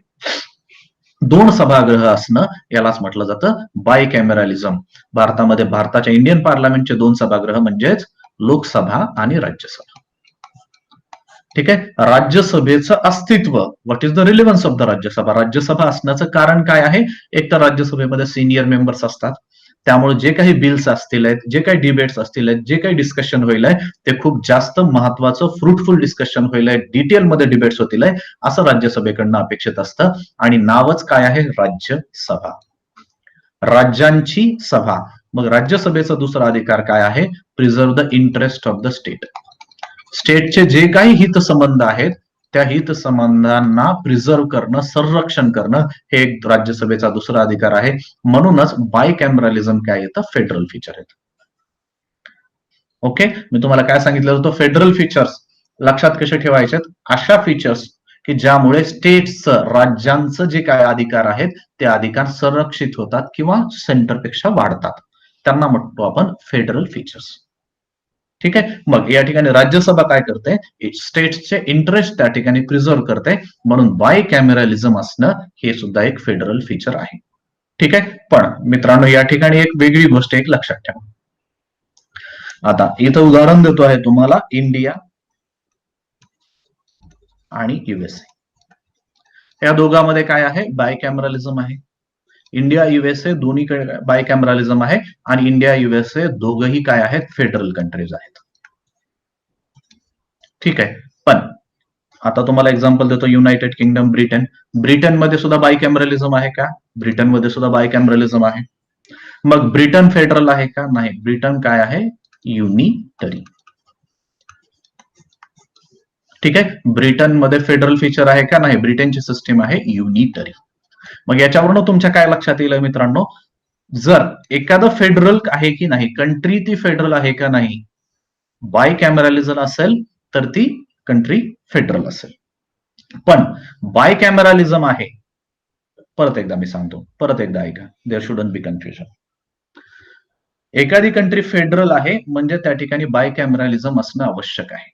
दोन सभागृह असणं यालाच म्हटलं जातं बायकॅमेरलिझम. भारतामध्ये भारताच्या इंडियन पार्लमेंटचे दोन सभागृह म्हणजेच लोकसभा आणि राज्यसभा. ठीक आहे. राज्यसभेचं अस्तित्व, what is the relevance of the Rajya Sabha. Rajya Sabha असण्याचं कारण काय आहे? एक तर राज्यसभेमध्ये सिनियर मेंबर्स असतात, त्यामुळे जे काही बिल्स असतील आहेत, जे काही डिबेट्स असतील आहेत, जे काही डिस्कशन होईल आहे ते खूप जास्त महत्वाचं फ्रुटफुल डिस्कशन होईल आहे, डिटेलमध्ये डिबेट्स होतील आहे असं राज्यसभेकडनं अपेक्षित असतं. आणि नावच काय आहे? राज्यसभा, राज्यांची सभा. मग राज्यसभेचा दुसरा अधिकार काय आहे? Preserve the interest of the state. स्टेटचे जे काही हितसंबंध आहेत त्या हितसंबंधांना प्रिझर्व्ह करणं, संरक्षण करणं हे एक राज्यसभेचा दुसरा अधिकार आहे. म्हणूनच बायकॅमेरलिझम काय येतं? फेडरल फीचर येतं. ओके, मी तुम्हाला काय सांगितलं होतं? फेडरल फीचर्स लक्षात कसे ठेवायचे? अशा फीचर्स की ज्यामुळे स्टेट्सचं, राज्यांचं जे काय अधिकार आहेत ते अधिकार संरक्षित होतात किंवा सेंटरपेक्षा वाढतात, त्यांना म्हणतो आपण फेडरल फीचर्स. ठीक आहे. मग या ठिकाणी राज्यसभा काय करते? स्टेट्सचे इंटरेस्ट त्या ठिकाणी प्रिझर्व्ह करते, म्हणून बायकॅमेरलिझम असणं हे सुद्धा एक फेडरल फीचर आहे. ठीक आहे. पण मित्रांनो या ठिकाणी एक वेगळी गोष्ट एक लक्षात ठेवा. आता इथं उदाहरण देतो आहे तुम्हाला इंडिया आणि युएसए. या दोघांमध्ये काय आहे? बायकॅमेरलिझम आहे. इंडिया युएसए दोन्हीकडे बायकॅमेरलिझम आहे आणि इंडिया युएसए दोघंही काय आहेत? फेडरल कंट्रीज आहेत. ठीक आहे. पण आता तुम्हाला एक्झाम्पल देतो, युनायटेड किंगडम, ब्रिटन. ब्रिटनमध्ये सुद्धा बायकॅमेरलिझम आहे का? ब्रिटनमध्ये सुद्धा बायकॅमेरलिझम आहे. मग ब्रिटन फेडरल आहे का? नाही. ब्रिटन काय आहे? युनिटरी. ठीक आहे. ब्रिटनमध्ये फेडरल फीचर आहे का? नाही. ब्रिटनची सिस्टीम आहे युनिटरी. मग याच्यावरून तुमच्या काय लक्षात येईल मित्रांनो? जर एखादं फेडरल आहे की नाही, कंट्री ती फेडरल आहे का नाही, बायकॅमेरलिझम असेल तर ती कंट्री फेडरल असेल. पण बायकॅमेरलिझम आहे, परत एकदा मी सांगतो, परत एकदा ऐका, देअर शुडंट बी कन्फ्युजन. एखादी कंट्री फेडरल आहे म्हणजे त्या ठिकाणी बायकॅमेरलिझम असणं आवश्यक आहे.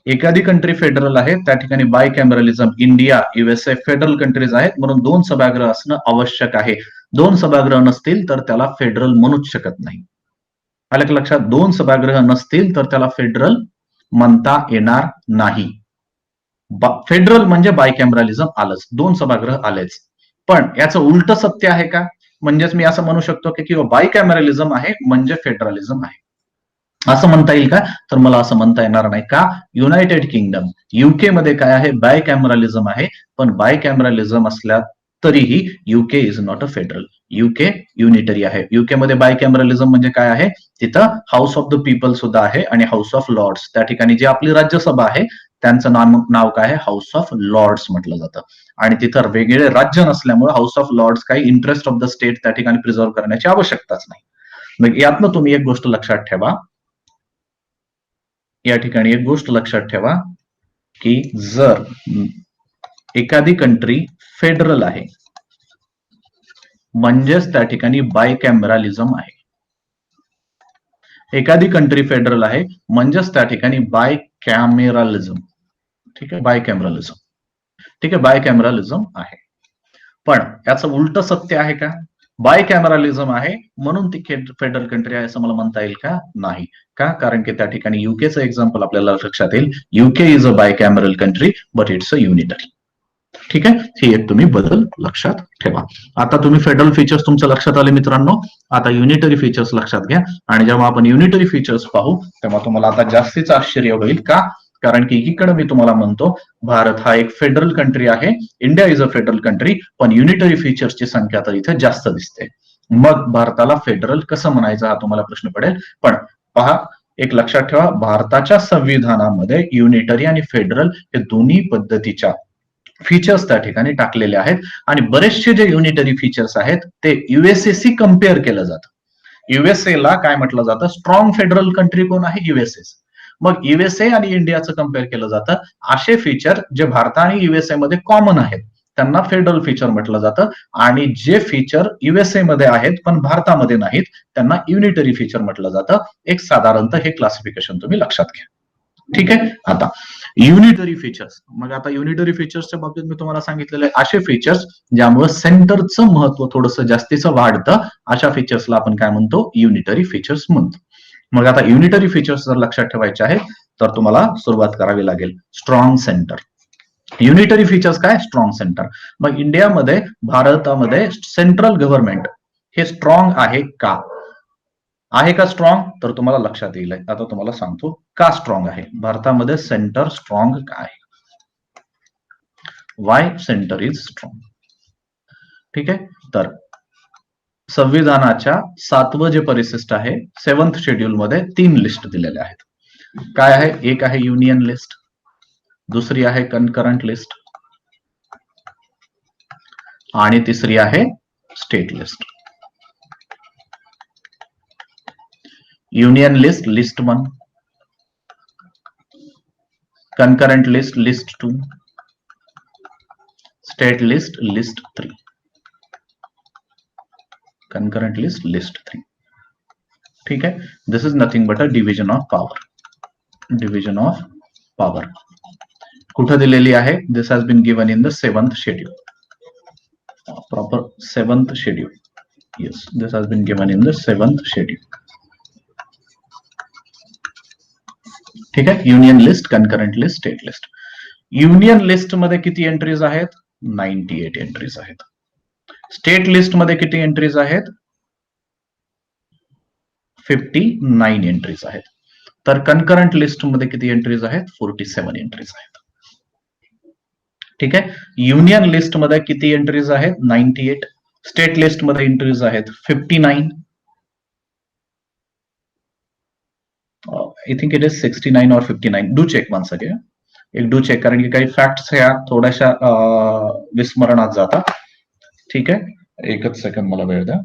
एखादी कंट्री फेडरल आहे त्या ठिकाणी बायकॅमेरलिझम, इंडिया, युएसए फेडरल कंट्रीज आहेत म्हणून दोन सभागृह असणं आवश्यक आहे. दोन सभागृह नसतील तर त्याला फेडरल म्हणूच शकत नाही. आलं का लक्षात? दोन सभागृह नसतील तर त्याला फेडरल म्हणता येणार नाही. फेडरल म्हणजे बायकॅमेरलिझम आलंच, दोन सभागृह आलेच. पण याचं उलट सत्य आहे का? म्हणजेच मी असं म्हणू शकतो की बायकॅमेरलिझम आहे म्हणजे फेडरलिझम आहे असं म्हणता येईल का? तर मला असं म्हणता येणार नाही. का? युनायटेड किंगडम, युके मध्ये काय आहे? बायकॅमेरलिझम आहे. पण बायकॅमेरलिझम असल्या तरीही UK is not a federal. UK unitary आहे. युके मध्ये बायकॅमेरलिझम म्हणजे काय आहे? तिथं हाऊस ऑफ द पीपल सुद्धा आहे आणि हाऊस ऑफ लॉर्ड्स. त्या ठिकाणी जी आपली राज्यसभा आहे त्यांचं नाव काय आहे? हाऊस ऑफ लॉर्ड्स म्हटलं जातं. आणि तिथं वेगळे राज्य नसल्यामुळे हाऊस ऑफ लॉर्ड्स काही इंटरेस्ट ऑफ द स्टेट त्या ठिकाणी प्रिझर्व्ह करण्याची आवश्यकताच नाही. मग यातनं तुम्ही एक गोष्ट लक्षात ठेवा, या ठिकाणी एक गोष्ट लक्षात ठेवा की जर एखादी कंट्री फेडरल आहे म्हणजेच त्या ठिकाणी बायकॅमेरलिझम आहे. एखादी कंट्री फेडरल आहे म्हणजेच त्या ठिकाणी बायकॅमेरलिझम. ठीक आहे, बायकॅमेरलिझम. ठीक आहे, बायकॅमेरलिझम आहे. पण याचं उलट सत्य आहे का? बायकॅमेरलिझम आहे म्हणून ती फेडरल कंट्री आहे असं मला म्हणता येईल का? नाही. का? कारण की त्या ठिकाणी युकेचं एक्झाम्पल आपल्याला लक्षात येईल. UK is a bicameral country but it's a unitary. ठीक आहे, हे एक तुम्ही बदल लक्षात ठेवा. आता तुम्ही फेडरल फीचर्स तुमच्या लक्षात आले मित्रांनो. आता युनिटरी फीचर्स लक्षात घ्या. आणि जेव्हा आपण युनिटरी फीचर्स पाहू तेव्हा तुम्हाला आता जास्तीच आश्चर्य होईल. का? कारण की एकीकडे मी तुम्हाला म्हणतो भारत हा एक फेडरल कंट्री आहे, India is a federal country, पण युनिटरी फीचर्सची संख्या तर इथे जास्त दिसते. मग भारताला फेडरल कसं म्हणायचं हा तुम्हाला प्रश्न पडेल. पण पहा, एक लक्षात ठेवा, भारताच्या संविधानामध्ये युनिटरी आणि फेडरल हे दोन्ही पद्धतीच्या फीचर्स त्या ठिकाणी टाकलेले आहेत. आणि बरेचसे जे युनिटरी फीचर्स आहेत ते युएसएशी कम्पेअर केलं जातं. युएसए ला काय म्हटलं जातं? स्ट्रॉंग फेडरल कंट्री कोण आहे? युएसए. मग युएसए आणि इंडियाचं कम्पेअर केलं जातं. असे फीचर जे भारत आणि युएसए मध्ये कॉमन आहेत त्यांना फेडरल फीचर म्हटलं जातं. आणि जे फीचर युएसए मध्ये आहेत पण भारतामध्ये नाहीत त्यांना युनिटरी फीचर म्हटलं जातं. एक साधारणतः हे क्लासिफिकेशन तुम्ही लक्षात घ्या. ठीक आहे. आता युनिटरी फीचर्स, मग आता युनिटरी फीचर्सच्या बाबतीत मी तुम्हाला सांगितलेले असे फीचर्स ज्यामुळे सेंटरचं महत्व थोडंसं जास्तीचं वाढतं, अशा फीचर्सला आपण काय म्हणतो, युनिटरी फीचर्स म्हणतो. मग आता युनिटरी फीचर्स जर लक्षात ठेवायचे आहेत तर तुम्हाला सुरुवात करावी लागेल स्ट्रॉंग सेंटर. युनिटरी फीचर्स काय, स्ट्रॉंग सेंटर. मग इंडियामध्ये, भारतामध्ये सेंट्रल गव्हर्नमेंट हे स्ट्रॉंग आहे का, आहे का स्ट्रॉंग, तर तुम्हाला लक्षात येईल. आता तुम्हाला सांगतो का स्ट्रॉंग आहे भारतामध्ये सेंटर स्ट्रॉंग का आहे, वाय सेंटर इज स्ट्रॉंग. ठीक आहे. तर संविधानाच्या 7वं जे परिशिष्ट आहे 7th शेड्यूल मध्ये 3 लिस्ट दिलेल्या आहेत. काय आहे, एक आहे युनियन लिस्ट, दुसरी आहे कनकरंट लिस्ट आणि तिसरी आहे state list. Union list list 1, concurrent list list 2, state list list 3, concurrent list list 3. ठीक है. This is nothing but a division of power. Division of power कुठे दिलेली आहे, this has been given in the 7th schedule, proper 7th schedule. Yes, this has been given in the 7th schedule. ठीक आहे. Union list, concurrent list, state list. Union list मध्ये किती entries आहेत, 98 entries आहेत. State list मध्ये किती entries आहेत, 59 entries आहेत. तर कनकरंट लिस्ट मध्ये किती एंट्रीज आहेत, 47 एंट्रीज आहेत. ठीक आहे. युनियन लिस्ट मध्ये किती एंट्रीज आहेत, 98. स्टेट लिस्ट मध्ये एंट्रीज आहेत 59. I think it is 69 or 59. Do check once again. एक डू चेक, कारण की काही फॅक्ट्स ह्या थोड्याशा विस्मरणात जातात. ठीक आहे. एकच सेकंड मला वेळ द्या.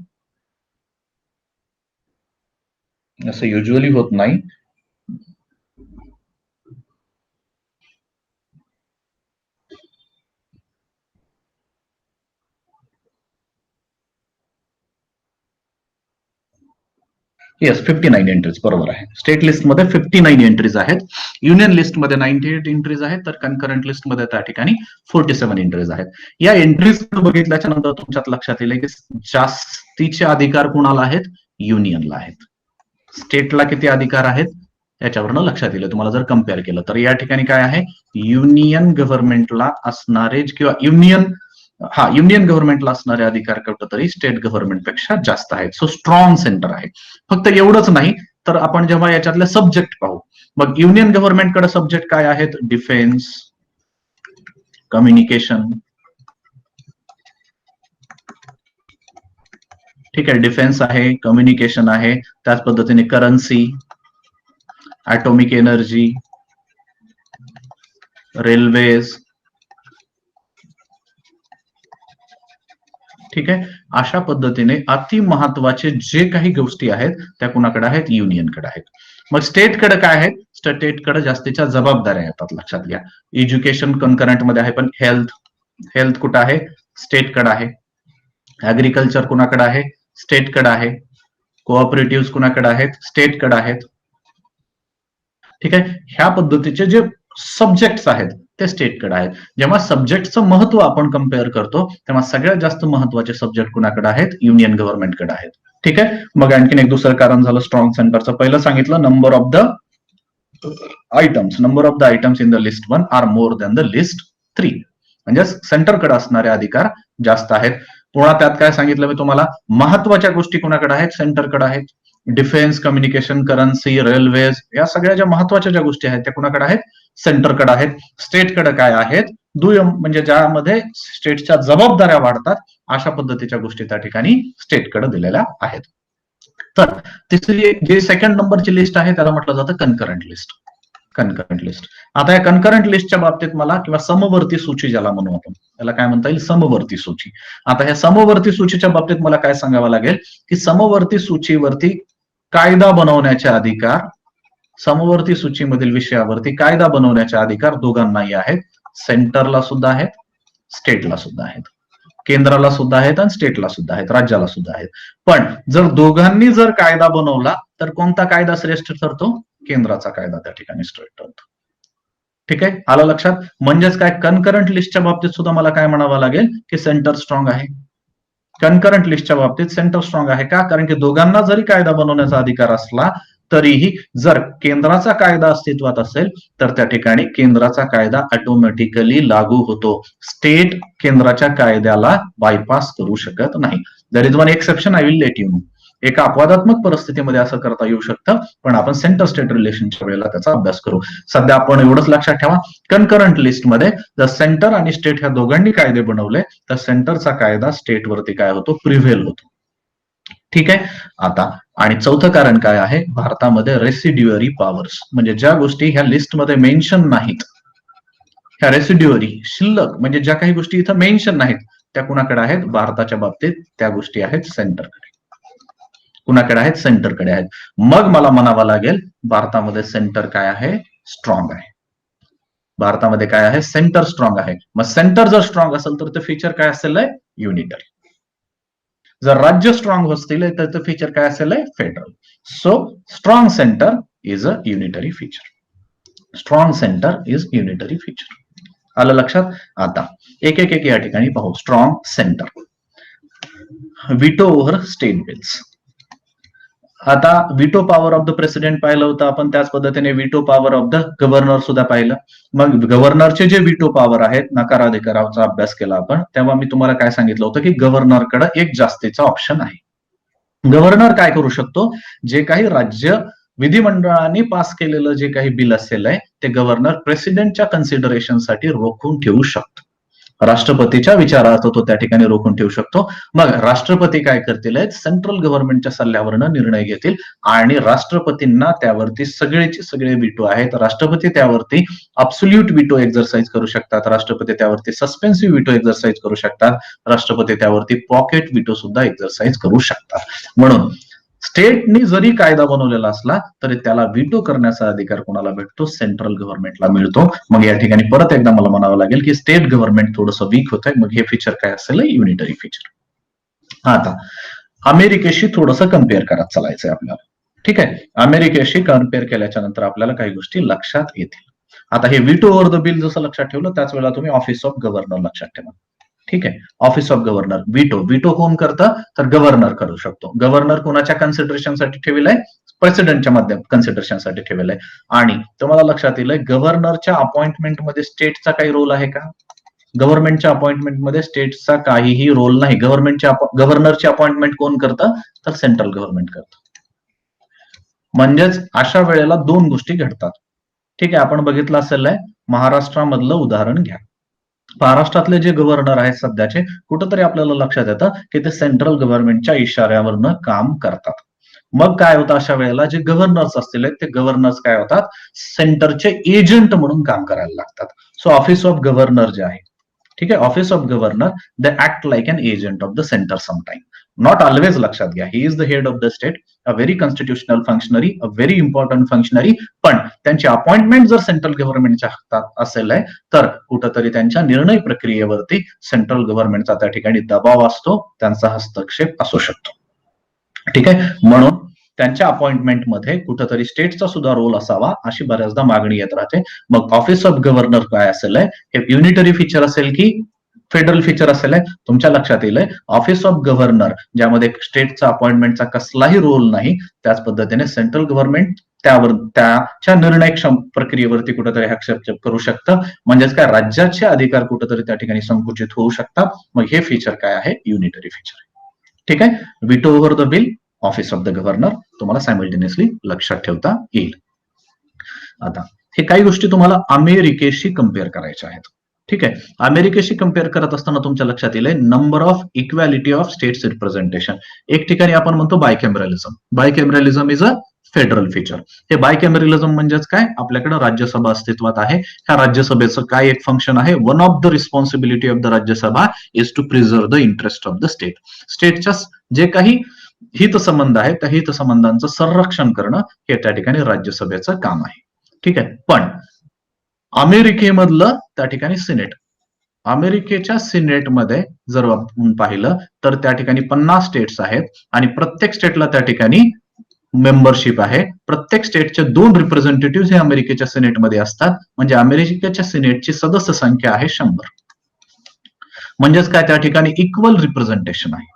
असं युजली होत नाही. येस, 59 एंट्रीज बरोबर आहे. स्टेट लिस्ट मध्ये 59 एंट्रीज आहेत, युनियन लिस्ट मध्ये 98 एंट्रीज आहेत, तर कनकरंट लिस्ट मध्ये त्या ठिकाणी 47 एंट्रीज आहेत. या एंट्रीज बघितल्याच्या नंतर तुमच्यात लक्षात येईल की जास्तीचे अधिकार कोणाला आहेत, युनियनला आहेत. स्टेटला किती अधिकार आहेत याच्यावरनं लक्षात येईल तुम्हाला जर कम्पेअर केलं तर. या ठिकाणी काय आहे, युनियन गव्हर्नमेंटला असणारे किंवा युनियन गव्हर्नमेंटला असणारे अधिकार कुठेतरी स्टेट गव्हर्नमेंट पेक्षा जास्त आहेत. सो स्ट्रॉंग सेंटर आहे. फक्त एवढंच नाही तर आपण जेव्हा याच्यातले सब्जेक्ट पाहू, मग युनियन गव्हर्नमेंटकडे सब्जेक्ट काय आहेत, डिफेन्स, कम्युनिकेशन. ठीक आहे. डिफेन्स आहे, कम्युनिकेशन आहे, त्याच पद्धतीने करन्सी, ॲटॉमिक एनर्जी, रेल्वेज. ठीक आहे. अशा पद्धतीने अति महत्वाचे जे काही गोष्टी आहेत त्या कुणाकडे आहेत, युनियनकडे आहेत. मग स्टेटकडे काय आहे, स्टेटकडे जास्तीच्या जबाबदाऱ्या येतात. लक्षात घ्या. एज्युकेशन कनकरंट मध्ये आहे, पण हेल्थ कुठं आहे, स्टेटकडे आहे. ऍग्रिकल्चर कुणाकडे आहे, स्टेटकडे आहे. कोऑपरेटिव्ह कुणाकडे आहेत, स्टेटकडे आहेत. ठीक आहे. ह्या पद्धतीचे जे सब्जेक्ट्स आहेत ते स्टेटकडे आहेत. जेव्हा सब्जेक्टचं महत्व आपण कम्पेअर करतो तेव्हा सगळ्यात जास्त महत्वाचे सब्जेक्ट कुणाकडे आहेत, युनियन गव्हर्नमेंटकडे आहेत. ठीक आहे. मग आणखीन एक दुसरं कारण झालं स्ट्रॉंग सेंटरचं. पहिलं सांगितलं number of the items in the list 1 are more than the list 3. म्हणजे सेंटरकडे असणारे अधिकार जास्त आहेत. पुन्हा त्यात काय सांगितलं मी तुम्हाला, महत्वाच्या गोष्टी कुणाकडे आहेत, सेंटरकडे आहेत. डिफेन्स, कम्युनिकेशन, करन्सी, रेल्वेज, या सगळ्या ज्या महत्वाच्या ज्या गोष्टी आहेत त्या कुणाकडे आहेत, सेंटरकडे आहेत. स्टेटकडे काय आहेत, दुय्यम म्हणजे ज्यामध्ये स्टेटच्या जबाबदाऱ्या वाढतात अशा पद्धतीच्या गोष्टी त्या ठिकाणी स्टेटकडे दिलेल्या आहेत. तर तिसरी जे सेकंड नंबरची लिस्ट आहे त्याला म्हटलं जातं कनकरंट लिस्ट. Concurrent list. आता या कनकरंट लिस्टच्या बाबतीत मला, किंवा समवर्ती सूची ज्याला म्हणू आपण, त्याला काय म्हणता येईल, समवर्ती सूची. आता ह्या समवर्ती सूचीच्या बाबतीत मला काय सांगावं लागेल की समवर्ती सूचीवरती कायदा बनवण्याचे अधिकार, समवर्ती सूचीमधील विषयावरती कायदा बनवण्याचे अधिकार दोघांनाही आहेत. सेंटरला सुद्धा आहेत, स्टेटला सुद्धा आहेत. केंद्राला सुद्धा आहेत आणि स्टेटला सुद्धा आहेत, राज्याला सुद्धा आहेत. पण जर दोघांनी जर कायदा बनवला तर कोणता कायदा श्रेष्ठ ठरतो, केंद्राचा कायदा त्या ठिकाणी श्रेष्ठ ठरतो. ठीक आहे, आलं लक्षात? म्हणजेच काय, कन्करंट लिस्टच्या बाबतीत सुद्धा मला काय म्हणावं लागेल की सेंटर स्ट्रॉंग आहे. कन्करंट लिस्टच्या बाबतीत सेंटर स्ट्रॉंग आहे का? कारण की दोघांना जरी कायदा बनवण्याचा अधिकार असला तरीही जर केंद्राचा कायदा अस्तित्वात असेल तर त्या ठिकाणी केंद्राचा कायदा ऑटोमॅटिकली लागू होतो. स्टेट केंद्राच्या कायद्याला बायपास करू शकत नाही. There is one exception, I will let you know. एका अपवादात्मक परिस्थितीमध्ये असं करता येऊ शकतं, पण आपण सेंटर स्टेट रिलेशनच्या वेळेला त्याचा अभ्यास करू. सध्या आपण एवढंच लक्षात ठेवा, कन्करंट लिस्टमध्ये जर सेंटर आणि स्टेट ह्या दोघांनी कायदे बनवले तर सेंटरचा कायदा स्टेटवरती काय होतो, प्रिव्हेल होतो. ठीक आहे. आता आणि चौथं कारण काय आहे, भारतामध्ये रेसिड्युअरी पॉवर्स, म्हणजे ज्या गोष्टी ह्या लिस्टमध्ये मेन्शन नाहीत, ह्या रेसिड्युअरी शिल्लक म्हणजे ज्या काही गोष्टी इथं मेन्शन नाहीत त्या कुणाकडे आहेत, भारताच्या बाबतीत त्या गोष्टी आहेत सेंटरकडे. कुणाकडे आहेत, सेंटरकडे आहेत. मग मला म्हणावं लागेल भारतामध्ये सेंटर काय आहे, स्ट्रॉंग आहे. भारतामध्ये काय आहे, सेंटर स्ट्रॉंग आहे. मग सेंटर जर स्ट्रॉंग असेल तर ते फीचर काय असेल, युनिटरी. जर राज्य स्ट्रॉंग असतील तर ते फीचर काय असेल, federal. So strong centre is a unitary feature. Strong centre is unitary feature. आलं लक्षात? आता एक एक एक या ठिकाणी पाहू. Strong centre, veto over state bills. आता veto power of the president पाहिलं होतं आपण, त्याच पद्धतीने veto power of the governor सुद्धा पाहिलं. मग गव्हर्नरचे जे विटो पॉवर आहेत, नकाराधिकाराचा अभ्यास केला आपण, तेव्हा मी तुम्हाला काय सांगितलं होतं की गव्हर्नरकडे एक जास्तीचा ऑप्शन आहे. गव्हर्नर काय करू शकतो, जे काही राज्य विधिमंडळाने पास केलेलं जे काही बिल असेल ते गव्हर्नर प्रेसिडेंटच्या कन्सिडरेशनसाठी रोखून ठेवू शकतो. राष्ट्रपतीच्या विचारार्थ तो त्या ठिकाणी रोखून ठेवू शकतो. मग राष्ट्रपती काय करतील, सेंट्रल गव्हर्नमेंटच्या सल्ल्यावरनं निर्णय घेतील आणि राष्ट्रपतींना त्यावरती सगळेचे सगळे विटो आहेत. राष्ट्रपती त्यावरती अब्सोल्यूट विटो एक्झरसाइज करू शकतात, राष्ट्रपती त्यावरती सस्पेन्सिव्ह विटो एक्झरसाइज करू शकतात, राष्ट्रपती त्यावरती पॉकेट विटो सुद्धा एक्झरसाइज करू शकतात. म्हणून स्टेटनी जरी कायदा बनवलेला असला तरी त्याला विटो करण्याचा अधिकार कोणाला भेटतो, सेंट्रल गव्हर्नमेंटला मिळतो. मग या ठिकाणी परत एकदा मला म्हणावं लागेल की स्टेट गव्हर्नमेंट थोडंसं वीक होत आहे. मग हे फीचर काय असेल, युनिटरी फीचर. आता अमेरिकेशी थोडंसं कम्पेअर करत चालायचंय आपल्याला. ठीक आहे, अमेरिकेशी कम्पेअर केल्याच्या नंतर आपल्याला काही गोष्टी लक्षात येतील. आता हे विटो ओव्हर द बिल जसं लक्षात ठेवलं त्याच वेळेला तुम्ही ऑफिस ऑफ गव्हर्नर लक्षात ठेवा. ठीक आहे, ऑफिस ऑफ गव्हर्नर, विटो कोण करतं, तर गव्हर्नर करू शकतो. गव्हर्नर कोणाच्या कन्सिडरेशनसाठी ठेवलंय, प्रेसिडेंटच्या माध्यम कन्सिडरेशनसाठी ठेवलंय. आणि तुम्हाला लक्षात येईल गव्हर्नरच्या अपॉइंटमेंटमध्ये स्टेटचा काही रोल आहे का? गव्हर्नमेंटच्या अपॉइंटमेंटमध्ये स्टेटचा काहीही रोल नाही. गव्हर्नरची अपॉइंटमेंट कोण करतं, तर सेंट्रल गव्हर्नमेंट करतं. म्हणजेच अशा वेळेला दोन गोष्टी घडतात. ठीक आहे, आपण बघितलं असेल महाराष्ट्रामधलं उदाहरण घ्या. महाराष्ट्रातले जे गव्हर्नर आहेत सध्याचे, कुठंतरी आपल्याला लक्षात येतं की ते सेंट्रल गव्हर्नमेंटच्या इशाऱ्यावरनं काम करतात. मग काय होतं अशा वेळेला, जे गव्हर्नर्स असतील ते गव्हर्नर्स काय होतात, सेंटरचे एजंट म्हणून काम करायला लागतात. सो ऑफिस ऑफ गव्हर्नर जे आहे, ठीक आहे, office of governor they act like an agent of the centre sometime. Not always, लक्षात घ्या. He is the head of the state, a very constitutional functionary, a very important functionary. पण त्यांची appointment जर central गव्हर्नमेंटच्या हातात असेल तर कुठंतरी त्यांच्या निर्णय प्रक्रियेवरती सेंट्रल गव्हर्नमेंटचा त्या ठिकाणी दबाव असतो, त्यांचा हस्तक्षेप असू शकतो. ठीक आहे, म्हणून त्यांच्या अपॉइंटमेंटमध्ये कुठंतरी स्टेटचा सुद्धा रोल असावा अशी बऱ्याचदा मागणी येत राहते. मग ऑफिस ऑफ गव्हर्नर काय असेल, हे युनिटरी फीचर असेल की फेडरल फीचर असेल, तुमच्या लक्षात येईल ऑफिस ऑफ गव्हर्नर ज्यामध्ये स्टेटचा अपॉइंटमेंटचा कसलाही रोल नाही, त्याच पद्धतीने सेंट्रल गव्हर्नमेंट त्यावर त्याच्या निर्णय प्रक्रियेवरती कुठेतरी हस्तक्षेप करू शकतं. म्हणजेच काय, राज्याचे अधिकार कुठेतरी त्या ठिकाणी संकुचित होऊ शकतात. मग हे फीचर काय आहे, युनिटरी फीचर. ठीक आहे, veto over the bill, office of the governor तुम्हाला सायमल्टेनियसली लक्षात ठेवता येईल. आता हे काही गोष्टी तुम्हाला अमेरिकेशी कम्पेअर करायच्या आहेत. ठीक आहे, अमेरिकेशी कम्पेअर करत असताना तुमच्या लक्षात येईल number of equality of states representation. एक ठिकाणी आपण म्हणतो बायकॅमेरलिझम. बायकॅमेरलिझम इज अ फेडरल फीचर. हे बायकॅमेरलिझम म्हणजेच काय, आपल्याकडे राज्यसभा अस्तित्वात आहे. ह्या राज्यसभेचं काय एक फंक्शन आहे, one of the responsibility of the Rajya Sabha is to preserve the interest of the state. स्टेटच्या जे काही हितसंबंध आहेत त्या हितसंबंधांचं संरक्षण करणं हे त्या ठिकाणी राज्यसभेचं काम आहे. ठीक आहे, पण अमेरिकेमधलं त्या ठिकाणी सिनेट, अमेरिकेच्या सिनेटमध्ये जर आपण पाहिलं तर त्या ठिकाणी 50 स्टेट्स आहेत आणि प्रत्येक स्टेटला त्या ठिकाणी मेंबरशिप आहे. प्रत्येक स्टेटचे 2 रिप्रेझेंटेटिव्ह हे अमेरिकेच्या सिनेटमध्ये असतात. म्हणजे अमेरिकेच्या सिनेटची सदस्य संख्या आहे 100. म्हणजेच काय, त्या ठिकाणी इक्वल रिप्रेझेंटेशन आहे.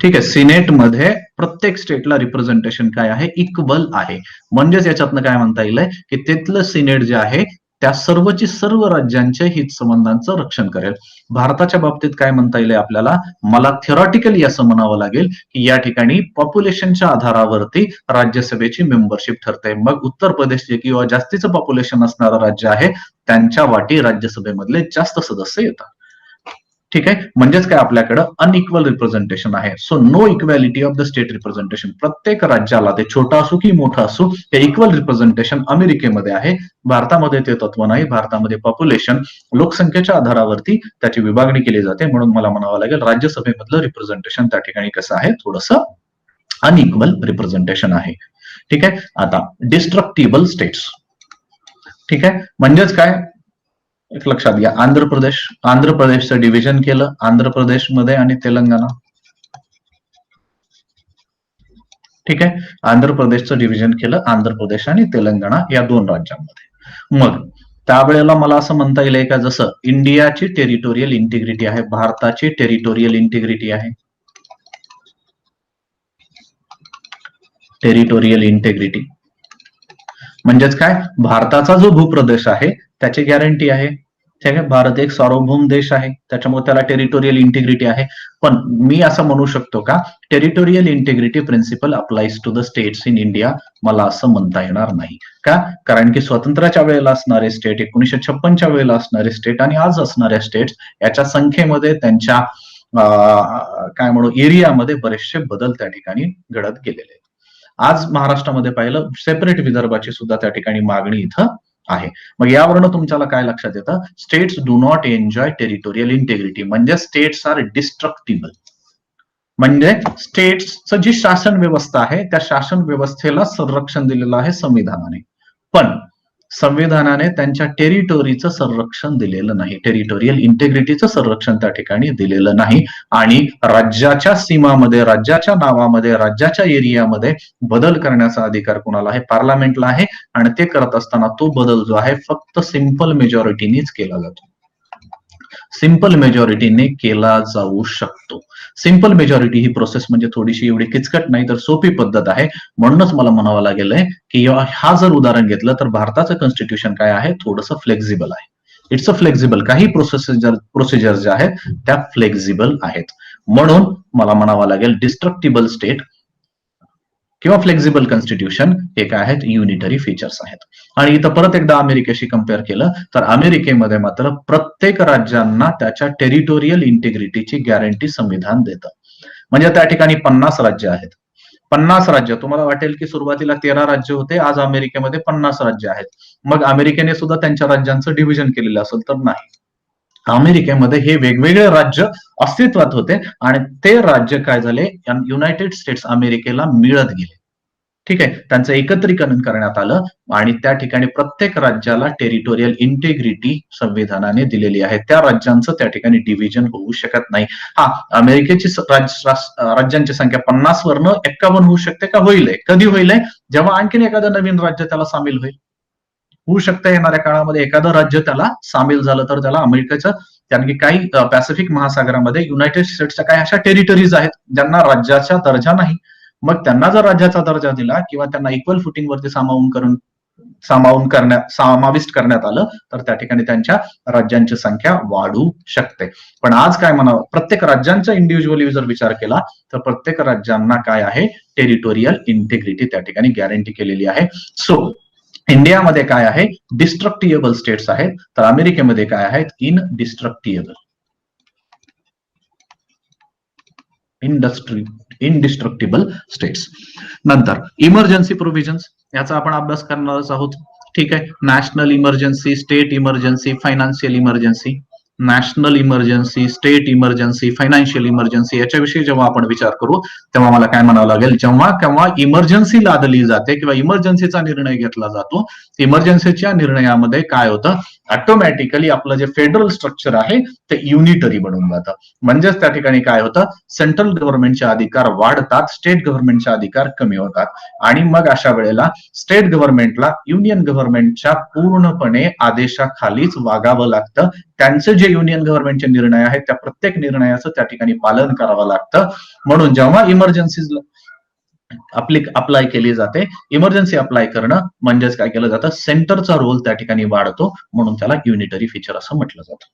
ठीक आहे, सिनेटमध्ये प्रत्येक स्टेटला रिप्रेझेंटेशन काय आहे, इक्वल आहे. म्हणजेच याच्यातनं काय म्हणता येईल की तिथलं सिनेट जे आहे त्या सर्वची सर्व राज्यांच्या हित संबंधांचं रक्षण करेल. भारताच्या बाबतीत काय म्हणता येईल आपल्याला, मला थेरॉटिकली असं म्हणावं लागेल की या ठिकाणी पॉप्युलेशनच्या आधारावरती राज्यसभेची मेंबरशिप ठरते. मग उत्तर प्रदेश जे किंवा जास्तीचं पॉप्युलेशन असणारं राज्य आहे त्यांच्या वाटी राज्यसभेमधले जास्त सदस्य येतात. ठीक आहे, म्हणजेच काय आपल्याकडे अनइक्वल रिप्रेझेंटेशन आहे. So no equality of the state representation. प्रत्येक राज्याला ते छोटा असो की मोठा असो ते इक्वल रिप्रेझेंटेशन अमेरिकेमध्ये आहे. भारतामध्ये ते तत्व नाही. भारतामध्ये पॉप्युलेशन लोकसंख्येच्या आधारावरती त्याची विभागणी केली जाते. म्हणून मला म्हणावं लागेल राज्यसभेमधलं रिप्रेझेंटेशन त्या ठिकाणी कसं आहे, थोडंसं अनइक्वल रिप्रेझेंटेशन आहे. ठीक आहे, आता डिस्ट्रक्टिबल स्टेट्स. ठीक आहे, म्हणजेच काय, एक लक्षात घ्या, आंध्र प्रदेशचं डिव्हिजन केलं आंध्र प्रदेशमध्ये आणि तेलंगणा. ठीक आहे, आंध्र प्रदेशचं डिव्हिजन केलं आंध्र प्रदेश आणि तेलंगणा या 2 राज्यांमध्ये. मग त्यावेळेला मला असं म्हणता येईल का, जसं इंडियाची टेरिटोरियल इंटिग्रिटी आहे, भारताची टेरिटोरियल इंटिग्रिटी आहे. टेरिटोरियल इंटिग्रिटी म्हणजेच काय, भारताचा जो भूप्रदेश आहे त्याची गॅरंटी आहे. ठीक आहे, भारत एक सार्वभौम देश आहे त्याच्यामुळे त्याला टेरिटोरियल इंटिग्रिटी आहे. पण मी असं म्हणू शकतो का, territorial integrity principle applies to the states in India? मला असं म्हणता येणार नाही. का? कारण की स्वातंत्र्याच्या वेळेला असणारे स्टेट, 1956च्या वेळेला असणारे स्टेट आणि आज असणाऱ्या स्टेट्स याच्या संख्येमध्ये, त्यांच्या काय म्हणू एरियामध्ये बरेचसे बदल त्या ठिकाणी घडत गेलेले. आज महाराष्ट्रामध्ये पाहिलं सेपरेट विदर्भाची सुद्धा त्या ठिकाणी मागणी इथं आहे. मग यावरून तुमच्याला काय लक्षात येतं, states do not enjoy territorial integrity. म्हणजे स्टेट्स आर डिस्ट्रक्टिबल. म्हणजे स्टेट्सचं जी शासन व्यवस्था आहे त्या शासन व्यवस्थेला संरक्षण दिलेलं आहे संविधानाने. पण संविधानाने त्यांच्या टेरिटोरीचं संरक्षण दिलेलं नाही, टेरिटोरियल इंटिग्रिटीचं संरक्षण त्या ठिकाणी दिलेलं नाही. आणि राज्याच्या सीमामध्ये, राज्याच्या नावामध्ये, राज्याच्या एरियामध्ये बदल करण्याचा अधिकार कोणाला आहे? पार्लमेंटला आहे. आणि ते करत असताना तो बदल जो आहे फक्त सिंपल मेजॉरिटीनेच केला जातो. सिंपल मेजॉरिटीने केला जाऊ शकतो. सिंपल मेजॉरिटी ही प्रोसेस म्हणजे थोडीशी एवढी किचकट नाही तर सोपी पद्धत आहे. म्हणूनच मला म्हणावं लागेल की हा जर उदाहरण घेतलं तर भारताचं कॉन्स्टिट्यूशन काय आहे, थोडंसं फ्लेक्झिबल आहे. It's a flexible. काही प्रोसिजर ज्या आहेत त्या फ्लेक्झिबल आहेत. म्हणून मला म्हणावं लागेल डिस्ट्रक्टिबल स्टेट किंवा फ्लेक्झिबल कॉन्स्टिट्यूशन हे काय आहेत, युनिटरी फीचर्स आहेत. आणि इथं परत एकदा अमेरिकेशी कम्पेअर केलं तर अमेरिकेमध्ये मात्र प्रत्येक राज्यांना त्याच्या टेरिटोरियल इंटिग्रिटीची गॅरंटी संविधान देतं. म्हणजे त्या ठिकाणी 50 राज्य आहेत. 50 राज्य, तुम्हाला वाटेल की सुरुवातीला 13 राज्य होते, आज अमेरिकेमध्ये 50 राज्य आहेत. मग अमेरिकेने सुद्धा त्यांच्या राज्यांचं डिव्हिजन केलेलं असेल तर नाही. अमेरिकेमध्ये हे वेगवेगळे राज्य अस्तित्वात होते आणि ते राज्य काय झाले, युनायटेड स्टेट्स अमेरिकेला मिळत गेले. ठीक आहे, त्यांचं एकत्रीकरण करण्यात आलं आणि त्या ठिकाणी प्रत्येक राज्याला टेरिटोरियल इंटिग्रिटी संविधानाने दिलेली आहे. त्या राज्यांचं त्या ठिकाणी डिव्हिजन होऊ शकत नाही. हा, अमेरिकेची राज्यांची संख्या 50 वरनं 51 होऊ शकते का? होईल. कधी होईल? जेव्हा आणखीन एखादं नवीन राज्य त्याला सामील होईल. होऊ शकतं येणाऱ्या काळामध्ये एखादं राज्य त्याला सामील झालं तर त्याला अमेरिकेचं, कारण की काही पॅसिफिक महासागरामध्ये युनायटेड स्टेट्सच्या काही अशा टेरिटरीज आहेत ज्यांना राज्याचा दर्जा नाही. मग त्यांना जर राज्याचा दर्जा दिला किंवा त्यांना इक्वल फुटिंगवरती समाविष्ट करण्यात आलं तर त्या ठिकाणी त्यांच्या राज्यांची संख्या वाढू शकते. पण आज काय म्हणावं, प्रत्येक राज्यांचा इंडिव्हिज्युअली जर विचार केला तर प्रत्येक राज्यांना काय आहे, टेरिटोरियल इंटिग्रिटी त्या ठिकाणी गॅरंटी केलेली आहे. सो इंडियामध्ये काय आहे, डिस्ट्रक्टिएबल स्टेट्स आहेत, तर अमेरिकेमध्ये काय आहेत, इनडिस्ट्रक्टिबल स्टेट्स. नंतर इमर्जन्सी प्रोव्हिजन्स, याचा आपण अभ्यास करणारच आहोत. ठीक आहे, national emergency, state emergency, financial emergency. National emergency, state emergency, financial emergency याच्याविषयी जेव्हा आपण विचार करू तेव्हा मला काय म्हणावं लागेल, जेव्हा केव्हा इमर्जन्सी लादली जाते किंवा इमर्जन्सीचा निर्णय घेतला जातो, इमर्जन्सीच्या निर्णयामध्ये काय होतं, ऑटोमॅटिकली आपलं जे फेडरल स्ट्रक्चर आहे ते युनिटरी बनून जातं. म्हणजेच त्या ठिकाणी काय होतं, सेंट्रल गव्हर्नमेंटचे अधिकार वाढतात, स्टेट गव्हर्नमेंटचे अधिकार कमी होतात आणि मग अशा वेळेला स्टेट गव्हर्नमेंटला युनियन गव्हर्नमेंटच्या पूर्णपणे आदेशाखालीच वागावं लागतं. त्यांचे जे युनियन गव्हर्नमेंटचे निर्णय आहेत त्या प्रत्येक निर्णयाचं त्या ठिकाणी पालन करावं लागतं. म्हणून जेव्हा इमर्जन्सी अप्लाय केली जाते, इमर्जन्सी अप्लाय करणं म्हणजेच काय केलं जातं, सेंटरचा रोल त्या ठिकाणी वाढतो, म्हणून त्याला युनिटरी फीचर असं म्हटलं जातं.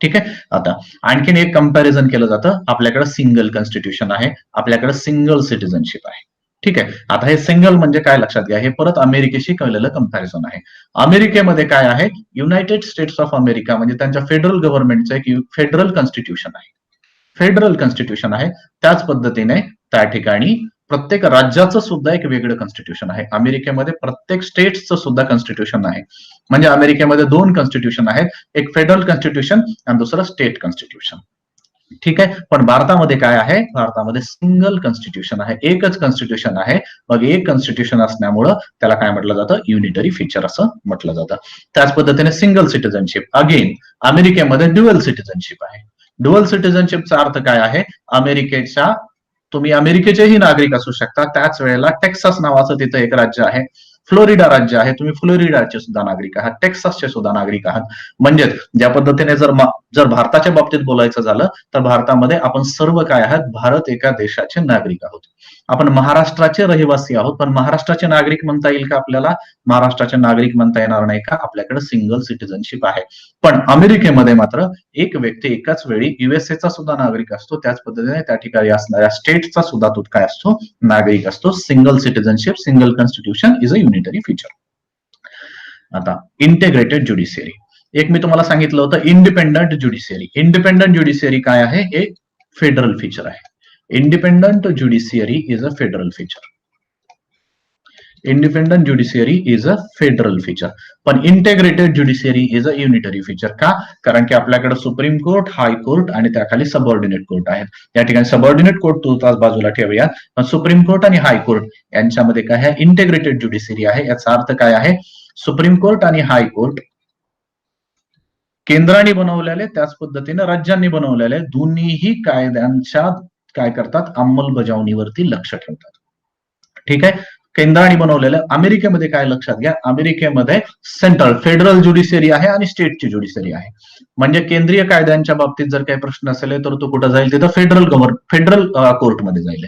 ठीक आहे. आता आणखीन एक कंपॅरिझन केलं जातं, आपल्याकडे सिंगल कॉन्स्टिट्यूशन आहे, आपल्याकडे सिंगल सिटीजनशिप आहे. ठीक आहे. आता हे सिंगल म्हणजे काय लक्षात घ्या, हे परत अमेरिकेशी केलेलं कंपॅरिझन आहे. अमेरिकेमध्ये काय आहे, युनायटेड स्टेट्स ऑफ अमेरिका म्हणजे त्यांच्या फेडरल गव्हर्नमेंटचं एक फेडरल कॉन्स्टिट्यूशन आहे, फेडरल कॉन्स्टिट्यूशन आहे. त्याच पद्धतीने त्या ठिकाणी प्रत्येक राज्याचं सुद्धा एक वेगळं कॉन्स्टिट्यूशन आहे. अमेरिकेमध्ये प्रत्येक स्टेट्सचं सुद्धा कॉन्स्टिट्यूशन आहे. म्हणजे अमेरिकेमध्ये 2 कॉन्स्टिट्यूशन आहेत, एक फेडरल कॉन्स्टिट्यूशन आणि दुसरं स्टेट कॉन्स्टिट्यूशन. ठीक आहे. पण भारतामध्ये काय आहे, भारतामध्ये सिंगल कॉन्स्टिट्यूशन आहे, एकच कॉन्स्टिट्यूशन आहे. मग एक कॉन्स्टिट्यूशन असल्यामुळं त्याला काय म्हटलं जातं, युनिटरी फीचर असं म्हटलं जातं. त्याच पद्धतीने सिंगल सिटीजनशिप, अगेन अमेरिकेमध्ये ड्युअल सिटीजनशिप आहे. ड्युअल सिटीजनशिपचा अर्थ काय आहे, अमेरिकेच्या तुम्ही अमेरिकेचेही नागरिक असू शकता, त्याच वेळेला टेक्सास नावाचं तिथं एक राज्य आहे, फ्लोरिडा राज्य आहे, तुम्ही फ्लोरिडाचे सुद्धा नागरिक आहात, टेक्सासचे सुद्धा नागरिक आहात. म्हणजेच ज्या पद्धतीने जर भारताच्या बाबतीत बोलायचं झालं तर भारतामध्ये आपण सर्व काय आहात, भारत एका देशाचे नागरिक आहोत. आपण महाराष्ट्राचे रहिवासी आहोत, पण महाराष्ट्राचे नागरिक म्हणता येईल का आपल्याला, महाराष्ट्राचे नागरिक म्हणता येणार नाही का, आपल्याकडे सिंगल सिटीजनशिप आहे. पण अमेरिकेमध्ये मात्र एक व्यक्ती एकाच वेळी युएसएचा सुद्धा नागरिक असतो, त्याच पद्धतीने त्या ठिकाणी असणाऱ्या स्टेटचा सुद्धा तो काय असतो, नागरिक असतो. Single citizenship, single constitution is a unitary feature. आता इंटिग्रेटेड ज्युडिशियरी, एक मी तुम्हाला सांगितलं होतं इंडिपेंडंट ज्युडिशियरी. इंडिपेंडंट ज्युडिशियरी काय आहे, हे फेडरल फीचर आहे. Independent judiciary is a federal feature. Independent judiciary is a federal feature. पण integrated judiciary is a unitary feature. का, कारण की आपल्याकडे सुप्रीम कोर्ट, हाय कोर्ट आणि त्याखाली सबऑर्डिनेट कोर्ट आहेत. या ठिकाणी सबऑर्डिनेट कोर्ट तो तास बाजूला ठेवूया, पण सुप्रीम कोर्ट आणि हाय कोर्ट यांच्यामध्ये काय आहे, इंटिग्रेटेड ज्युडिशियरी आहे. याचा अर्थ काय आहे, सुप्रीम कोर्ट आणि हाय कोर्ट केंद्राने बनवलेले त्याच पद्धतीने राज्यांनी बनवलेले दोन्हीही कायद्यांच्या काय करतात, अंमलबजावणीवरती लक्ष ठेवतात. ठीक आहे. केंद्राने बनवलेलं, अमेरिकेमध्ये काय लक्षात घ्या, अमेरिकेमध्ये सेंट्रल फेडरल ज्युडिशियरी आहे आणि स्टेटची ज्युडिशियरी आहे. म्हणजे केंद्रीय कायद्यांच्या बाबतीत जर काही प्रश्न असेल तर तो कुठं जाईल, तिथं फेडरल कोर्टमध्ये जाईल.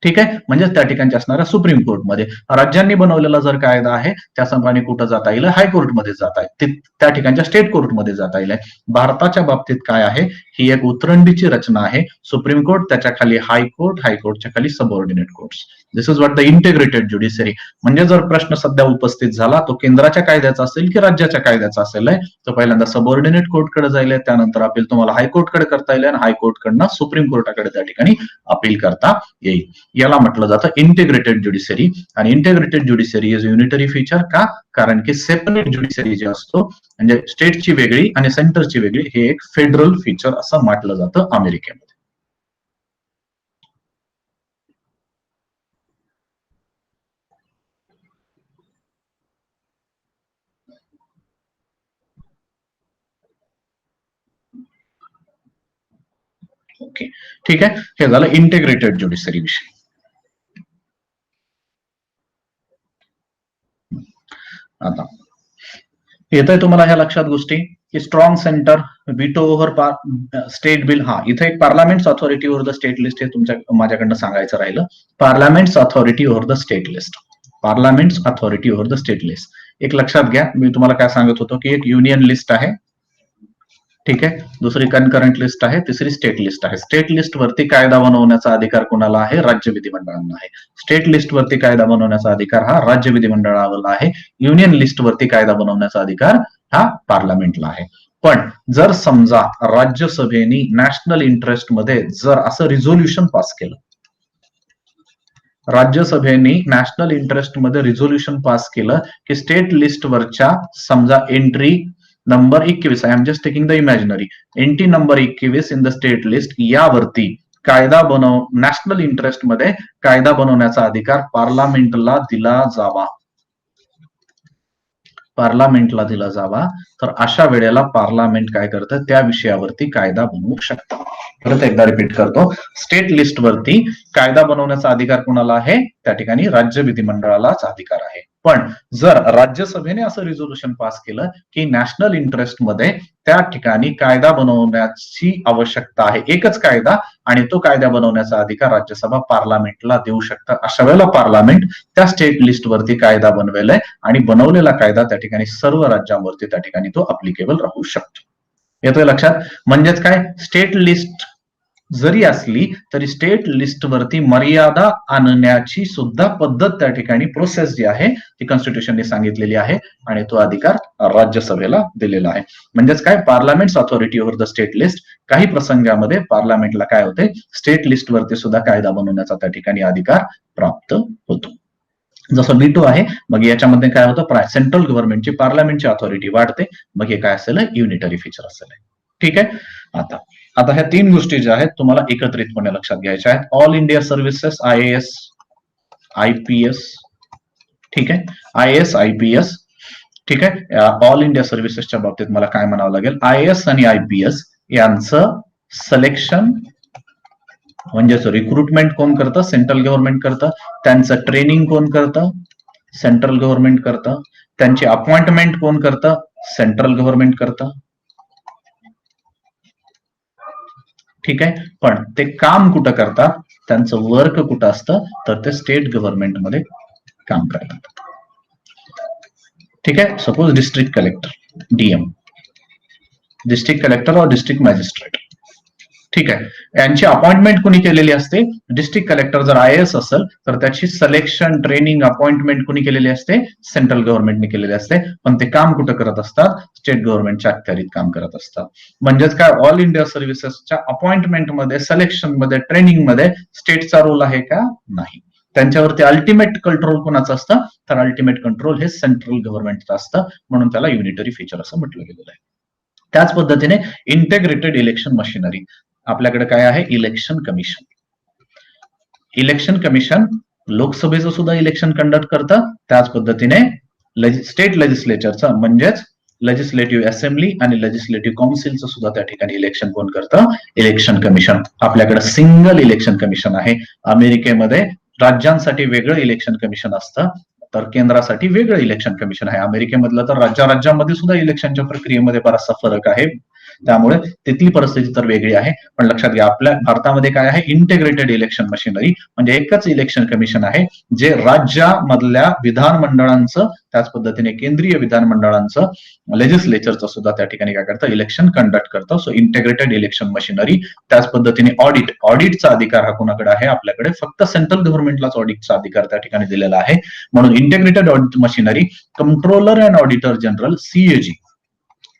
ठीक आहे. म्हणजे त्या ठिकाणी असणाऱ्या सुप्रीम कोर्टमध्ये. राज्यांनी बनवलेला जर कायदा आहे त्या संपाने कुठं जाता येईल, हायकोर्टमध्ये जाता येईल, त्या ठिकाणच्या स्टेट कोर्टमध्ये जाता येईल. भारताच्या बाबतीत काय आहे, ही एक उतरंडीची रचना आहे. सुप्रीम कोर्ट, त्याच्या खाली हायकोर्ट, हायकोर्टच्या खाली subordinate courts. This is what the integrated judiciary. म्हणजे जर प्रश्न सध्या उपस्थित झाला तो केंद्राच्या कायद्याचा असेल की राज्याच्या कायद्याचा असेल, तर पहिल्यांदा सबऑर्डिनेट कोर्टकडे जाईल, त्यानंतर अपील तुम्हाला हायकोर्टकडे करता येईल आणि हायकोर्टकडनं सुप्रीम कोर्टाकडे त्या ठिकाणी अपील करता येईल. याला म्हटलं जातं इंटिग्रेटेड ज्युडिशियरी. आणि integrated judiciary is unitary feature. का, कारण की सेपरेट ज्युडिशियरी जे असतो म्हणजे स्टेटची वेगळी आणि सेंटरची वेगळी, हे एक फेडरल फीचर असं म्हटलं जातं अमेरिकेमध्ये. ओके, ठीक आहे. हे झालं इंटिग्रेटेड ज्युडिशियरी विषयी. आता येतंय तुम्हाला ह्या लक्षात गोष्टी की strong centre, veto over state bill. हा, इथे एक parliament's authority over the state list हे तुमच्या माझ्याकडनं सांगायचं राहिलं. Parliament's authority over the state list, parliament's authority over the state list. एक लक्षात घ्या, मी तुम्हाला काय सांगत होतो की एक युनियन लिस्ट आहे, ठीक आहे, दुसरी कनकरंट लिस्ट आहे, तिसरी स्टेट लिस्ट आहे. स्टेट लिस्ट वरती कायदा बनवण्याचा अधिकार कोणाला आहे, राज्य विधिमंडळांना आहे. स्टेट लिस्ट वरती कायदा बनवण्याचा अधिकार हा राज्य विधिमंडळाला आहे. युनियन लिस्ट वरती कायदा बनवण्याचा अधिकार हा पार्लमेंटला आहे. पण जर समजा राज्यसभेने नॅशनल इंटरेस्ट मध्ये जर असं रिझोल्युशन पास केलं, राज्यसभेने नॅशनल इंटरेस्ट मध्ये रिझोल्युशन पास केलं की स्टेट लिस्ट वरच्या समजा entry number 21, I am just taking the imaginary, entry number 21 in the state list, यावरती कायदा नॅशनल इंटरेस्ट मध्ये कायदा बनवण्याचा अधिकार पार्लमेंटला दिला जावा. पार्लमेंटला दिला जावा. तर अशा वेळेला पार्लमेंट काय करतं, त्या विषयावरती कायदा बनवू शकतं. परत एकदा रिपीट करतो, स्टेट लिस्ट वरती कायदा बनवण्याचा अधिकार कोणाला आहे, त्या ठिकाणी राज्य विधिमंडळालाच अधिकार आहे. पण जर राज्यसभेने असं रिझोल्युशन पास केलं की नॅशनल इंटरेस्ट मध्ये त्या ठिकाणी कायदा बनवण्याची आवश्यकता आहे, एकच कायदा, आणि तो कायदा बनवण्याचा अधिकार राज्यसभा पार्लमेंटला देऊ शकतं, अशा वेळेला पार्लमेंट त्या स्टेट लिस्ट वरती कायदा बनवेलाय आणि बनवलेला कायदा त्या ठिकाणी सर्व राज्यांवरती त्या ठिकाणी तो अप्लिकेबल राहू शकतो. येतोय लक्षात? म्हणजेच काय, स्टेट लिस्ट जरी असली तरी स्टेट लिस्ट वरती मर्यादा आणण्याची सुद्धा पद्धत त्या ठिकाणी, प्रोसेस जी आहे ती कॉन्स्टिट्यूशनने सांगितलेली आहे आणि तो अधिकार राज्यसभेला दिलेला आहे. म्हणजेच काय, parliament's authority over the state list, काही प्रसंगामध्ये पार्लमेंटला काय होते, स्टेट लिस्ट वरती सुद्धा कायदा बनवण्याचा त्या ठिकाणी अधिकार प्राप्त होतो. जसं B2 आहे, मग याच्यामध्ये काय होतं, सेंट्रल गव्हर्नमेंटची पार्लमेंटची ऑथॉरिटी वाढते, मग हे काय असेल, युनिटरी फीचर असेल. ठीक आहे. आता ह्या तीन गोष्टी ज्या आहेत तुम्हाला एकत्रितपणे लक्षात घ्यायच्या आहेत. All India services, IAS, IPS, ठीक आहे, IAS, IPS, ठीक आहे. ऑल इंडिया सर्व्हिसेसच्या बाबतीत मला काय म्हणावं लागेल, IAS आणि IPS यांचं सिलेक्शन म्हणजेच रिक्रुटमेंट कोण करतं, सेंट्रल गव्हर्नमेंट करतं. त्यांचं ट्रेनिंग कोण करतं, सेंट्रल गव्हर्नमेंट करतं. त्यांची अपॉइंटमेंट कोण करतं, सेंट्रल गव्हर्नमेंट करतं. ठीक आहे. पण ते काम कुठं करतात, त्यांचं वर्क कुठं असतं, तर ते स्टेट गव्हर्नमेंटमध्ये काम करतात. ठीक आहे. Suppose district collector, DM, district collector और डिस्ट्रिक्ट मॅजिस्ट्रेट, ठीक आहे, यांची अपॉइंटमेंट कुणी केलेली असते, डिस्ट्रिक्ट कलेक्टर जर IAS असेल तर त्याची सिलेक्शन, ट्रेनिंग, अपॉइंटमेंट कुणी केलेली असते, सेंट्रल गव्हर्नमेंटने केलेली असते. पण ते काम कुठं करत असतात, स्टेट गव्हर्नमेंटच्या अखत्यारीत काम करत असतात. म्हणजेच काय, ऑल इंडिया सर्व्हिसेसच्या अपॉइंटमेंट मध्ये, सिलेक्शन मध्ये, ट्रेनिंग मध्ये स्टेटचा रोल आहे का, नाही. त्यांच्यावरती अल्टिमेट कंट्रोल कोणाचं असतं, तर अल्टिमेट कंट्रोल हे सेंट्रल गव्हर्नमेंटचं असतं, म्हणून त्याला युनिटरी फीचर असं म्हटलं गेलेलं आहे. त्याच पद्धतीने इंटेग्रेटेड इलेक्शन मशिनरी, आपल्याकडे काय आहे, इलेक्शन कमिशन. इलेक्शन कमिशन लोकसभेचं सुद्धा इलेक्शन कंडक्ट करतं, त्याच पद्धतीने स्टेट लेजिस्लेचरचं म्हणजेच लेजिस्लेटिव्ह असेंब्ली आणि लेजिस्लेटिव्ह काउन्सिलचं सुद्धा त्या ठिकाणी इलेक्शन कोण करतं, इलेक्शन कमिशन. आपल्याकडे सिंगल इलेक्शन कमिशन आहे. अमेरिकेमध्ये राज्यांसाठी वेगळं इलेक्शन कमिशन असतं, तर केंद्रासाठी वेगळं इलेक्शन कमिशन आहे. अमेरिकेमधलं तर राज्यामध्ये सुद्धा इलेक्शनच्या प्रक्रियेमध्ये बराचसा फरक आहे, त्यामुळे तिथली परिस्थिती तर वेगळी आहे. पण लक्षात घ्या, आपल्या भारतामध्ये काय आहे, इंटिग्रेटेड इलेक्शन मशिनरी, म्हणजे एकच इलेक्शन कमिशन आहे जे राज्यामधल्या विधानमंडळांचं, त्याच पद्धतीने केंद्रीय विधानमंडळांचं, लेजिस्लेचरचं सुद्धा त्या ठिकाणी काय करतं, इलेक्शन कंडक्ट करतं. So integrated election machinery. त्याच पद्धतीने ऑडिटचा अधिकार हा कोणाकडे आहे, आपल्याकडे फक्त सेंट्रल गव्हर्नमेंटलाच ऑडिटचा अधिकार त्या ठिकाणी दिलेला आहे. म्हणून integrated audit machinery, controller and auditor general, CAG,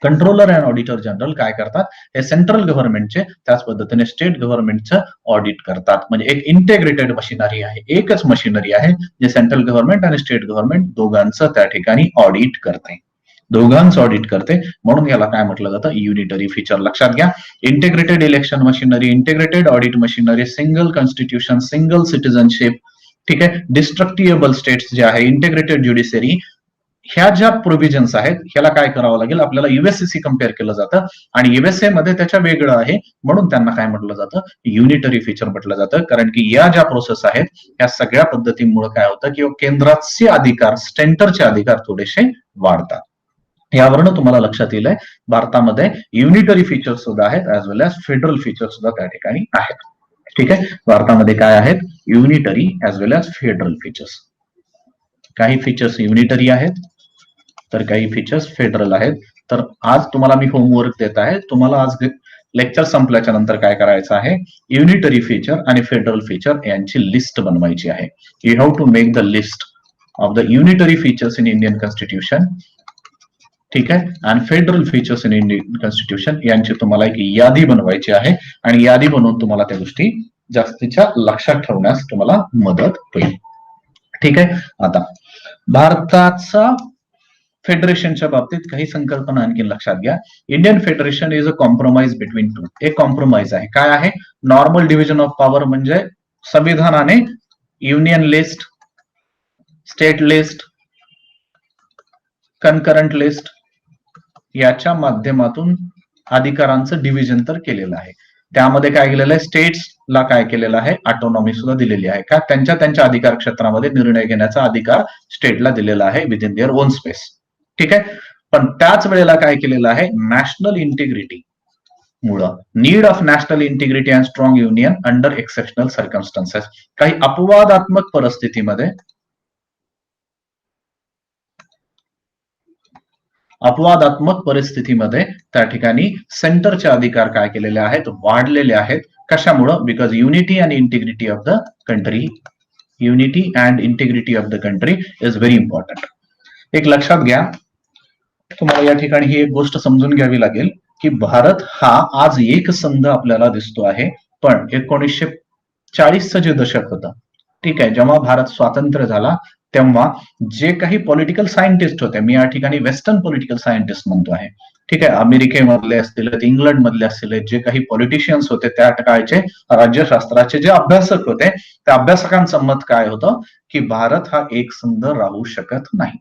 controller and auditor general काय करतात, हे सेंट्रल गव्हर्नमेंटचे, त्याच पद्धतीने स्टेट गव्हर्नमेंटचं ऑडिट करतात. म्हणजे एक इंटिग्रेटेड मशिनरी आहे, एकच मशिनरी आहे जे सेंट्रल गव्हर्नमेंट आणि स्टेट गव्हर्नमेंट दोघांचं त्या ठिकाणी ऑडिट करते, दोघांचं ऑडिट करते. म्हणून याला काय म्हटलं जातं, युनिटरी फीचर. लक्षात घ्या, integrated election machinery, integrated audit machinery, single constitution, single citizenship, ठीक आहे, डिस्ट्रक्टिएबल स्टेट्स जे आहे, इंटिग्रेटेड ज्युडिशरी, ह्या ज्या प्रोव्हिजन्स आहेत ह्याला काय करावं लागेल, आपल्याला USCC कम्पेअर केलं जातं आणि USA मध्ये त्याच्या वेगळं आहे, म्हणून त्यांना काय म्हटलं जातं, युनिटरी फीचर म्हटलं जातं. कारण की या ज्या प्रोसेस आहेत या सगळ्या पद्धतींमुळे काय होतं की केंद्राचे अधिकार, सेंटरचे अधिकार थोडेसे वाढतात. यावरून तुम्हाला लक्षात येईल भारतामध्ये युनिटरी फीचर्स सुद्धा आहेत, as well as federal feature सुद्धा त्या ठिकाणी आहेत. ठीक आहे, भारतामध्ये काय आहेत, unitary as well as federal features. काही फीचर्स युनिटरी आहेत तर काही फीचर्स फेडरल आहेत. तर आज तुम्हाला मी होमवर्क देत आहे, तुम्हाला आज लेक्चर संपल्याच्या नंतर काय करायचं आहे, युनिटरी फीचर आणि फेडरल फीचर यांची लिस्ट बनवायची आहे. You have to make the list of the unitary features in Indian constitution, ठीक आहे, आणि federal features in Indian constitution यांची तुम्हाला एक यादी बनवायची आहे आणि यादी बनवून तुम्हाला त्या गोष्टी जास्तीच्या लक्षात ठेवण्यास तुम्हाला मदत होईल. ठीक आहे. आता भारताचा फेडरेशनच्या बाबतीत काही संकल्पना आणखी लक्षात घ्या. Indian federation is a compromise between two. एक कॉम्प्रोमाइज आहे. काय आहे? नॉर्मल डिव्हिजन ऑफ पॉवर, म्हणजे संविधानाने union list, state list, concurrent list याच्या माध्यमातून अधिकारांचं डिव्हिजन तर केलेलं आहे. त्यामध्ये काय केलेलं आहे? स्टेट्सला काय केलेलं आहे? ऑटोनॉमी सुद्धा दिलेली आहे. का? त्यांच्या अधिकार क्षेत्रामध्ये निर्णय घेण्याचा अधिकार स्टेटला दिलेला आहे विदिन देअर ओन स्पेस. ठीक आहे. पण त्याच वेळेला काय केलेलं आहे? नॅशनल इंटिग्रिटी मुळे, need of national integrity and strong union under exceptional circumstances, काही अपवादात्मक परिस्थितीमध्ये त्या ठिकाणी सेंटरचे अधिकार काय केलेले आहेत? वाढलेले आहेत. कशामुळं? Because unity and integrity of the country, unity and integrity of the country is very important. एक लक्षात घ्या, तुम्हाला या ठिकाणी ही एक गोष्ट समजून घ्यावी लागेल की भारत हा आज एक संघ आपल्याला दिसतो आहे, पण 1940चं जे दशक होतं, ठीक आहे, जेव्हा भारत स्वातंत्र्य झाला तेव्हा जे काही पॉलिटिकल सायंटिस्ट होते, मी या ठिकाणी वेस्टर्न पॉलिटिकल सायंटिस्ट म्हणतो आहे, ठीक आहे, अमेरिकेमधले असतील, इंग्लंड मधले असतील, जे काही पॉलिटिशियन्स होते त्या काळचे राज्यशास्त्राचे जे अभ्यासक होते, त्या अभ्यासकांचं मत काय होतं की भारत हा एक संघ राहू शकत नाही.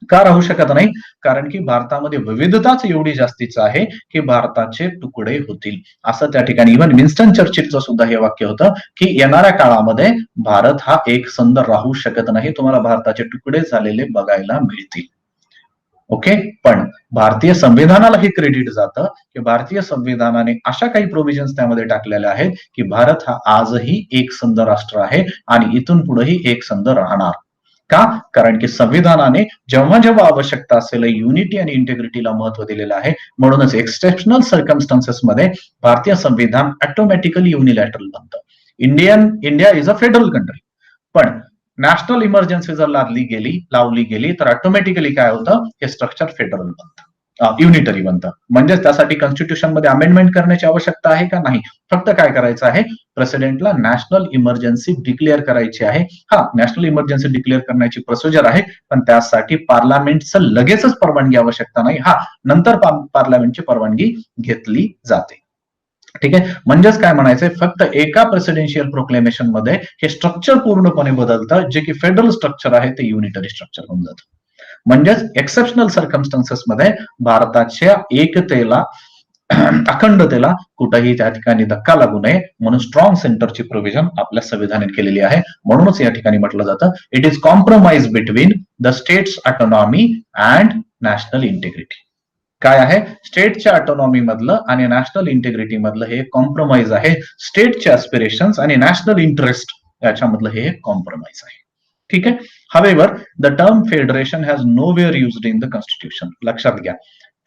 का राहू शकत नाही? कारण की भारतामध्ये विविधताच एवढी जास्तीच आहे की भारताचे तुकडे होतील, असं त्या ठिकाणी इव्हन विन्स्टन चर्चिलचं सुद्धा हे वाक्य होतं की येणाऱ्या काळामध्ये भारत हा एक संघ राहू शकत नाही, तुम्हाला भारताचे तुकडे झालेले बघायला मिळतील. ओके. पण भारतीय संविधानाला हे क्रेडिट जातं की भारतीय संविधानाने अशा काही प्रोव्हिजन्स त्यामध्ये टाकलेल्या आहेत की भारत हा आजही एक संघ राष्ट्र आहे आणि इथून पुढेही एक संघ राहणार. का? कारण की संविधानाने जेव्हा जेव्हा आवश्यकता असेल युनिटी आणि इंटिग्रिटीला महत्व दिलेलं आहे. म्हणूनच एक्सेप्शनल सर्कमस्टन्सेस मध्ये भारतीय संविधान ऑटोमॅटिकली युनिलॅटरल बनतं. India is a federal country, पण नॅशनल इमर्जन्सी जर लावली गेली तर ऑटोमॅटिकली काय होतं? हे स्ट्रक्चर फेडरल बनतं, युनिटरी बनतं. म्हणजे त्यासाठी कॉन्स्टिट्यूशन मध्ये अमेंडमेंट करण्याची आवश्यकता आहे का? नाही. फक्त काय करायचं आहे? प्रेसिडेंटला नॅशनल इमर्जन्सी डिक्लेअर करायची आहे. हा, नॅशनल इमर्जन्सी डिक्लेअर करण्याची प्रोसिजर आहे, पण त्यासाठी पार्लमेंटचं लगेचच परवानगी आवश्यकता नाही. हा, नंतर पार्लमेंटची परवानगी घेतली जाते. ठीक आहे. म्हणजेच काय म्हणायचंय? फक्त एका प्रेसिडेन्शियल प्रोक्लेमेशन मध्ये हे स्ट्रक्चर पूर्णपणे बदलतं, जे की फेडरल स्ट्रक्चर आहे ते युनिटरी स्ट्रक्चर होऊन जातं. म्हणजेच एक्सेप्शनल सर्कमस्टन्सेस मध्ये भारताच्या एकतेला, अखंडतेला कुठेही त्या ठिकाणी धक्का लागू नये म्हणून स्ट्रॉंग सेंटरची प्रोव्हिजन आपल्या संविधानाने केलेली आहे. म्हणूनच या ठिकाणी म्हटलं जातं it is compromise between the states autonomy and national integrity. काय आहे? स्टेटच्या ऑटोनॉमी मधलं आणि नॅशनल इंटिग्रिटी मधलं हे कॉम्प्रोमाइज आहे. स्टेटचे ऍस्पिरेशन्स आणि नॅशनल इंटरेस्ट याच्यामधलं हे कॉम्प्रोमाइज आहे. ठीक आहे. However, the term federation has nowhere used in the constitution. लक्षात घ्या,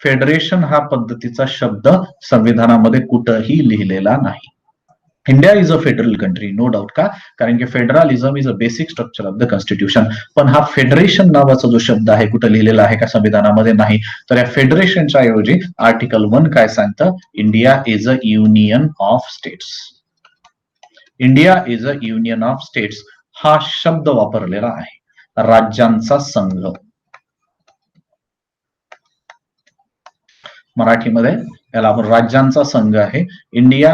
फेडरेशन हा पद्धतीचा शब्द संविधानामध्ये कुठंही लिहिलेला नाही. India is a federal country, no doubt. का? कारण की federalism is a basic structure of the constitution. पण हा फेडरेशन नावाचा जो शब्द आहे कुठं लिहिलेला आहे का? संविधानामध्ये नाही. तर या फेडरेशनच्या ऐवजी आर्टिकल 1 काय सांगतं? India is a union of states. India is a union of states हा शब्द वापरलेला आहे. राज्यांचा संघ, मराठीमध्ये याला आपण राज्यांचा संघ आहे. इंडिया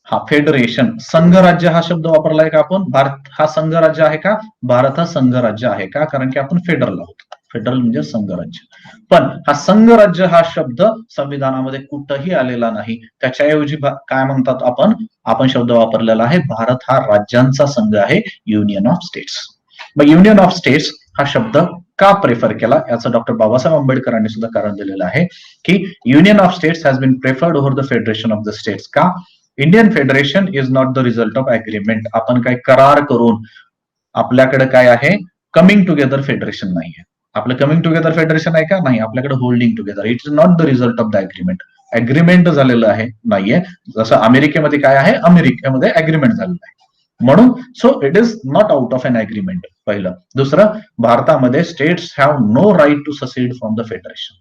हा फेडरेशन, संघ राज्य हा शब्द वापरलाय का आपण? भारत हा संघ राज्य आहे का? भारत हा संघ राज्य आहे का? कारण की आपण फेडरल आहोत. फेडरल म्हणजे संघ राज्य. पण हा संघ राज्य हा शब्द संविधानामध्ये कुठंही आलेला नाही. त्याच्याऐवजी काय म्हणतात आपण शब्द वापरलेला आहे, भारत हा राज्यांचा संघ आहे, युनियन ऑफ स्टेट्स. मग युनियन ऑफ स्टेट्स हा शब्द का प्रेफर केला? याचं डॉक्टर बाबासाहेब आंबेडकरांनी सुद्धा कारण दिलेलं आहे की union of states has been preferred over the federation of the states. का? Indian federation is not the result of agreement. आपण काय करार करून आपल्याकडे काय आहे? कमिंग टुगेदर फेडरेशन नाहीये. आपलं कमिंग टुगेदर फेडरेशन आहे का? नाही. आपल्याकडे holding together. It is not the result of the agreement. Agreement झालेलं आहे नाहीये. जसं अमेरिकेमध्ये काय आहे? अमेरिकेमध्ये अग्रीमेंट झालेलं आहे. म्हणून so it is not out of an agreement. पहिलं. दुसरं, भारतामध्ये states have no right to secede from the federation.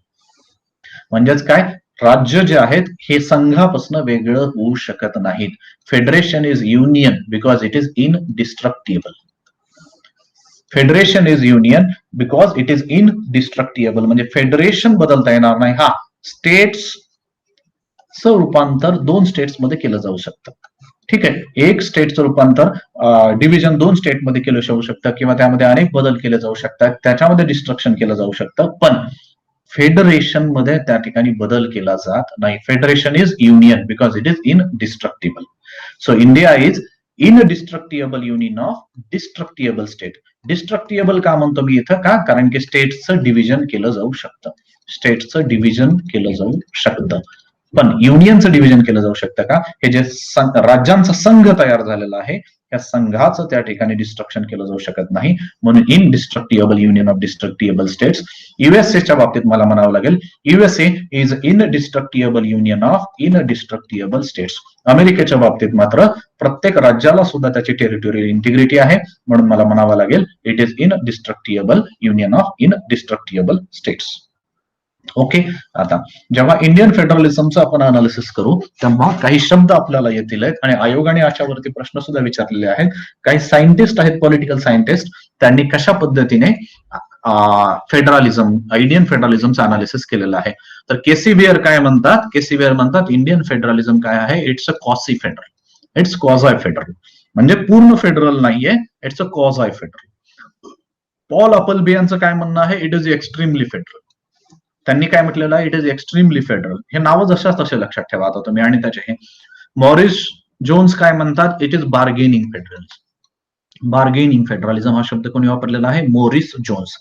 म्हणजेच काय? राज्य जे आहेत हे संघापासून वेगळं होऊ शकत नाहीत. Federation is union because it is indestructible. Federation is union because it is indestructible, म्हणजे फेडरेशन बदलता येणार नाही. हा, स्टेट्सचं रूपांतर 2 स्टेट्समध्ये केलं जाऊ शकतं. ठीक आहे, एक स्टेटचं रूपांतर डिव्हिजन 2 स्टेटमध्ये केलं जाऊ शकतं किंवा त्यामध्ये अनेक बदल केले जाऊ शकतात, त्याच्यामध्ये डिस्ट्रक्शन केलं जाऊ शकतं, पण फेडरेशन मध्ये त्या ठिकाणी बदल केला जात नाही. Federation is union because it is indestructible. So India is indestructible union of destructible state. Destructible का म्हणतो मी इथं, का कारण की स्टेट्सचं डिव्हिजन केलं जाऊ शकतं, स्टेट्सचं डिव्हिजन केलं जाऊ शकतं, पण युनियनचं डिव्हिजन केलं जाऊ शकतं का? हे जे राज्यांचा संघ तयार झालेला आहे त्या संघाचं त्या ठिकाणी डिस्ट्रक्शन केलं जाऊ शकत नाही, म्हणून indestructible union of destructible states. युएसएच्या बाबतीत मला म्हणावं लागेल USA is indestructible union of indestructible states. अमेरिकेच्या बाबतीत मात्र प्रत्येक राज्याला सुद्धा त्याची टेरिटोरियल इंटिग्रिटी आहे, म्हणून मला म्हणावं लागेल it is indestructible union of indestructible states. Okay, आता जेव्हा इंडियन फेडरलिझमचं आपण अनालिसिस करू तेव्हा काही शब्द आपल्याला येतील आहेत आणि आयोगाने याच्यावरती प्रश्न सुद्धा विचारलेले आहेत. काही सायंटिस्ट आहेत, पॉलिटिकल सायंटिस्ट, त्यांनी कशा पद्धतीने फेडरलिझम, इंडियन फेडरलिझमचं अनालिसिस केलेलं आहे. तर केसी बियर काय म्हणतात, केसी बियर म्हणतात इंडियन फेडरलिझम काय आहे, it's a quasi federal, it's quasi federal, म्हणजे पूर्ण फेडरल नाहीये, it's a quasi federal. Paul Appleby यांचं काय म्हणणं आहे, इट इज एक्स्ट्रीमली फेडरल. त्यांनी काय म्हटलेलं आहे, इट इज एक्स्ट्रीमली फेडरल. हे नावं जशाच तसे लक्षात ठेवा आता तुम्ही. आणि त्याचे हे मॉरिस जोन्स काय म्हणतात, it is bargaining federalism. Bargaining federalism हा शब्द कोणी वापरलेला आहे, मॉरिस जोन्स.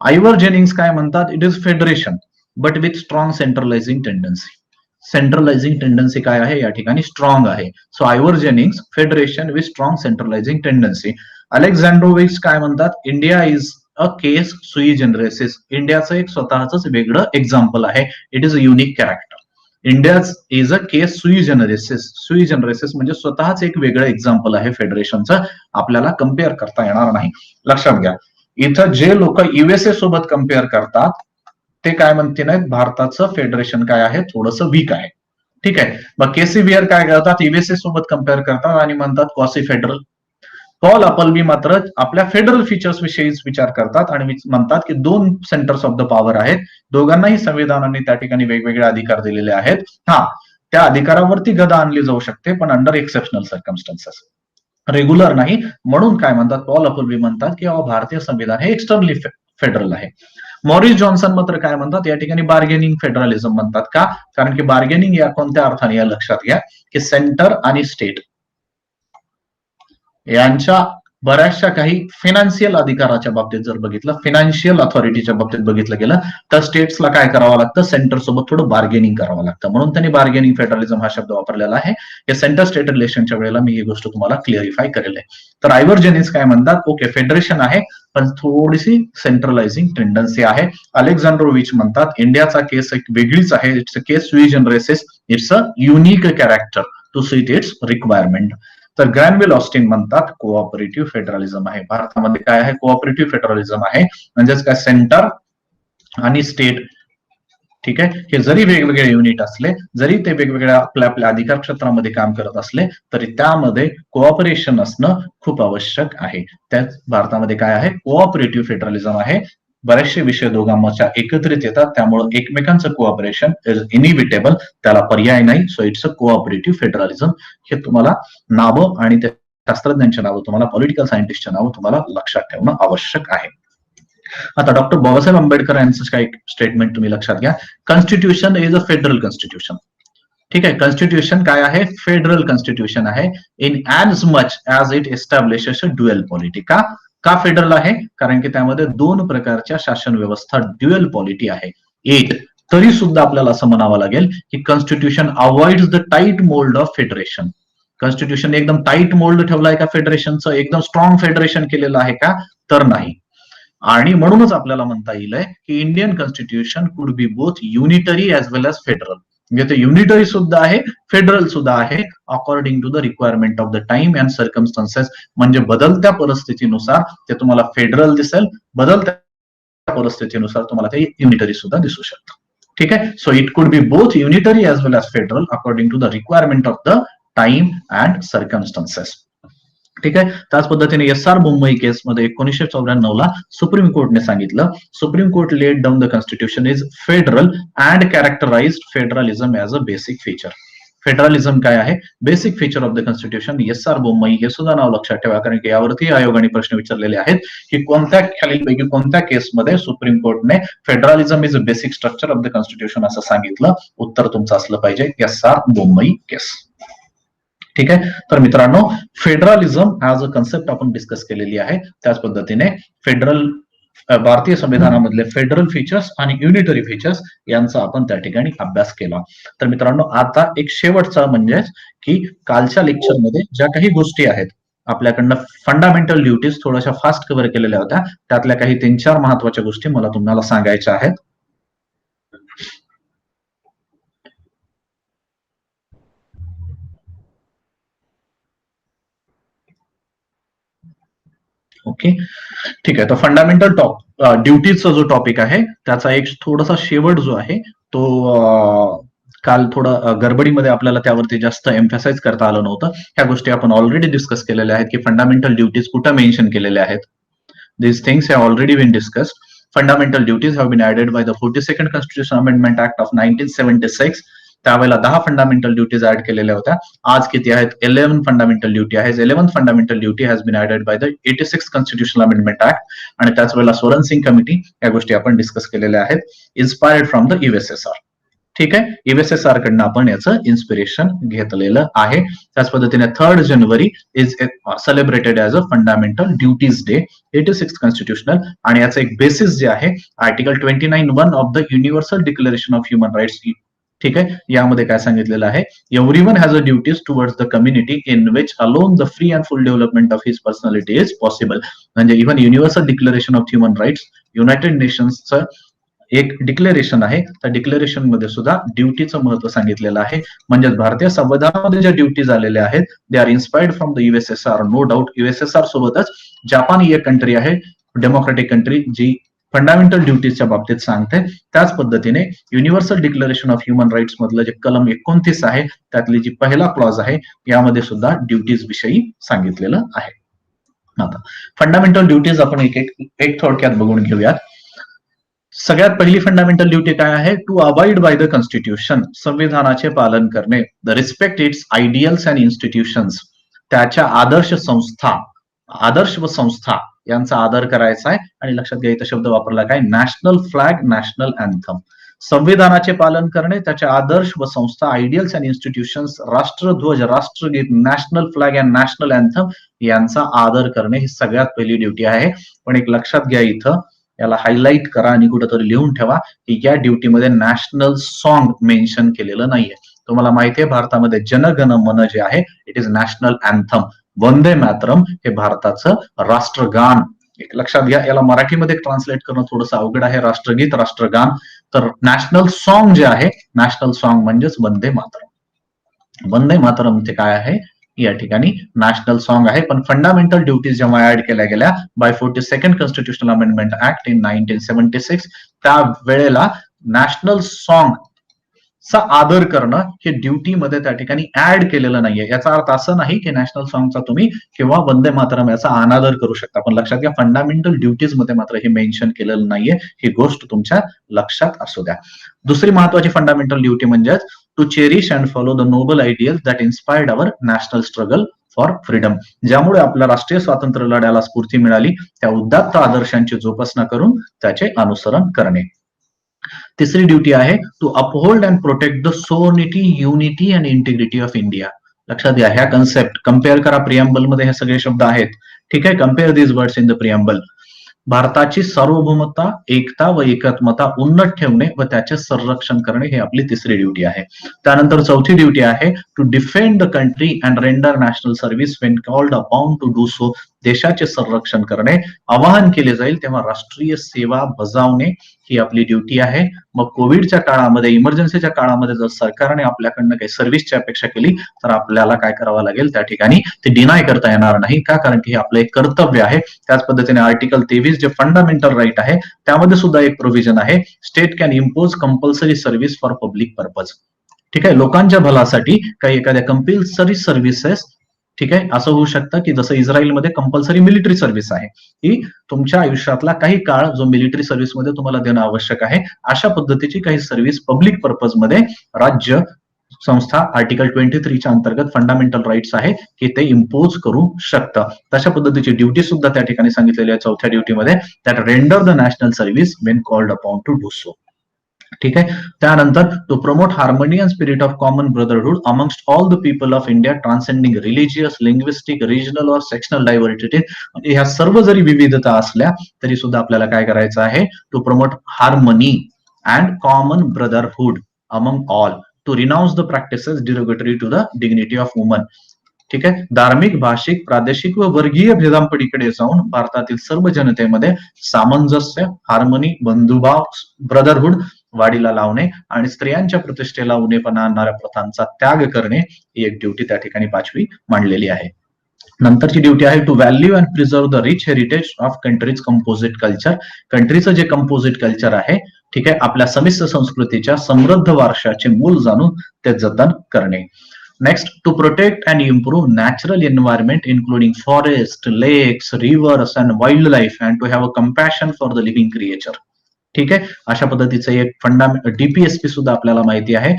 आयव्हर जेनिंग्स काय म्हणतात, it is federation but with strong centralising tendency. Centralising tendency काय आहे या ठिकाणी, स्ट्रॉंग आहे. So Ivor Jennings federation with strong centralising tendency. Alexandrowicz काय म्हणतात, India is a case sui जनरेसिस. इंडियाचं एक स्वतःच वेगळं एक्झाम्पल आहे, it is a unique character. India is a case sui जनरेसिस. सुई जनरेसिस म्हणजे स्वतःच एक वेगळं एक्झाम्पल आहे फेडरेशनचं, आपल्याला कम्पेअर करता येणार नाही. लक्षात घ्या, इथं जे लोक युएसए सोबत कम्पेअर करतात ते काय म्हणते नाहीत, भारताचं फेडरेशन काय आहे, थोडंसं वीक आहे. ठीक आहे, मग केसी बियर काय करतात, युएसए सोबत कम्पेअर करतात आणि म्हणतात क्वासी फेडरल. पॉल अपलबी मात्र आपल्या फेडरल फीचर्स विषयीच विचार करतात आणि म्हणतात की 2 सेंटर्स ऑफ द पॉवर आहेत, दोघांनाही संविधानाने त्या ठिकाणी वेगवेगळे अधिकार दिलेले आहेत. हा, त्या अधिकारावरती गदा आणली जाऊ शकते पण अंडर एक्सेप्शनल सर्कमस्टन्सेस, रेग्युलर नाही. म्हणून काय म्हणतात, पॉल अपलबी म्हणतात की भारतीय संविधान हे एक्सटर्नली फेडरल आहे. मॉरिस जॉन्सन मात्र काय म्हणतात, या ठिकाणी बार्गेनिंग फेडरलिझम म्हणतात. का? कारण की बार्गेनिंग या कोणत्या अर्थाने, या लक्षात घ्या की सेंटर आणि स्टेट यांच्या बऱ्याचशा काही फिनान्शियल अधिकाराच्या बाबतीत जर बघितलं, फिनान्शियल अथॉरिटीच्या बाबतीत बघितलं गेलं तर स्टेट्सला काय करावं लागतं, सेंटर सोबत थोडं बार्गेनिंग करावं लागतं. म्हणून त्यांनी बार्गेनिंग फेडरलिझम हा शब्द वापरलेला आहे. या सेंटर स्टेट रिलेशनच्या वेळेला मी ही गोष्ट तुम्हाला क्लिअरिफाय करेल आहे. तर आयव्हर जेनिंग्स काय म्हणतात, ओके फेडरेशन आहे पण थोडीशी सेंट्रलायझिंग टेंडन्सी आहे. अलेक्झांड्रोविच म्हणतात इंडियाचा केस एक वेगळीच आहे, it's a case sui generis, it's a unique character to suit its requirement. तर ग्रॅनविल ऑस्टिन म्हणतात कोऑपरेटिव्ह फेडरलिझम आहे. भारतामध्ये काय आहे, कोऑपरेटिव्ह फेडरलिझम आहे, म्हणजेच काय सेंटर आणि स्टेट. ठीक आहे, हे जरी वेगवेगळे युनिट असले, जरी ते वेगवेगळ्या आपल्या अधिकार क्षेत्रामध्ये काम करत असले तरी त्यामध्ये कोऑपरेशन असणं खूप आवश्यक आहे. त्याच भारतामध्ये काय आहे, कोऑपरेटिव्ह फेडरलिझम आहे. बरेचसे विषय दोघांच्या एकत्रित येतात, त्यामुळे एकमेकांचं कोऑपरेशन इज इनिव्हिटेबल, त्याला पर्याय नाही. So it's a cooperative federalism. हे तुम्हाला नावं आणि त्या शास्त्रज्ञांची नावं, तुम्हाला पॉलिटिकल सायंटिस्टची नावं तुम्हाला लक्षात ठेवणं आवश्यक आहे. आता डॉक्टर बाबासाहेब आंबेडकर यांचं काही स्टेटमेंट तुम्ही लक्षात घ्या, constitution is a federal constitution. ठीक आहे, कॉन्स्टिट्यूशन काय आहे, फेडरल कॉन्स्टिट्यूशन आहे. In as much as it establishes a dual polity. का फेडरल आहे, कारण की त्यामध्ये 2 प्रकारच्या शासन व्यवस्था, ड्युअल पॉलिटी आहे. एक तरी सुद्धा आपल्याला असं म्हणावं लागेल की constitution avoids the tight mould of federation. Constitution एकदम टाईट मोल्ड ठेवलाय का फेडरेशनचं, एकदम स्ट्रॉंग फेडरेशन केलेलं आहे का, तर नाही. आणि म्हणूनच आपल्याला म्हणता येईल की Indian constitution could be both unitary as well as federal. म्हणजे ते युनिटरी सुद्धा आहे, फेडरल सुद्धा आहे, according to the requirement of the time and circumstances. म्हणजे बदलत्या परिस्थितीनुसार ते तुम्हाला फेडरल दिसेल, बदलत्या परिस्थितीनुसार तुम्हाला ते युनिटरी सुद्धा दिसू शकतं. ठीक आहे, so it could be both unitary as well as federal according to the requirement of the time and circumstances. ठीक आहे. त्याच पद्धतीने SR मुंबई केसमध्ये 1994ला सुप्रीम कोर्टने सांगितलं, supreme court laid down the constitution is federal and characterised federalism as a basic feature. Federalism काय आहे, basic feature of the constitution. SR मुंबई हे सुद्धा नाव लक्षात ठेवा, कारण की यावरती आयोगाने प्रश्न विचारलेले आहेत की कोणत्या खालीलपैकी कोणत्या केसमध्ये सुप्रीम कोर्टने federalism is a basic structure of the constitution असं सांगितलं. उत्तर तुमचं असलं पाहिजे SR मुंबई केस. ठीक आहे. तर मित्रांनो, फेडरलिझम ऍज अ कन्सेप्ट आपण डिस्कस केलेली आहे. त्याच पद्धतीने भारतीय संविधानामधले फेडरल फीचर्स आणि युनिटरी फीचर्स यांचा आपण त्या ठिकाणी अभ्यास केला. तर मित्रांनो, आता एक शेवटचा म्हणजे की कालच्या लेक्चरमध्ये ज्या काही गोष्टी आहेत आपल्याकडनं फंडामेंटल ड्युटीज थोड्याशा फास्ट कव्हर केलेल्या होत्या, त्यातल्या काही 3-4 महत्वाच्या गोष्टी मला तुम्हाला सांगायच्या आहेत. ओके, ठीक आहे. तर फंडामेंटल ड्युटीजचा जो टॉपिक आहे त्याचा एक थोडासा शेवट जो आहे तो काल थोडं गडबडीमध्ये आपल्याला त्यावरती जास्त एम्फसाइज करता आलं नव्हतं. ह्या गोष्टी आपण ऑलरेडी डिस्कस केलेल्या आहेत की फंडामेंटल ड्युटीज कुठं मेन्शन केलेल्या आहेत. These things have already been discussed. Fundamental duties have been added by the 42nd Constitutional Amendment Act of 1976. त्यावेळेला 10 फंडामेंटल ड्युटीज ऍड केलेल्या होत्या. आज किती आहेत? 11 फंडामेंटल ड्युटी आहे. 11th fundamental duty has been added by the 86th constitutional amendment act. आणि त्याच वेळेला सोलन सिंग कमिटी या गोष्टी आपण डिस्कस केलेल्या आहेत, इन्स्पायर्ड फ्रॉम द USSR. ठीक आहे. USSR कडनं आपण याचं इन्स्पिरेशन घेतलेलं आहे. त्याच पद्धतीने 3rd January is celebrated as a fundamental duties day, 86th constitutional. आणि याचं एक बेसिस जे आहे article 29(1) of the universal declaration of human rights. ठीक आहे. यामध्ये काय सांगितलेलं आहे, everyone has a duties towards the community in which alone the free and full development of his personality is possible. म्हणजे even universal declaration of human rights United नेशन्सचं एक डिक्लेरेशन आहे, त्या डिक्लेरेशन मध्ये सुद्धा ड्युटीचं महत्व सांगितलेलं आहे. म्हणजे भारतीय संविधानामध्ये ज्या ड्युटीज आलेल्या आहेत they are inspired from the USSR. No doubt USSR सोबतच जपान ही एक कंट्री आहे, डेमोक्रॅटिक कंट्री, जी फंडामेंटल ड्युटीजच्या बाबतीत सांगते. त्याच पद्धतीने universal declaration of human rights मधलं जे कलम 29 आहे त्यातली जी पहिला क्लॉज आहे यामध्ये सुद्धा ड्युटीज विषयी सांगितलेलं आहे. आता फंडामेंटल ड्युटीज आपण एक थोडक्यात बघून घेऊयात. सगळ्यात पहिली फंडामेंटल ड्युटी काय आहे? To abide by the constitution. संविधानाचे पालन करणे. The respect its ideals and institutions. त्याच्या आदर्श व संस्था यांचा आदर करायचा आहे. आणि लक्षात घ्या इथं शब्द वापरला काय, नॅशनल फ्लॅग, नॅशनल अँथम. संविधानाचे पालन करणे, त्याचे आदर्श व संस्था, आयडियल्स अँड इन्स्टिट्यूशन्स, राष्ट्रध्वज, राष्ट्रगीत, national flag and national anthem यांचा आदर करणे ही सगळ्यात पहिली ड्युटी आहे. पण एक लक्षात घ्या, इथं याला हायलाइट करा आणि कुठेतरी लिहून ठेवा की या ड्युटीमध्ये नॅशनल सॉन्ग मेन्शन केलेलं नाहीये. तुम्हाला माहिती आहे भारतामध्ये जनगण मन जे आहे it is national anthem. Vande Mataram हे भारताचं राष्ट्रगान. एक लक्षात घ्या, याला मराठीमध्ये ट्रान्सलेट करणं थोडंसं अवघड आहे, राष्ट्रगीत, राष्ट्रगान. तर नॅशनल सॉन्ग जे आहे, नॅशनल सॉन्ग म्हणजेच वंदे मातरम. वंदे मातरम ते काय आहे या ठिकाणी नॅशनल सॉन्ग आहे. पण फंडामेंटल ड्युटीज जेव्हा ऍड केल्या गेल्या by 42nd constitutional amendment act in 1976 त्यावेळेला नॅशनल सॉन्ग चा आदर करणं हे ड्युटीमध्ये त्या ठिकाणी ऍड केलेलं नाहीये. याचा अर्थ असं नाही की नॅशनल सॉन्गचा तुम्ही किंवा वंदे मातरम याचा अनादर करू शकता. पण लक्षात घ्या फंडामेंटल ड्युटीज मध्ये मात्र हे मेन्शन केलेलं नाहीये. ही गोष्ट तुमच्या लक्षात असू द्या. दुसरी महत्वाची फंडामेंटल ड्युटी म्हणजे to cherish and follow the noble ideal that inspired our national struggle for freedom. ज्यामुळे आपल्या राष्ट्रीय स्वातंत्र्य लढ्याला स्फूर्ती मिळाली त्या उदात्त आदर्शांची जोपासना करून त्याचे अनुसरण करणे. तिसरी ड्युटी आहे to uphold and protect the sovereignty, unity and integrity of India. लक्षात घ्या ह्या कन्सेप्ट कम्पेअर करा. प्रिअम्बल मध्ये हे सगळे शब्द आहेत. ठीक आहे. Compare these words in the preamble. भारताची सार्वभौमता, एकता व एकात्मता उन्नत ठेवणे व त्याचे संरक्षण करणे ही आपली तिसरी ड्युटी आहे. त्यानंतर चौथी ड्युटी आहे to defend the country and render national service when called upon to do so. देशाचे संरक्षण करणे, आवाहन केले जाईल तेव्हा राष्ट्रीय सेवा बजावणे ही आपली ड्युटी आहे. मग कोविडच्या काळामध्ये, इमर्जन्सीच्या काळामध्ये जर सरकारने आपल्याकडनं काही सर्व्हिसची अपेक्षा केली तर आपल्याला काय करावं लागेल, त्या ठिकाणी ते डिनाय करता येणार नाही. का? कारण की हे आपलं एक कर्तव्य आहे. त्याच पद्धतीने आर्टिकल 23 जे फंडामेंटल राईट आहे त्यामध्ये सुद्धा एक प्रोव्हिजन आहे, state can impose compulsory service for public purpose. ठीक आहे. लोकांच्या भलासाठी काही एखाद्या कंपल्सरी सर्व्हिसेस ठीक आहे. असं होऊ शकतं की जसं इस्रायलमध्ये कंपल्सरी मिलिटरी सर्व्हिस आहे, की तुमच्या आयुष्यातला काही काळ जो मिलिटरी सर्व्हिसमध्ये तुम्हाला देणं आवश्यक आहे, अशा पद्धतीची काही सर्व्हिस पब्लिक पर्पजमध्ये राज्य संस्था आर्टिकल 23च्या अंतर्गत फंडामेंटल राईट्स आहे की ते इम्पोज करू शकतं. तशा पद्धतीची ड्युटी सुद्धा त्या ठिकाणी सांगितलेली आहे चौथ्या ड्युटीमध्ये, that render the national service when called upon to do so. ठीक आहे. त्यानंतर to promote harmony and spirit of common brotherhood amongst all the people of India transcending religious, linguistic, regional और सेक्शनल डायव्हर्सिटी. ह्या सर्व जरी विविधता असल्या तरी सुद्धा आपल्याला काय करायचं आहे, to promote harmony and common brotherhood among all, to renounce the practices derogatory to the dignity of woman. ठीक आहे. धार्मिक, भाषिक, प्रादेशिक व वर्गीय भेदांपलीकडे जाऊन भारतातील सर्व जनतेमध्ये सामंजस्य, हार्मनी, बंधुभाव, ब्रदरहुड वाढीला लावणे आणि स्त्रियांच्या प्रतिष्ठेला उणेपणा आणणाऱ्या प्रथांचा त्याग करणे ही एक ड्युटी त्या ठिकाणी 5वी मांडलेली आहे. नंतरची ड्युटी आहे to value and preserve the rich heritage of country's composite culture. कंट्रीचं जे कंपोजिट कल्चर आहे, ठीक आहे, आपल्या संमिश्र संस्कृतीच्या समृद्ध वारशाचे मूल जाणून ते जतन करणे. Next, to protect and improve natural environment including forest, lakes, rivers and wildlife and to have a compassion for the living creature. ठीक आहे. अशा पद्धतीचं एक डीपीएसपी सुद्धा आपल्याला माहिती आहे.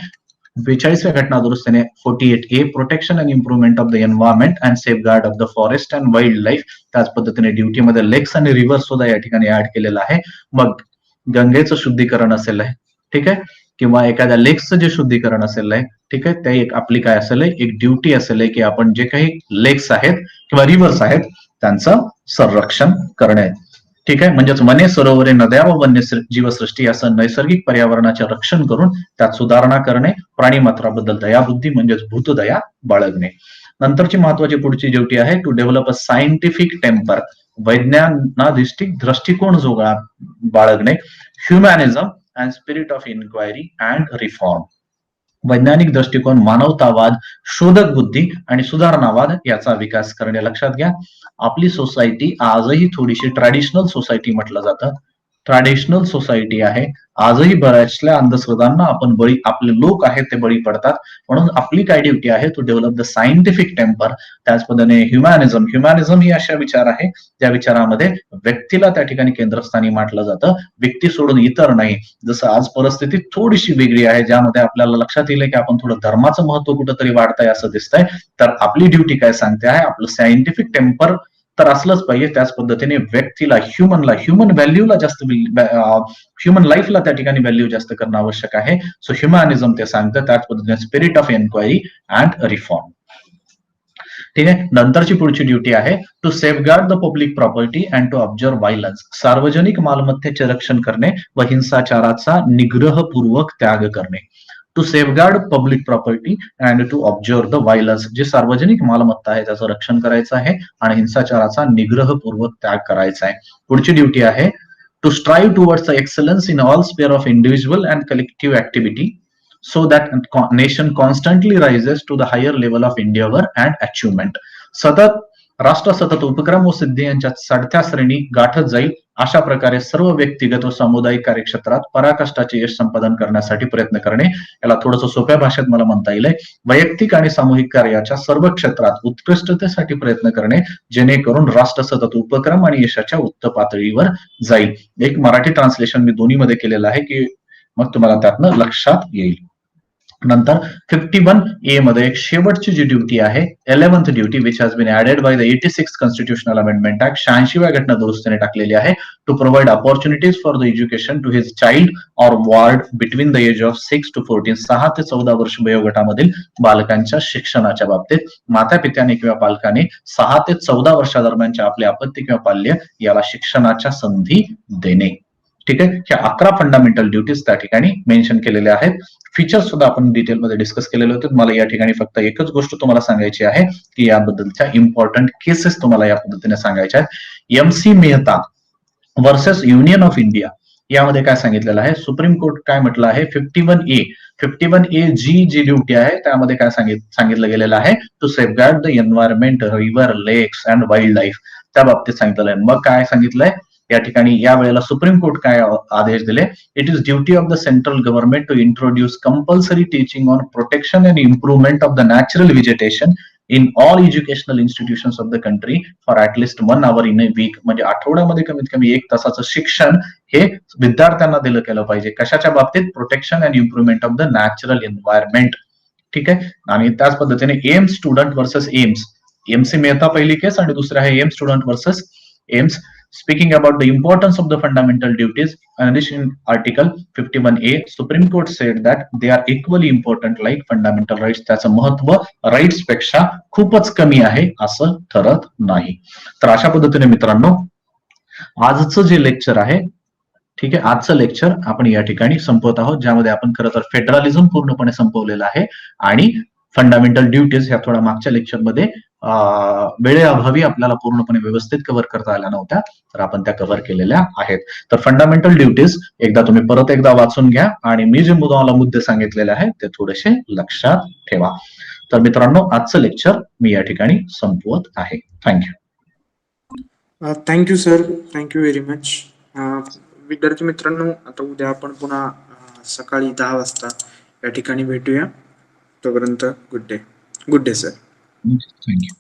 42व्या घटना दुरुस्तीने 48A protection and improvement of the environment and safe guard of the forest and wild life. त्याच पद्धतीने ड्युटीमध्ये लेक्स आणि रिव्हर्स सुद्धा या ठिकाणी ऍड केलेलं आहे. मग गंगेचं शुद्धीकरण असेल आहे, ठीक आहे, किंवा एखाद्या लेक्सचं जे शुद्धीकरण असेल आहे, ठीक आहे, ते एक आपली काय असेल, एक ड्युटी असेल की आपण जे काही लेक्स आहेत किंवा रिव्हर्स आहेत त्यांचं संरक्षण करणे. ठीक आहे. म्हणजेच वने, सरोवरे, नद्या व वन्य जीवसृष्टी असं नैसर्गिक पर्यावरणाचे रक्षण करून त्यात सुधारणा करणे, प्राणीमात्राबद्दल दयाबुद्धी म्हणजेच भूतदया बाळगणे. नंतरची महत्वाची पुढची ड्युटी आहे to develop a scientific temper, वैज्ञानिक दृष्टिकोन जो बाळगणे, humanism and spirit of inquiry and reform. वैज्ञानिक दृष्टिकोन, मानवतावाद, शोधक बुद्धी आणि सुधारणावाद याचा विकास करणे. लक्षात घ्या, आपली सोसायटी आजही थोडीशी ट्रॅडिशनल सोसायटी म्हटलं जातं. ट्रॅडिशनल सोसायटी आहे. आजही बऱ्याचशा अंधश्रद्धांना आपण आपले लोक आहेत ते बळी पडतात. म्हणून आपली काय ड्युटी आहे to develop the scientific temper. त्याच पद्धतीने ह्युमॅनिझम ही अशा विचार आहे ज्या विचारामध्ये व्यक्तीला त्या ठिकाणी केंद्रस्थानी मानलं जातं, व्यक्ती सोडून इतर नाही. जसं आज परिस्थिती थोडीशी वेगळी आहे, ज्यामध्ये आपल्याला लक्षात येईल की आपण थोडं धर्माचं महत्व कुठंतरी वाढतंय असं दिसतंय. तर आपली ड्युटी काय सांगते आहे, आपलं सायंटिफिक टेम्पर तर असलंच पाहिजे. त्याच पद्धतीने व्यक्तीला, ह्युमन व्हॅल्यूला जास्त, ह्युमन लाईफला त्या ठिकाणी व्हॅल्यू जास्त करणं आवश्यक आहे. सो ह्युमॅनिझम ते सांगतं. त्याच पद्धतीने spirit of enquiry and reform. ठीक आहे. नंतरची पुढची ड्युटी आहे to safeguard the public property and to observe violence. सार्वजनिक मालमत्तेचे रक्षण करणे व हिंसाचाराचा निग्रहपूर्वक त्याग करणे. To safeguard public property and to observe the violence. जे सार्वजनिक मालमत्ता आहे त्याचं रक्षण करायचं आहे आणि हिंसाचाराचा निग्रहपूर्वक त्याग करायचा आहे. पुढची ड्युटी आहे to strive towards the excellence in all sphere of individual and collective activity so that nation constantly rises to the higher level of endeavor and achievement. राष्ट्र सतत उपक्रम व सिद्धी यांच्या चढत्या श्रेणी गाठत जाईल अशा प्रकारे सर्व व्यक्तिगत व सामुदायिक कार्यक्षेत्रात पराकाष्ठाचे यश संपादन करण्यासाठी प्रयत्न करणे. याला थोडंसं सोप्या भाषेत मला म्हणता येईल, वैयक्तिक आणि सामूहिक कार्याच्या सर्व क्षेत्रात उत्कृष्टतेसाठी प्रयत्न करणे, जेणेकरून राष्ट्र सतत उपक्रम आणि यशाच्या उच्च पातळीवर जाईल. एक मराठी ट्रान्सलेशन मी दोन्हीमध्ये केलेलं आहे की मग तुम्हाला त्यातनं लक्षात येईल. नंतर 51A मध्ये एक शेवटची जी ड्युटी आहे, 11th duty which has been added by the 86th constitutional amendment act, 86व्या घटना दुरुस्तीने टाकलेली आहे, to provide opportunities for the education to his child or ward between the age of 6 to 14. 6 ते 14 वर्ष वयोगटामधील बालकांच्या शिक्षणाच्या बाबतीत माता पित्याने किंवा पालकाने 6 ते 14 वर्षादरम्यानच्या आपल्या अपत्य किंवा पाल्य याला शिक्षणाच्या संधी देणे. ठीक आहे. ह्या 11 फंडामेंटल ड्युटीज त्या ठिकाणी मेन्शन केलेल्या आहेत. फीचर्स सुद्धा आपण डिटेलमध्ये डिस्कस केलेले होते. मला या ठिकाणी फक्त एकच गोष्ट तुम्हाला सांगायची आहे की याबद्दलच्या इम्पॉर्टंट केसेस तुम्हाला या पद्धतीने सांगायच्या आहेत. MC Mehta versus union of India यामध्ये काय सांगितलेलं आहे, सुप्रीम कोर्ट काय म्हटलं आहे, 51A जी ड्युटी आहे त्यामध्ये काय सांगितलं गेलेलं आहे, to safeguard the environment, river, lakes and wild life, त्या बाबतीत सांगितलेलं आहे. मग काय सांगितलंय या ठिकाणी, या वेळेला सुप्रीम कोर्ट काय आदेश दिले, it is duty of the central government to introduce compulsory teaching on protection and improvement of the natural vegetation in all educational institutions of the country for at least 1 hour in a week. म्हणजे आठवड्यामध्ये कमीत कमी 1 तासाचं शिक्षण हे विद्यार्थ्यांना दिलं गेलं पाहिजे. कशाच्या बाबतीत? Protection and improvement of the natural environment. ठीक आहे. आणि त्याच पद्धतीने AIIMS student versus AIIMS. MC Mehta पहिली केस आणि दुसरी आहे AIIMS student versus AIIMS. Speaking about the importance of the fundamental duties, in Article 51A, Supreme Court said that they are equally important like fundamental rights. त्याचं महत्व rights पेक्षा खूपच कमी आहे असं ठरत नाही. तर अशा पद्धतीने मित्रांनो आजचं जे लेक्चर आहे, ठीक आहे, आजचं लेक्चर आपण या ठिकाणी संपवत आहोत, ज्यामध्ये आपण खरं तर फेडरलिझम पूर्णपणे संपवलेलं आहे आणि फंडामेंटल ड्युटीज ह्या थोड्या मागच्या लेक्चरमध्ये वेळेअभावी आपल्याला पूर्णपणे व्यवस्थित कव्हर करता आल्या नव्हत्या, तर आपण त्या कव्हर केलेल्या आहेत. तर फंडामेंटल ड्युटीज एकदा तुम्ही परत एकदा वाचून घ्या आणि मी जे मुद्दे सांगितलेले आहेत ते थोडेसे लक्षात ठेवा. तर मित्रांनो आजचं लेक्चर मी या ठिकाणी संपवत आहे. Thank you. Thank you sir, thank you very much. विद्यार्थी मित्रांनो, आता उद्या आपण पुन्हा सकाळी 10 वाजता या ठिकाणी भेटूया. तोपर्यंत गुड डे सर. थँक्यू.